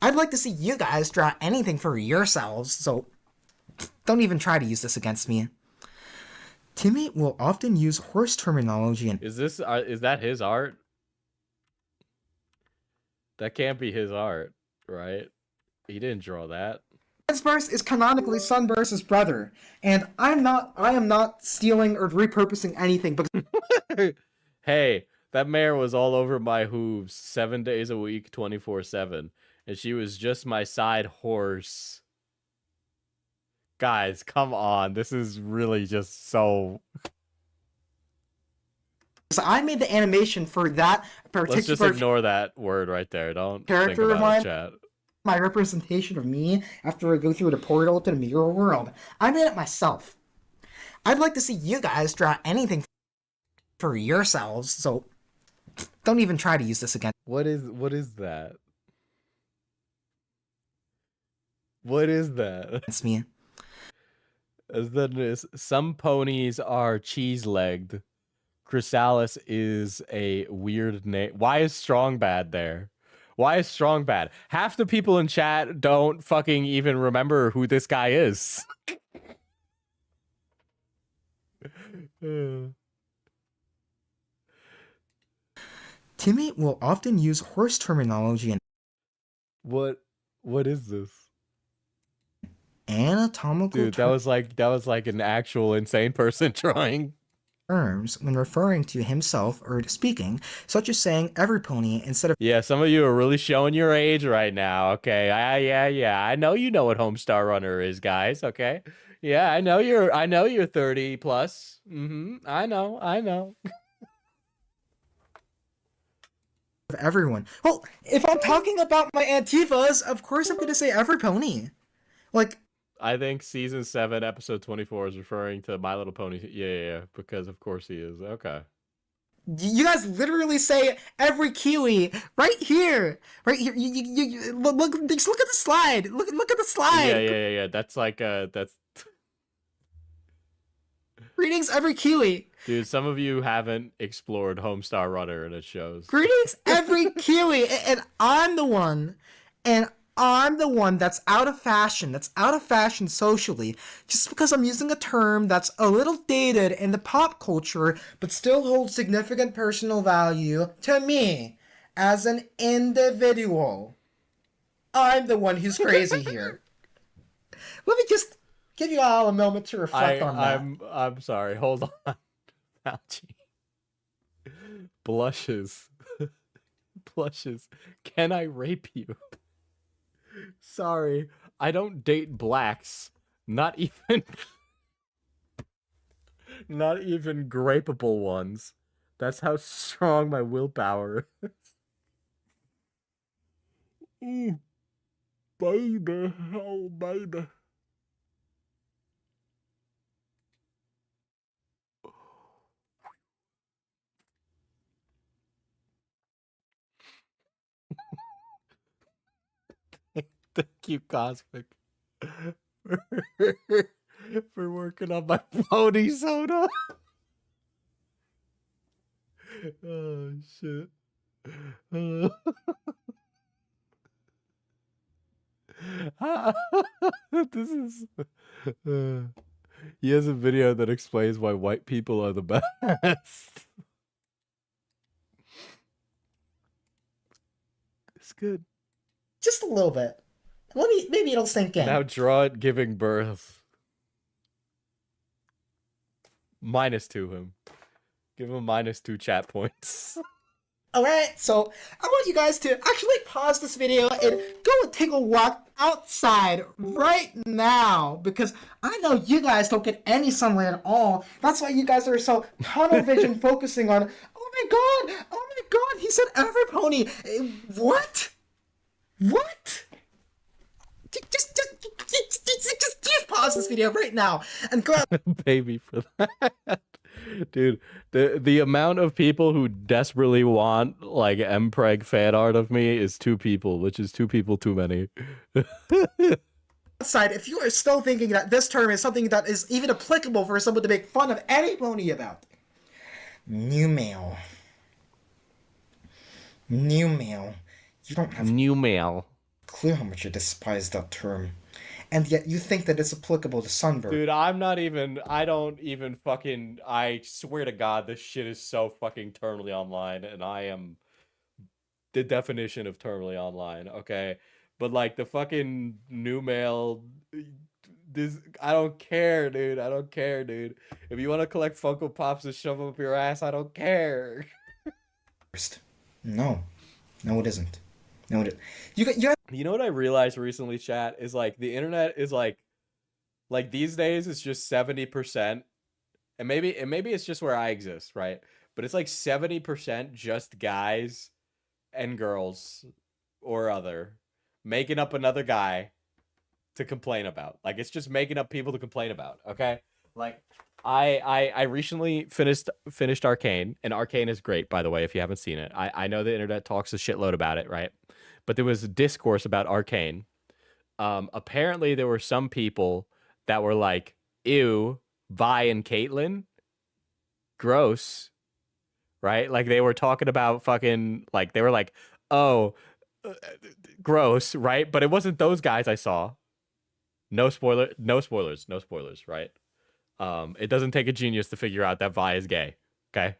I'd like to see you guys draw anything for yourselves, so don't even try to use this against me. Timmy will often use horse terminology and... Is that his art? That can't be his art, right? He didn't draw that. Sunburst is canonically Sunburst's brother, and I am not stealing or repurposing anything because... Hey, that mare was all over my hooves 7 days a week, 24/7, and she was just my side horse. Guys, come on. This is really just so... So I made the animation for that particular... Let's just ignore that word right there. Don't character think of about mine, it, chat. my representation of me after I go through the portal to the mirror world. I made it myself. I'd like to see you guys draw anything for yourselves, so don't even try to use this again. What is that? What is that? It's me. As then is some ponies are cheese-legged. Chrysalis is a weird name. Why is Strong bad there? Why is Strong bad? Half the people in chat don't fucking even remember who this guy is. Timmy will often use horse terminology and What is this? anatomical Dude, that was like an actual insane person drawing terms when referring to himself or speaking, such as saying every pony instead of... Yeah, some of you are really showing your age right now. Okay, yeah. I know you know what Homestar Runner is, guys. Okay, yeah, I know you're 30 plus. I know. everyone. Well, if I'm talking about my Antifas, of course I'm going to say every pony. Like, I think season 7, episode 24 is referring to My Little Pony. Yeah, because of course he is. Okay. you guys literally say every Kiwi right here. You look, just look at the slide. Look at the slide. Yeah. That's like that's. Greetings, every Kiwi. Dude, some of you haven't explored Homestar Runner and it shows. Greetings, every Kiwi, and I'm the one that's out of fashion. That's out of fashion socially, just because I'm using a term that's a little dated in the pop culture, but still holds significant personal value to me as an individual. I'm the one who's crazy here. Let me just give you all a moment to reflect on that. I'm sorry. Hold on. Fauci. Blushes. Can I rape you? Sorry, I don't date blacks. Not even grapeable ones. That's how strong my willpower is. Baby, oh baby. Thank you, Cosmic, for working on my pony soda. Oh, shit. This is... he has a video that explains why white people are the best. It's good. Just a little bit. Maybe it'll sink in. Now draw it giving birth. -2 him. Give him -2 chat points. Alright, so I want you guys to actually pause this video and go and take a walk outside right now, because I know you guys don't get any sunlight at all. That's why you guys are so tunnel vision focusing on, oh my god, he said every pony. What? Just pause this video right now and go out. Baby for that. Dude, the amount of people who desperately want like Mpreg fan art of me is 2 people, which is 2 people too many. Side, if you are still thinking that this term is something that is even applicable for someone to make fun of any pony about, new mail. New mail. You don't have New mail. clue how much you despise that term. And yet you think that it's applicable to sunburn. Dude, I don't even fucking, I swear to God, this shit is so fucking terminally online, and I am the definition of terminally online, okay? But like the fucking new mail, this, I don't care, dude. I don't care, dude. If you want to collect Funko Pops and shove them up your ass, I don't care. No. No, it isn't. No, it. You know what I realized recently, chat, is like the internet is like these days it's just 70%, and maybe it's just where I exist, right? But it's like 70% just guys and girls or other making up another guy to complain about. Like it's just making up people to complain about, okay? Like I recently finished Arcane, and Arcane is great, by the way, if you haven't seen it. I know the internet talks a shitload about it, right? But there was a discourse about Arcane. Apparently there were some people that were like, ew, Vi and Caitlyn, gross, right? Like they were talking about fucking, like they were like, oh, gross, right? But it wasn't those guys I saw. No spoilers, right? It doesn't take a genius to figure out that Vi is gay, okay?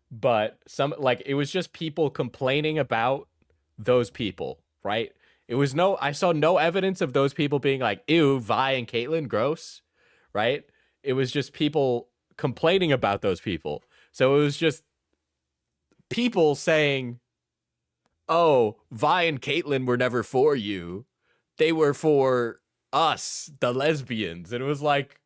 But some, like, it was just people complaining about those people, right? It was I saw no evidence of those people being like, ew, Vi and Caitlyn, gross, right? It was just people complaining about those people. So it was just people saying, oh, Vi and Caitlyn were never for you. They were for us, the lesbians. And it was like,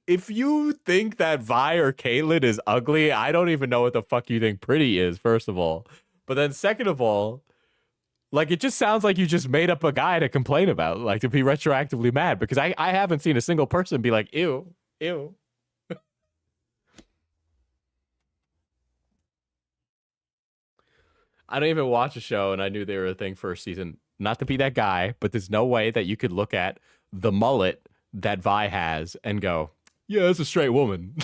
if you think that Vi or Caitlyn is ugly, I don't even know what the fuck you think pretty is, first of all. But then second of all, like, it just sounds like you just made up a guy to complain about, like, to be retroactively mad, because I haven't seen a single person be like, ew, ew. I don't even watch a show, and I knew they were a thing first season. Not to be that guy, but there's no way that you could look at the mullet that Vi has and go, yeah, it's a straight woman.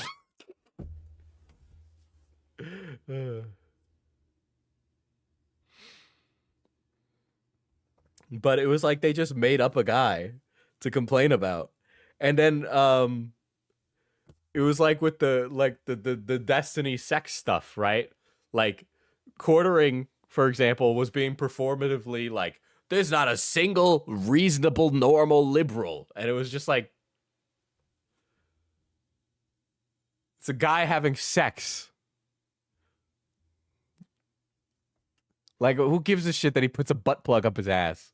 But it was like they just made up a guy to complain about. And then it was like with the Destiny sex stuff, right? Like quartering, for example, was being performatively like, there's not a single reasonable, normal liberal. And it was just like, it's a guy having sex. Like, who gives a shit that he puts a butt plug up his ass?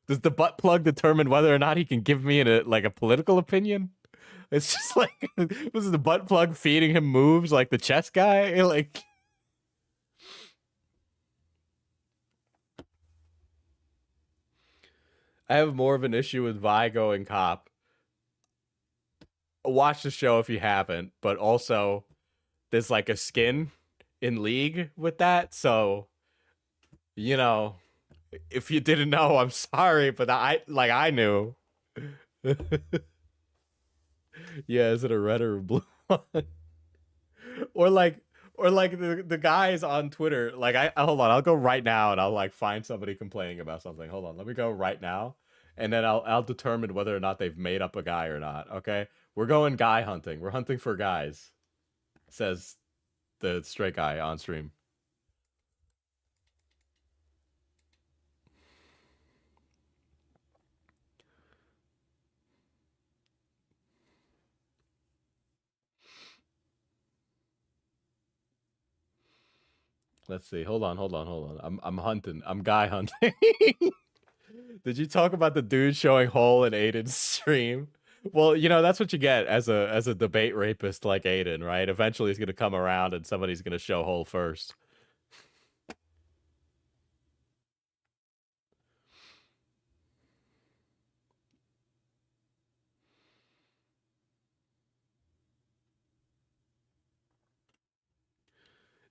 Does the butt plug determine whether or not he can give me a political opinion? It's just like, was the butt plug feeding him moves like the chess guy? Like, I have more of an issue with Vi going cop. Watch the show if you haven't, but also there's like a skin in League with that, so you know, if you didn't know, I'm sorry, but I knew. Yeah, is it a red or a blue one? or like the guys on Twitter, like I hold on, I'll go right now and I'll like find somebody complaining about something. Hold on, let me go right now, and then I'll determine whether or not they've made up a guy or not. Okay, we're going guy hunting. We're hunting for guys, says the straight guy on stream. Let's see. Hold on. I'm hunting. I'm guy hunting. Did you talk about the dude showing hole in Aiden's stream? Well, you know, that's what you get as a debate rapist like Aiden, right? Eventually he's gonna come around and somebody's gonna show hole first.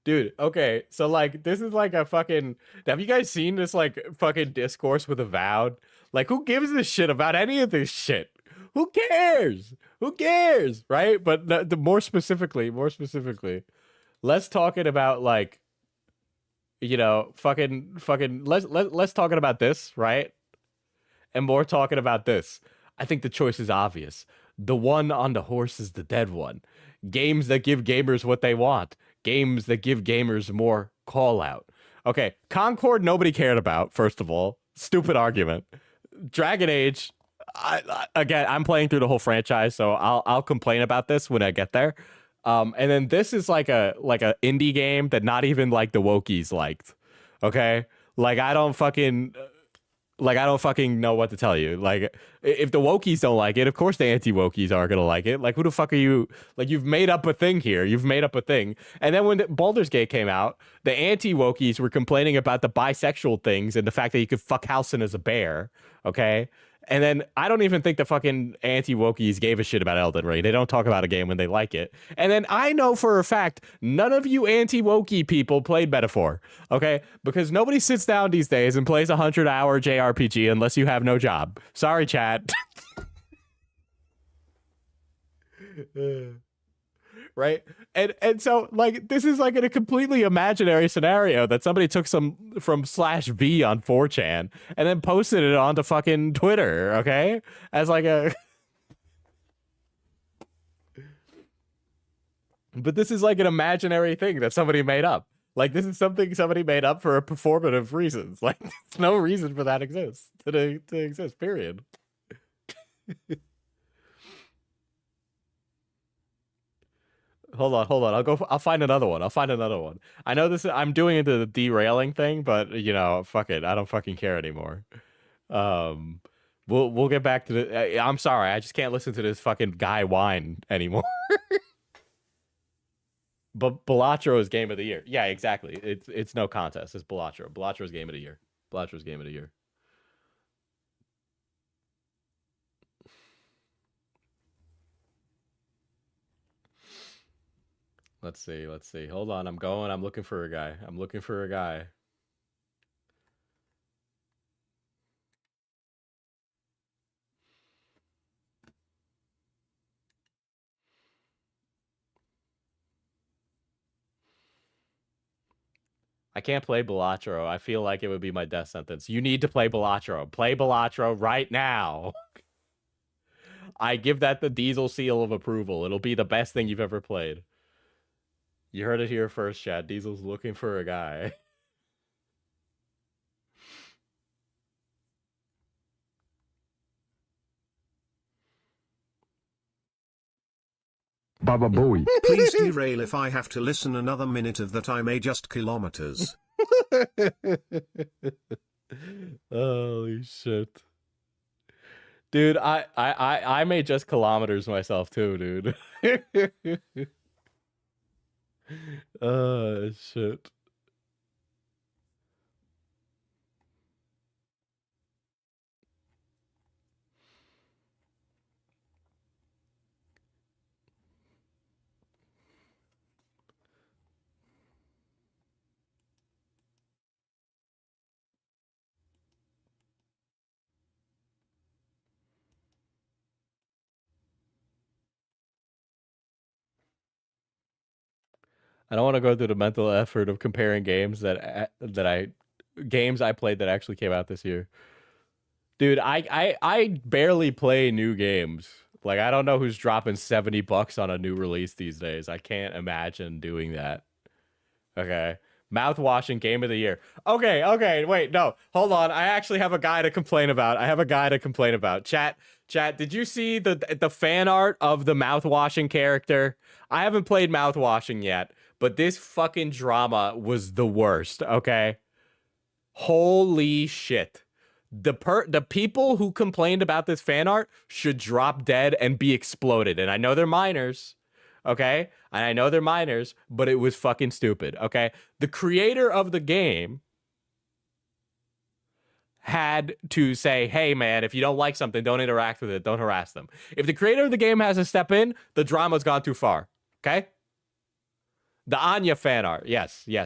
Dude, okay, so like this is like a fucking. Have you guys seen this like fucking discourse with Avowed? Like, who gives a shit about any of this shit? Who cares? Who cares, right? But the more specifically, let's talk it about like, you know, fucking. Let's talking about this, right? And more talking about this. I think the choice is obvious. The one on the horse is the dead one. Games that give gamers what they want. Games that give gamers more call out. Okay, Concord nobody cared about, first of all. Stupid argument. Dragon Age, again, I'm playing through the whole franchise, so I'll complain about this when I get there. And then this is like a indie game that not even like the wokies liked. Okay? Like I don't fucking know what to tell you. Like, if the wokies don't like it, of course the anti-wokies aren't gonna like it. Like, who the fuck are you? Like, you've made up a thing here. You've made up a thing. And then when Baldur's Gate came out, the anti-wokies were complaining about the bisexual things and the fact that you could fuck Halsin as a bear. Okay? And then I don't even think the fucking anti-wokies gave a shit about Elden Ring. They don't talk about a game when they like it. And then I know for a fact none of you anti-wokey people played Metaphor, okay? Because nobody sits down these days and plays a 100-hour JRPG unless you have no job. Sorry, chat. Right? And so like this is like in a completely imaginary scenario that somebody took some from /v on 4chan and then posted it onto fucking Twitter, okay? As like a But this is like an imaginary thing that somebody made up. Like this is something somebody made up for a performative reasons. Like there's no reason for that exists to exist, period. Hold on. I'll find another one. I know I'm doing into the derailing thing, but you know, fuck it. I don't fucking care anymore. We'll get back to the. I'm sorry. I just can't listen to this fucking guy whine anymore. But Balatro is game of the year. Yeah, exactly. It's no contest. It's Balatro. Balatro's game of the year. Let's see. Hold on. I'm looking for a guy. I can't play Balatro. I feel like it would be my death sentence. You need to play Balatro. Play Balatro right now. I give that the Diesel seal of approval. It'll be the best thing you've ever played. You heard it here first, Chad. Diesel's looking for a guy. Baba Booey. Please derail if I have to listen another minute of that I may just kilometers. Holy shit. Dude, I may just kilometers myself too, dude. Oh shit. I don't want to go through the mental effort of comparing games that I played that actually came out this year. Dude, I barely play new games. Like I don't know who's dropping $70 on a new release these days. I can't imagine doing that. Okay. Mouthwash and game of the year. Okay, wait, no. Hold on. I actually have a guy to complain about. Chat, did you see the fan art of the mouthwashing character? I haven't played mouthwashing yet, but this fucking drama was the worst, okay? Holy shit. The people who complained about this fan art should drop dead and be exploded. And I know they're minors, okay? And I know they're minors, but it was fucking stupid, okay? The creator of the game had to say, hey, man, if you don't like something, don't interact with it. Don't harass them. If the creator of the game has to step in, the drama's gone too far, okay? The Anya fan art. Yes. The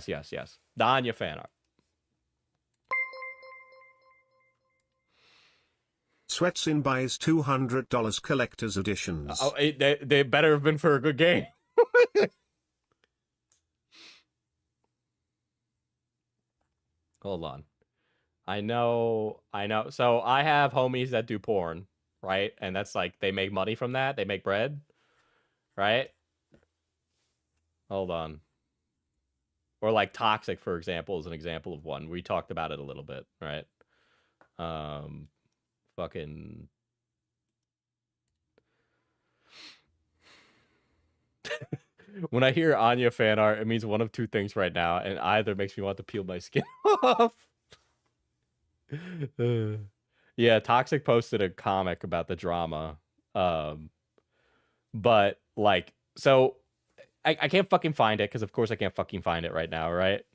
Anya fan art. Sweatsin buys $200 collector's editions. Oh, they better have been for a good game. Hold on. I know. So I have homies that do porn, right? And that's like, they make money from that. They make bread, right? Hold on. Or like Toxic, for example, is an example of one. We talked about it a little bit, right? Fucking... When I hear Anya fan art, it means one of two things right now, and either makes me want to peel my skin off. Yeah, Toxic posted a comic about the drama. But like, so I can't fucking find it, because of course I can't fucking find it right now, right?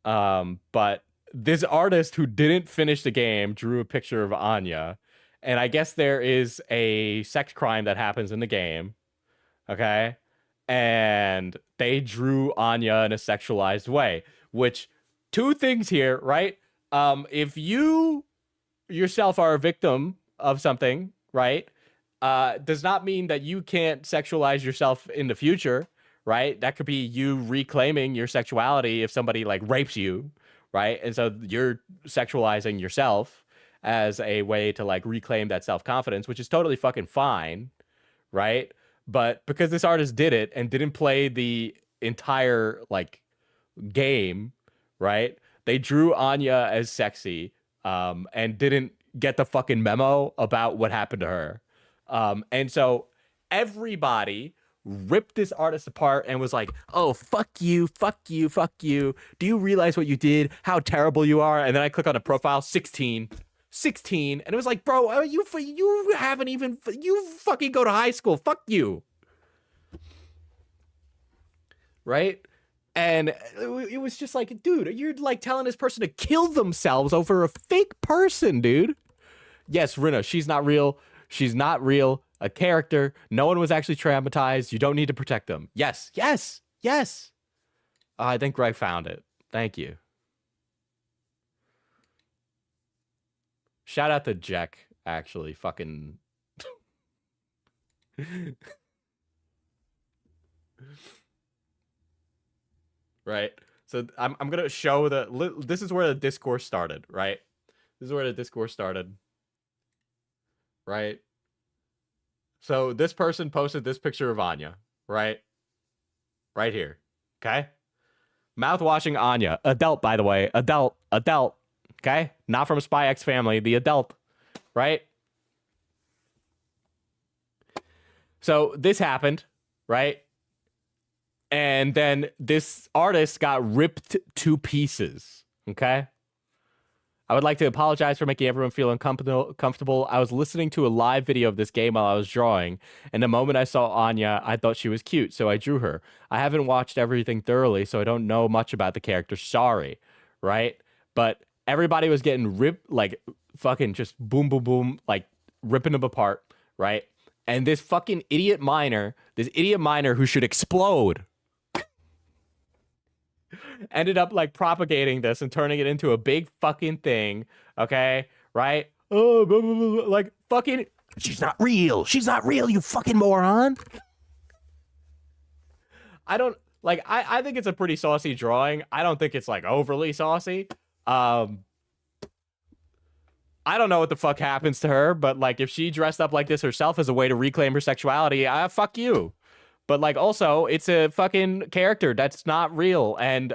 But this artist who didn't finish the game drew a picture of Anya, and I guess there is a sex crime that happens in the game. Okay, and they drew Anya in a sexualized way, which, two things here, right? If you yourself are a victim of something, right, does not mean that you can't sexualize yourself in the future, right? That could be you reclaiming your sexuality if somebody like rapes you, right? And so you're sexualizing yourself as a way to like reclaim that self-confidence, which is totally fucking fine, right? But because this artist did it and didn't play the entire like game, right? They drew Anya as sexy, and didn't get the fucking memo about what happened to her. And so everybody ripped this artist apart and was like, oh, fuck you. Do you realize what you did? How terrible you are? And then I click on the profile, 16. And it was like, bro, you haven't even, you fucking go to high school. Fuck you. Right? And it was just like, dude, you're like telling this person to kill themselves over a fake person, dude. Yes, Rina, she's not real. She's not real. A character. No one was actually traumatized. You don't need to protect them. Yes. I think Greg found it. Thank you. Shout out to Jack, actually. Fucking... Right? So I'm going to show this is where the discourse started, right? Right? So this person posted this picture of Anya, right? Right here. Okay? Mouthwashing Anya. Adult, by the way. Adult. Okay? Not from Spy X Family. The adult. Right? So this happened, right? And then this artist got ripped to pieces. Okay? I would like to apologize for making everyone feel uncomfortable. I was listening to a live video of this game while I was drawing, and the moment I saw Anya, I thought she was cute, so I drew her. I haven't watched everything thoroughly, so I don't know much about the character. Sorry, right? But everybody was getting ripped, like, fucking just boom, like, ripping them apart, right? And this fucking idiot miner who should explode, ended up like propagating this and turning it into a big fucking thing. Okay, right? Oh, blah, blah, blah, blah. Like fucking, she's not real, you fucking moron. I think it's a pretty saucy drawing. I don't think it's like overly saucy. I don't know what the fuck happens to her, but like if she dressed up like this herself as a way to reclaim her sexuality, fuck you. But like also, it's a fucking character that's not real. And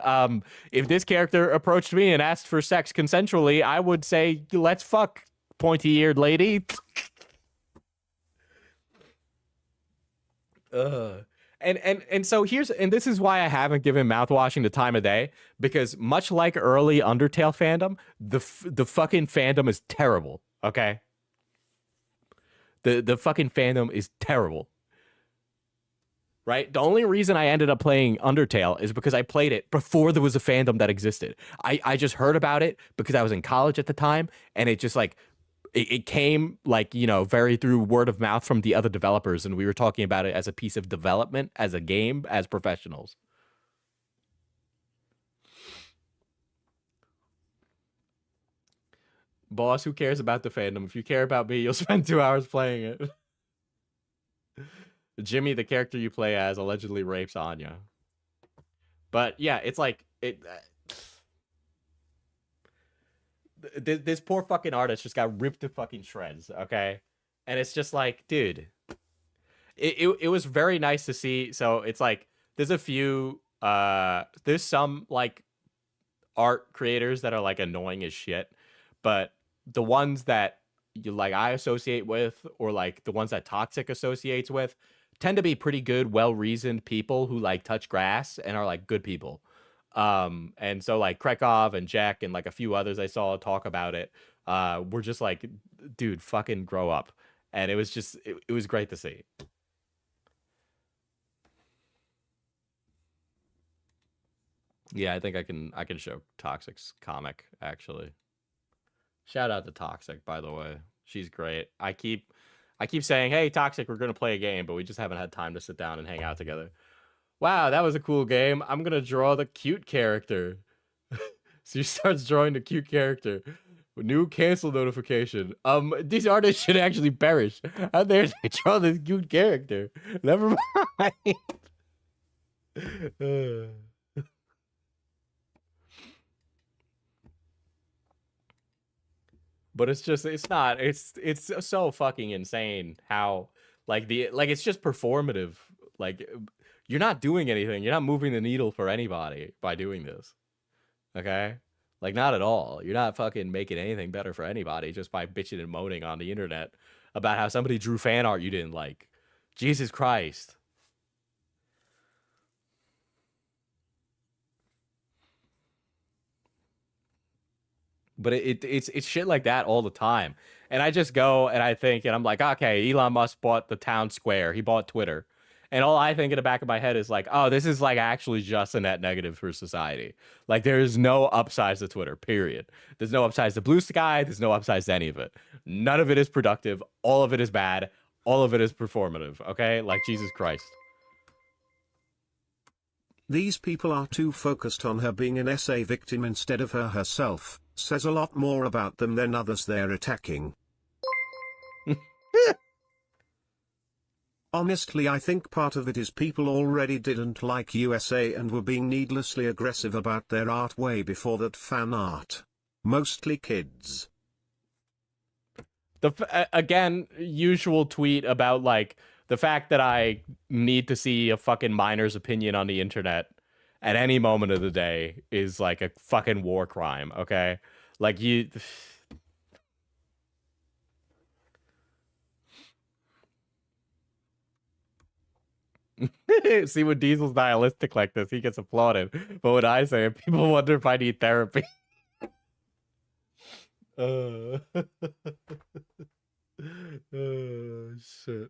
if this character approached me and asked for sex consensually, I would say, let's fuck, pointy-eared lady. And so this is why I haven't given mouthwashing the time of day, because much like early Undertale fandom, the fucking fandom is terrible. Okay, the fucking fandom is terrible. Right? The only reason I ended up playing Undertale is because I played it before there was a fandom that existed. I just heard about it because I was in college at the time, and it just like it came like, you know, very through word of mouth from the other developers, and we were talking about it as a piece of development, as a game, as professionals. Boss, who cares about the fandom? If you care about me, you'll spend 2 hours playing it. Jimmy, the character you play as, allegedly rapes Anya. But yeah, it's like this poor fucking artist just got ripped to fucking shreds, okay? And it's just like, dude, it was very nice to see. So it's like there's a few there's some like art creators that are like annoying as shit, but the ones that you like I associate with, or like the ones that Toxic associates with, tend to be pretty good, well-reasoned people who like touch grass and are like good people. And so like Krekov and Jack and like a few others I saw talk about it, were just like, dude, fucking grow up. And it was just it was great to see. Yeah, I think I can show Toxic's comic, actually. Shout out to Toxic, by the way. She's great. I keep saying, hey, Toxic, we're gonna play a game, but we just haven't had time to sit down and hang out together. Wow, that was a cool game. I'm gonna draw the cute character. So she starts drawing the cute character. New cancel notification. These artists should actually perish. How dare they draw this cute character? Never mind. But it's just, it's so fucking insane how like it's just performative. Like, you're not doing anything. You're not moving the needle for anybody by doing this. Okay? Like, not at all. You're not fucking making anything better for anybody just by bitching and moaning on the internet about how somebody drew fan art you didn't like. Jesus Christ. But it's shit like that all the time. And I just go and I think, and I'm like, okay, Elon Musk bought the town square. He bought Twitter. And all I think in the back of my head is like, oh, this is like actually just a net negative for society. Like, there is no upsides to Twitter, period. There's no upsides to Blue Sky. There's no upsides to any of it. None of it is productive. All of it is bad. All of it is performative. Okay? Like, Jesus Christ. These people are too focused on her being an essay victim instead of her herself. Says a lot more about them than others they're attacking. Honestly, I think part of it is people already didn't like USA and were being needlessly aggressive about their art way before that fan art. Mostly kids. Again, usual tweet about like the fact that I need to see a fucking minor's opinion on the internet at any moment of the day is like a fucking war crime, okay? Like, you... See, when Diesel's nihilistic like this, he gets applauded. But when I say it, people wonder if I need therapy. Shit.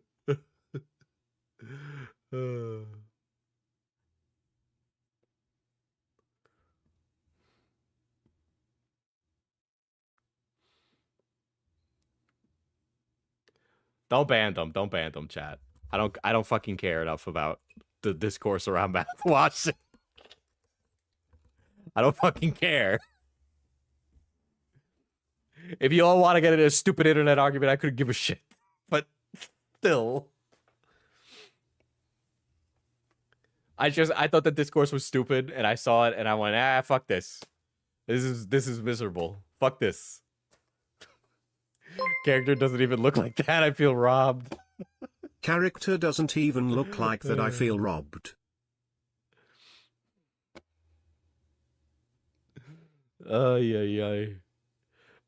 Don't ban them. Don't ban them, chat. I don't fucking care enough about the discourse around Mouthwash. I don't fucking care. If you all want to get into a stupid internet argument, I couldn't give a shit. But still. I thought the discourse was stupid, and I saw it, and I went, fuck this. This is miserable. Fuck this. Character doesn't even look like that. I feel robbed. Character doesn't even look like that. I feel robbed. Yeah.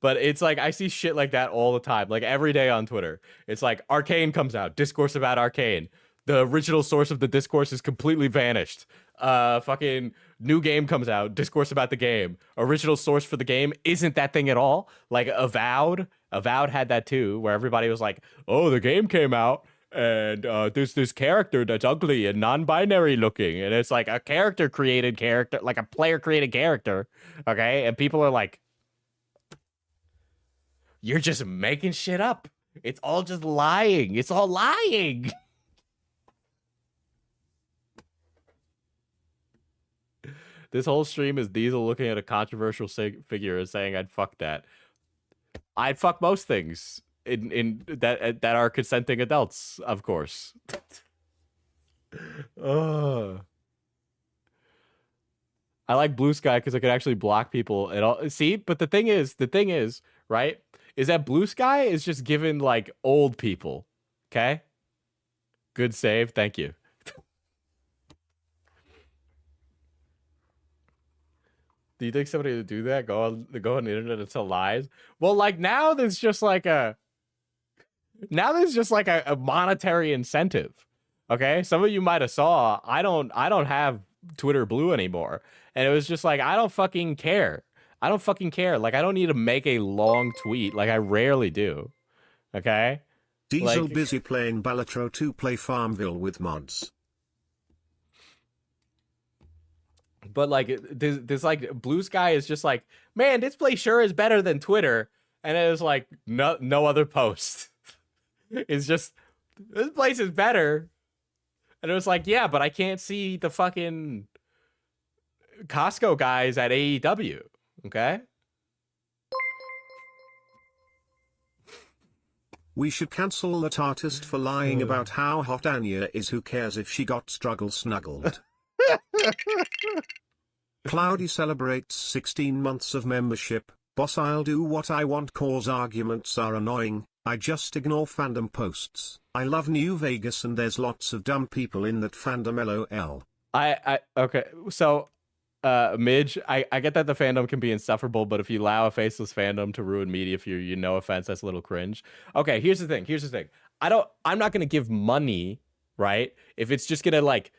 But it's like, I see shit like that all the time. Like, every day on Twitter. It's like, Arcane comes out. Discourse about Arcane. The original source of the discourse is completely vanished. Fucking new game comes out. Discourse about the game. Original source for the game isn't that thing at all. Like, Avowed had that too, where everybody was like, oh, the game came out, and there's this character that's ugly and non-binary looking, and it's like a character-created character, like a player-created character, okay? And people are like, You're just making shit up. It's all just lying. It's all lying. This whole stream is Diesel looking at a controversial figure and saying, "I'd fuck that." I'd fuck most things in that are consenting adults, of course. I like Blue Sky because I could actually block people and all. See, but the thing is, right, is that Blue Sky is just given like old people. Okay. Good save. Thank you. Do you think somebody would do that? Go on the internet and tell lies? Well, like now there's just like a monetary incentive. Okay, some of you might have saw. I don't have Twitter Blue anymore, and it was just like I don't fucking care. I don't fucking care. Like I don't need to make a long tweet. Like I rarely do. Okay. Diesel like, busy playing Balatro 2 play Farmville with mods. But like there's like Blue Sky is just like, man, this place sure is better than Twitter, and it was like no other post. It's just this place is better, and it was like, yeah, but I can't see the fucking Costco guys at AEW. Okay. We should cancel that artist for lying about how hot Anya is. Who cares if she got struggle snuggled? Cloudy celebrates 16 months of membership. Boss, I'll do what I want cause arguments are annoying. I just ignore fandom posts. I love New Vegas and there's lots of dumb people in that fandom, lol. Okay, so Midge, I get that the fandom can be insufferable, but if you allow a faceless fandom to ruin media for you, no offense, that's a little cringe. Okay, here's the thing. I'm not gonna give money, right? If it's just gonna like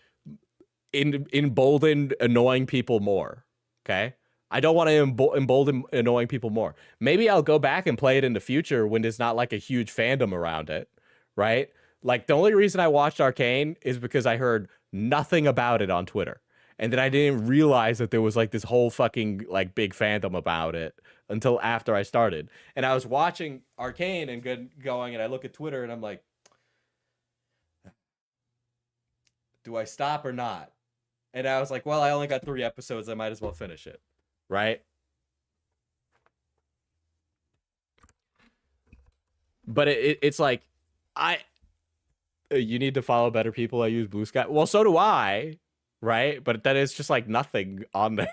embolden annoying people more. Okay, I don't want to embolden annoying people more. Maybe I'll go back and play it in the future when there's not like a huge fandom around it, right? Like the only reason I watched Arcane is because I heard nothing about it on Twitter. And then I didn't realize that there was like this whole fucking like big fandom about it until after I started. And I was watching Arcane and going, and I look at Twitter and I'm like, do I stop or not? And I was like, well, I only got 3 episodes. I might as well finish it. Right? But it's like, you need to follow better people. I use Blue Sky. Well, so do I. Right? But then it's just like nothing on there.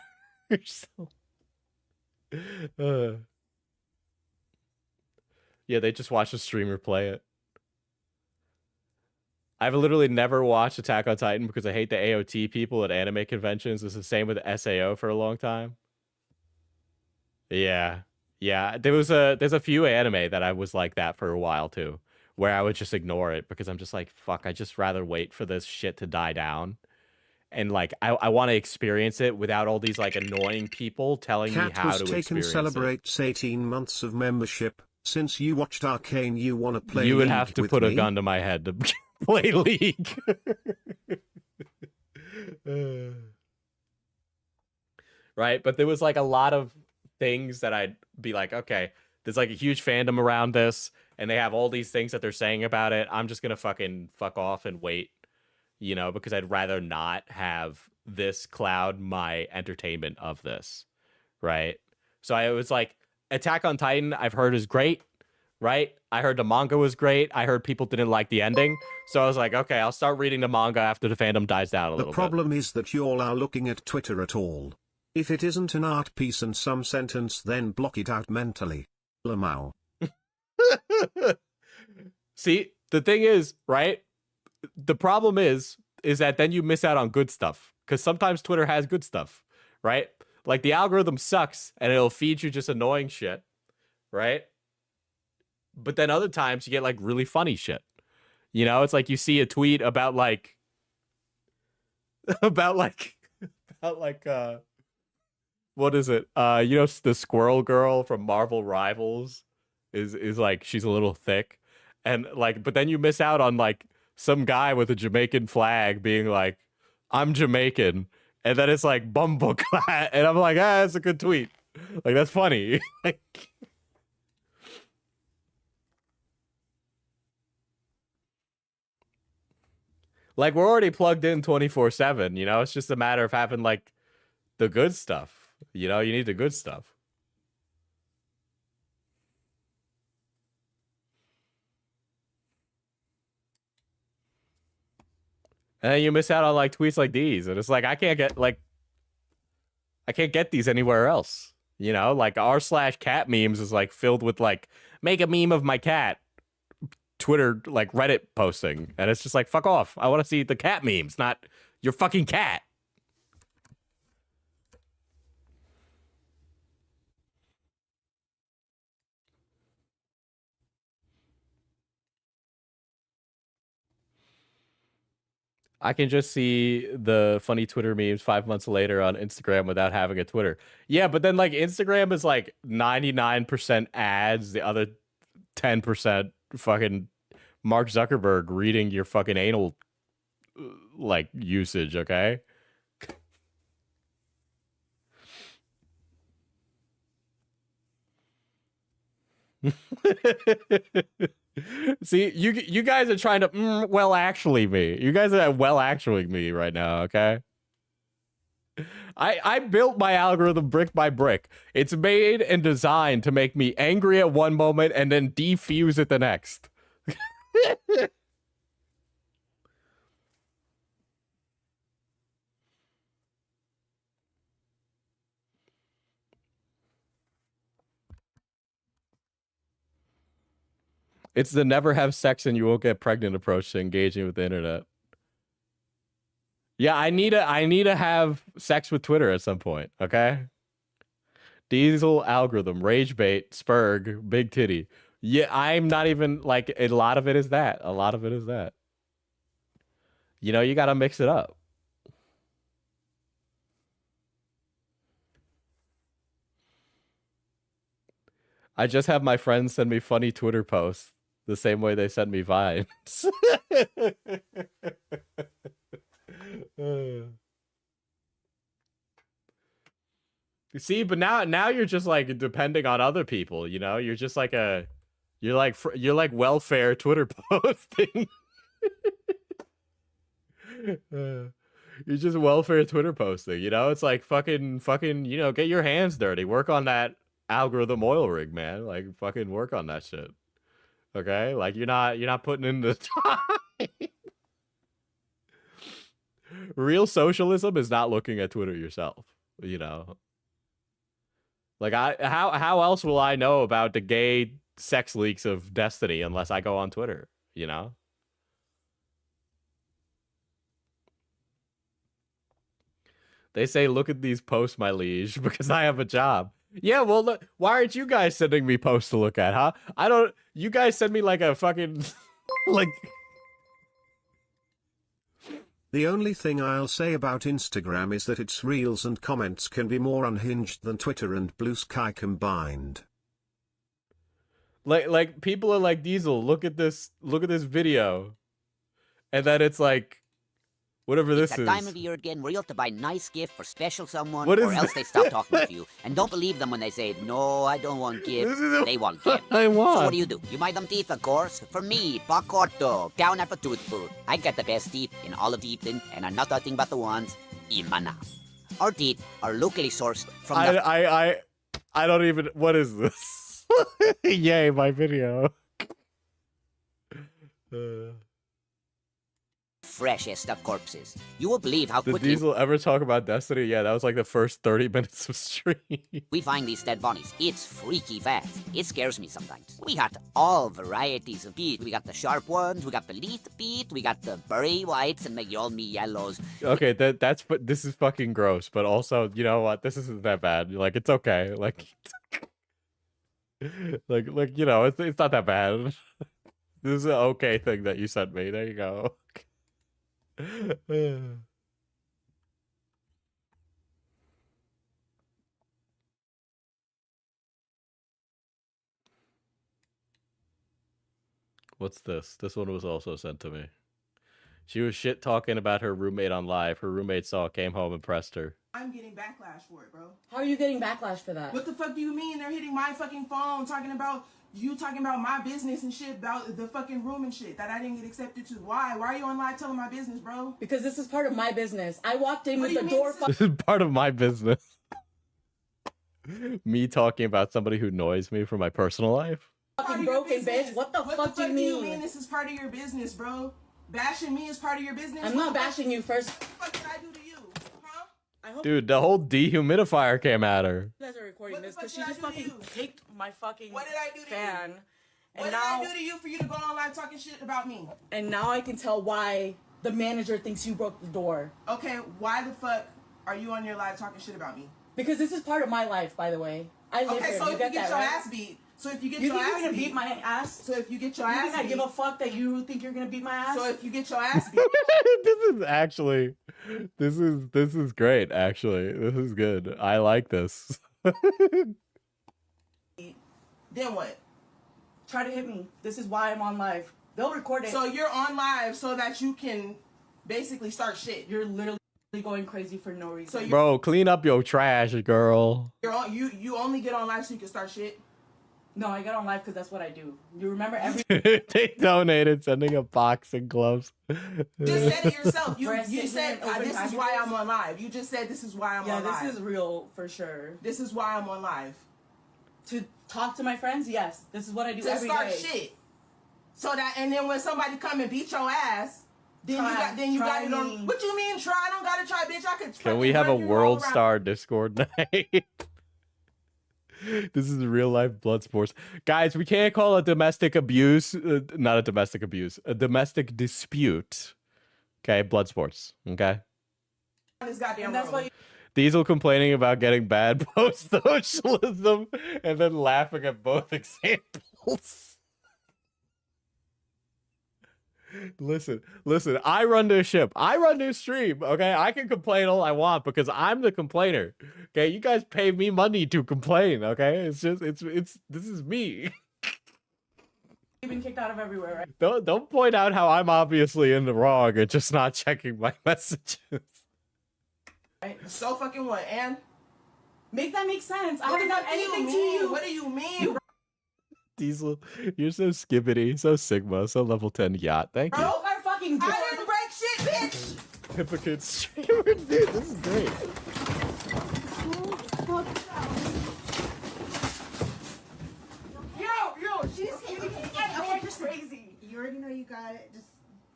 Yeah, they just watch a streamer play it. I've literally never watched Attack on Titan because I hate the AOT people at anime conventions. It's the same with SAO for a long time. Yeah. There's a few anime that I was like that for a while too, where I would just ignore it because I'm just like, fuck, I just rather wait for this shit to die down. And like, I want to experience it without all these like annoying people telling me how to experience it. Celebrates 18 months of membership. Since you watched Arcane, you want to play. You would League have to with put me? a gun to my head to play League. Right? But there was like a lot of things that I'd be like, okay, there's like a huge fandom around this, and they have all these things that they're saying about it. I'm just gonna fucking fuck off and wait, you know, because I'd rather not have this cloud my entertainment of this, right? So I was like, Attack on Titan, I've heard is great, right? I heard the manga was great. I heard people didn't like the ending. So I was like, okay, I'll start reading the manga after the fandom dies down a little bit. The problem is that you all are looking at Twitter at all. If it isn't an art piece and some sentence, then block it out mentally. Lamau. See, the thing is, right? The problem is that then you miss out on good stuff. Because sometimes Twitter has good stuff, right? Like the algorithm sucks and it'll feed you just annoying shit, right? But then other times you get like really funny shit. You know, it's like you see a tweet about like what is it? You know, the squirrel girl from Marvel Rivals is like, she's a little thick. And like, but then you miss out on like some guy with a Jamaican flag being like, I'm Jamaican. And then it's like bumbleclat. And I'm like, that's a good tweet. Like, that's funny. Like, we're already plugged in 24/7, you know? It's just a matter of having, like, the good stuff. You know, you need the good stuff. And then you miss out on, like, tweets like these. And it's like, I can't get these anywhere else. You know, like, r/cat memes is, like, filled with, like, make a meme of my cat. Twitter, like, Reddit posting. And it's just like, fuck off. I want to see the cat memes, not your fucking cat. I can just see the funny Twitter memes 5 months later on Instagram without having a Twitter. Yeah, but then, like, Instagram is, like, 99% ads, the other 10% fucking Mark Zuckerberg reading your fucking anal, like, usage, okay? See, you guys are trying to well actually me. You guys are well actually me right now, okay? I built my algorithm brick by brick. It's made and designed to make me angry at one moment and then defuse at the next. It's the never have sex and you won't get pregnant approach to engaging with the internet. Yeah, I need to have sex with Twitter at some point, okay? Diesel algorithm, rage bait, spurg, big titty. Yeah, I'm not even, like, a lot of it is that. A lot of it is that. You know, you gotta mix it up. I just have my friends send me funny Twitter posts the same way they send me Vines. You see, but now you're just, like, depending on other people, you know? You're just like you're like welfare Twitter posting. You're just welfare Twitter posting, you know? It's like fucking, you know, get your hands dirty. Work on that algorithm oil rig, man. Like, fucking work on that shit. Okay? Like, you're not putting in the time. Real socialism is not looking at Twitter yourself, you know? Like, how else will I know about the gay sex leaks of Destiny unless I go on Twitter, you know? They say, look at these posts, my liege, because I have a job. Yeah, well, look, why aren't you guys sending me posts to look at, huh? You guys send me, like, a fucking, like... The only thing I'll say about Instagram is that its reels and comments can be more unhinged than Twitter and Blue Sky combined. Like people are like, Diesel, look at this video. And then it's like, whatever this it's is. It's time of year again where you have to buy nice gift for special someone, what or is else they stop talking to you. And don't believe them when they say, no, I don't want gift. They want gift. I want. So what do? You buy them teeth, of course. For me, Bacorto, down at the tooth food. I got the best teeth in all of Deepton, and I'm not talking about the ones in my mouth. Our teeth are locally sourced from I don't even, what is this? Yay, my video. Freshest of corpses. You will believe how Did quickly Diesel ever talk about Destiny? Yeah, that was like the first 30 minutes of stream. we find these dead bodies. It's freaky fast. It scares me sometimes. We got all varieties of teeth. We got the sharp ones, we got the leaf teeth, we got the berry whites and the me yellows. Okay, this is fucking gross, but also, you know what? This isn't that bad. Like, it's okay. Like, like you know, it's not that bad. This is an okay thing that you sent me. There you go. What's this? This one was also sent to me. She was shit talking about her roommate on live. Her roommate saw it, came home and pressed her. I'm getting backlash for it, bro. How are you getting backlash for that? What the fuck do you mean? They're hitting my fucking phone talking about You talking about my business and shit, about the fucking room and shit that I didn't get accepted to. Why? Why are you on live telling my business, bro? Because this is part of my business. I walked in What with do the you door mean This is part of my business. Me talking about somebody who annoys me from my personal life. fucking broken, bitch. What the fuck do you mean? This is part of your business, bro? Bashing me is part of your business? I'm not bashing you first. What the fuck did I do to you? Huh? I hope Dude, the whole dehumidifier came at her. you guys are recording What the this fuck because she did I just do to fucking you? kicked my fucking What did I do to fan. you? And What now, did I do to you for you to go online talking shit about me? and now I can tell why the manager thinks you broke the door. Okay, why the fuck are you on your live talking shit about me? Because this is part of my life, by the way. I live Okay, here. so You if get you get that, your right? ass beat, so if you get You your think you're ass gonna beat, beat my ass? so if you get your You ass think I beat, give a fuck that you think you're gonna beat my ass? so if you get your ass beat, This is actually, this is great. Actually, this is good. I like this. then what? Try to hit me. This is why I'm on live. They'll record it. So you're on live so that you can basically start shit. You're literally going crazy for no reason. So you Bro, clean up your trash, girl. you're on, you only get on live so you can start shit. No, I get on live because that's what I do. You remember every They donated sending a box and gloves. You just said it yourself. You Press you it said and open this is packages. why I'm on live. You just said this is why I'm yeah, on live. this is real for sure. This is why I'm on live. To talk to my friends, yes, this is what I do To every start day. shit. So that and then when somebody come and beat your ass, then Try- you got try it on. me. What you mean try? I don't gotta try, bitch. I could. Can we have a fucking run you all World around. Star Discord night? This is real life blood sports. Guys, we can't call a domestic abuse, not a domestic abuse, a domestic dispute. Okay, blood sports. Okay. This goddamn And that's room. why you Diesel complaining about getting bad post-socialism and then laughing at both examples. Listen, I run this ship. I run this stream, okay? I can complain all I want because I'm the complainer. Okay, you guys pay me money to complain, okay? It's just this is me. you've been kicked out of everywhere, right? Don't point out how I'm obviously in the wrong and just not checking my messages. So fucking what? And Make that make sense. I what haven't the done fuck do you anything to mean? you. What do you mean, bro? Diesel, you're so skibbity, so Sigma, so level 10 yacht. Thank you. Broke our fucking door. I didn't break shit, bitch. Hypocrite streamer, dude, this is great. Yo, she's Just crazy. You already know you got it. Just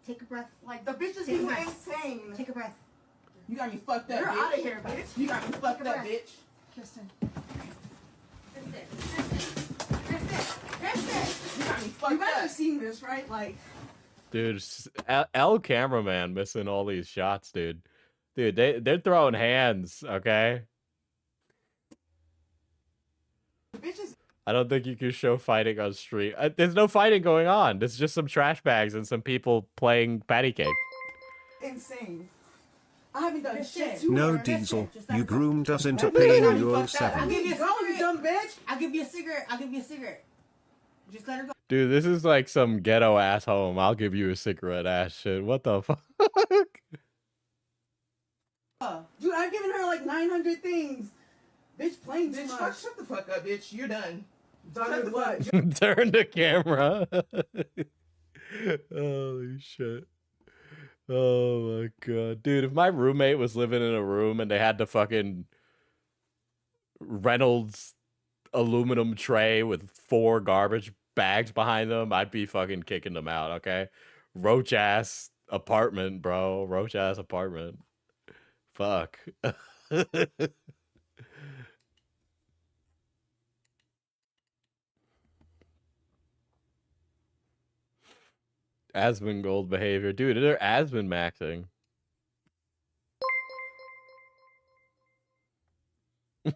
take a breath. Like the bitch is Take a being breath. insane. Take a breath. You got me fucked up, You're bitch. out of here, bitch. You got me fucked up, bitch. Kristen. You got me You fucked guys up. have seen this, right? Like, Dude, L cameraman missing all these shots, dude. Dude, they're throwing hands, okay? the bitch is I don't think you can show fighting on stream. There's no fighting going on. There's just some trash bags and some people playing patty cake. insane. I haven't done shit. No, Diesel, you groomed us into paying you I'll 07. give you a Go, you cigarette. dumb bitch. I'll give you a cigarette. I'll give you a cigarette. Just let her go. Dude, this is like some ghetto ass home. I'll give you a cigarette ass shit. What the fuck? Dude, I've given her like 900 things. Bitch playing too Bitch, much. shut the fuck up, bitch. You're done. Done with what? Turn the camera. Holy shit. Oh my god. Dude, if my roommate was living in a room and they had the fucking Reynolds aluminum tray with 4 garbage bags behind them, I'd be fucking kicking them out, okay? Roach ass apartment, bro. Roach ass apartment. Fuck. Asmongold behavior. Dude, they're Asmon maxing.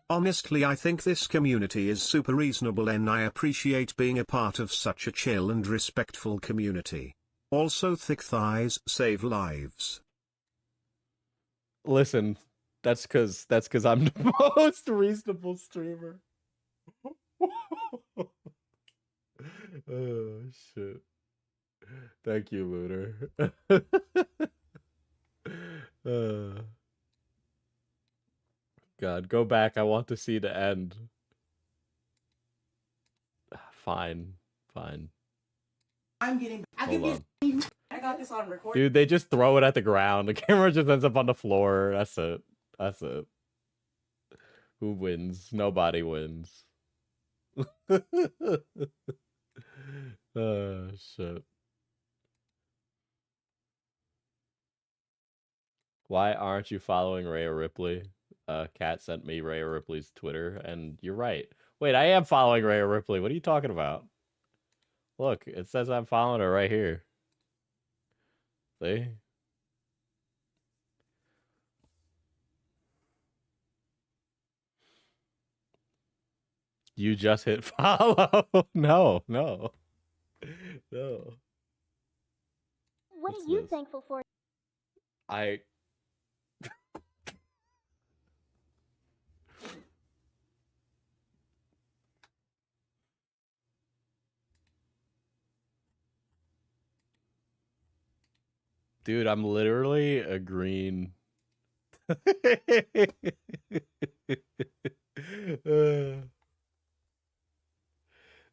Honestly, I think this community is super reasonable and I appreciate being a part of such a chill and respectful community. Also, thick thighs save lives. Listen, that's cause I'm the most reasonable streamer. Oh shit. Thank you, Looter. God, go back. I want to see the end. Ah, Fine. I'm getting. I Hold give on. you. I got this on record. Dude, they just throw it at the ground. The camera just ends up on the floor. That's it. Who wins? Nobody wins. Oh, shit. Why aren't you following Rhea Ripley? Kat sent me Rhea Ripley's Twitter, and you're right. Wait, I am following Rhea Ripley. What are you talking about? Look, it says I'm following her right here. See? You just hit follow. No. What What's are you this? thankful for? Dude, I'm literally a green.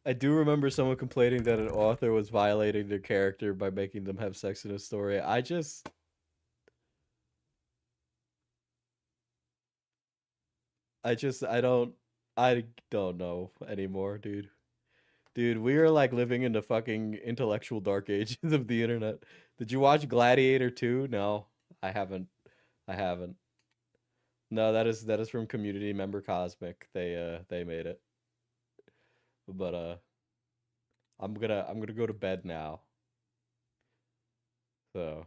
I do remember someone complaining that an author was violating their character by making them have sex in a story. I don't know anymore, dude. Dude, we are like living in the fucking intellectual dark ages of the internet. Did you watch Gladiator 2? No, I haven't. No, that is from community member Cosmic. They made it. But I'm gonna go to bed now. So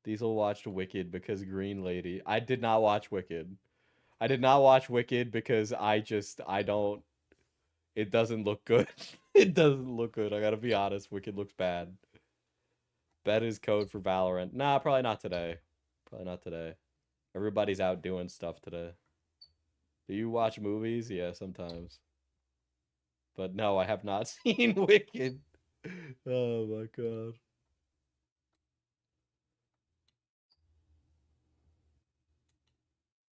Diesel watched Wicked because Green Lady. I did not watch Wicked. I did not watch Wicked because I don't. It doesn't look good. It doesn't look good. I gotta be honest. Wicked looks bad. Bet is code for Valorant. Nah, probably not today. Probably not today. Everybody's out doing stuff today. Do you watch movies? Yeah, sometimes. But no, I have not seen Wicked. Oh my god.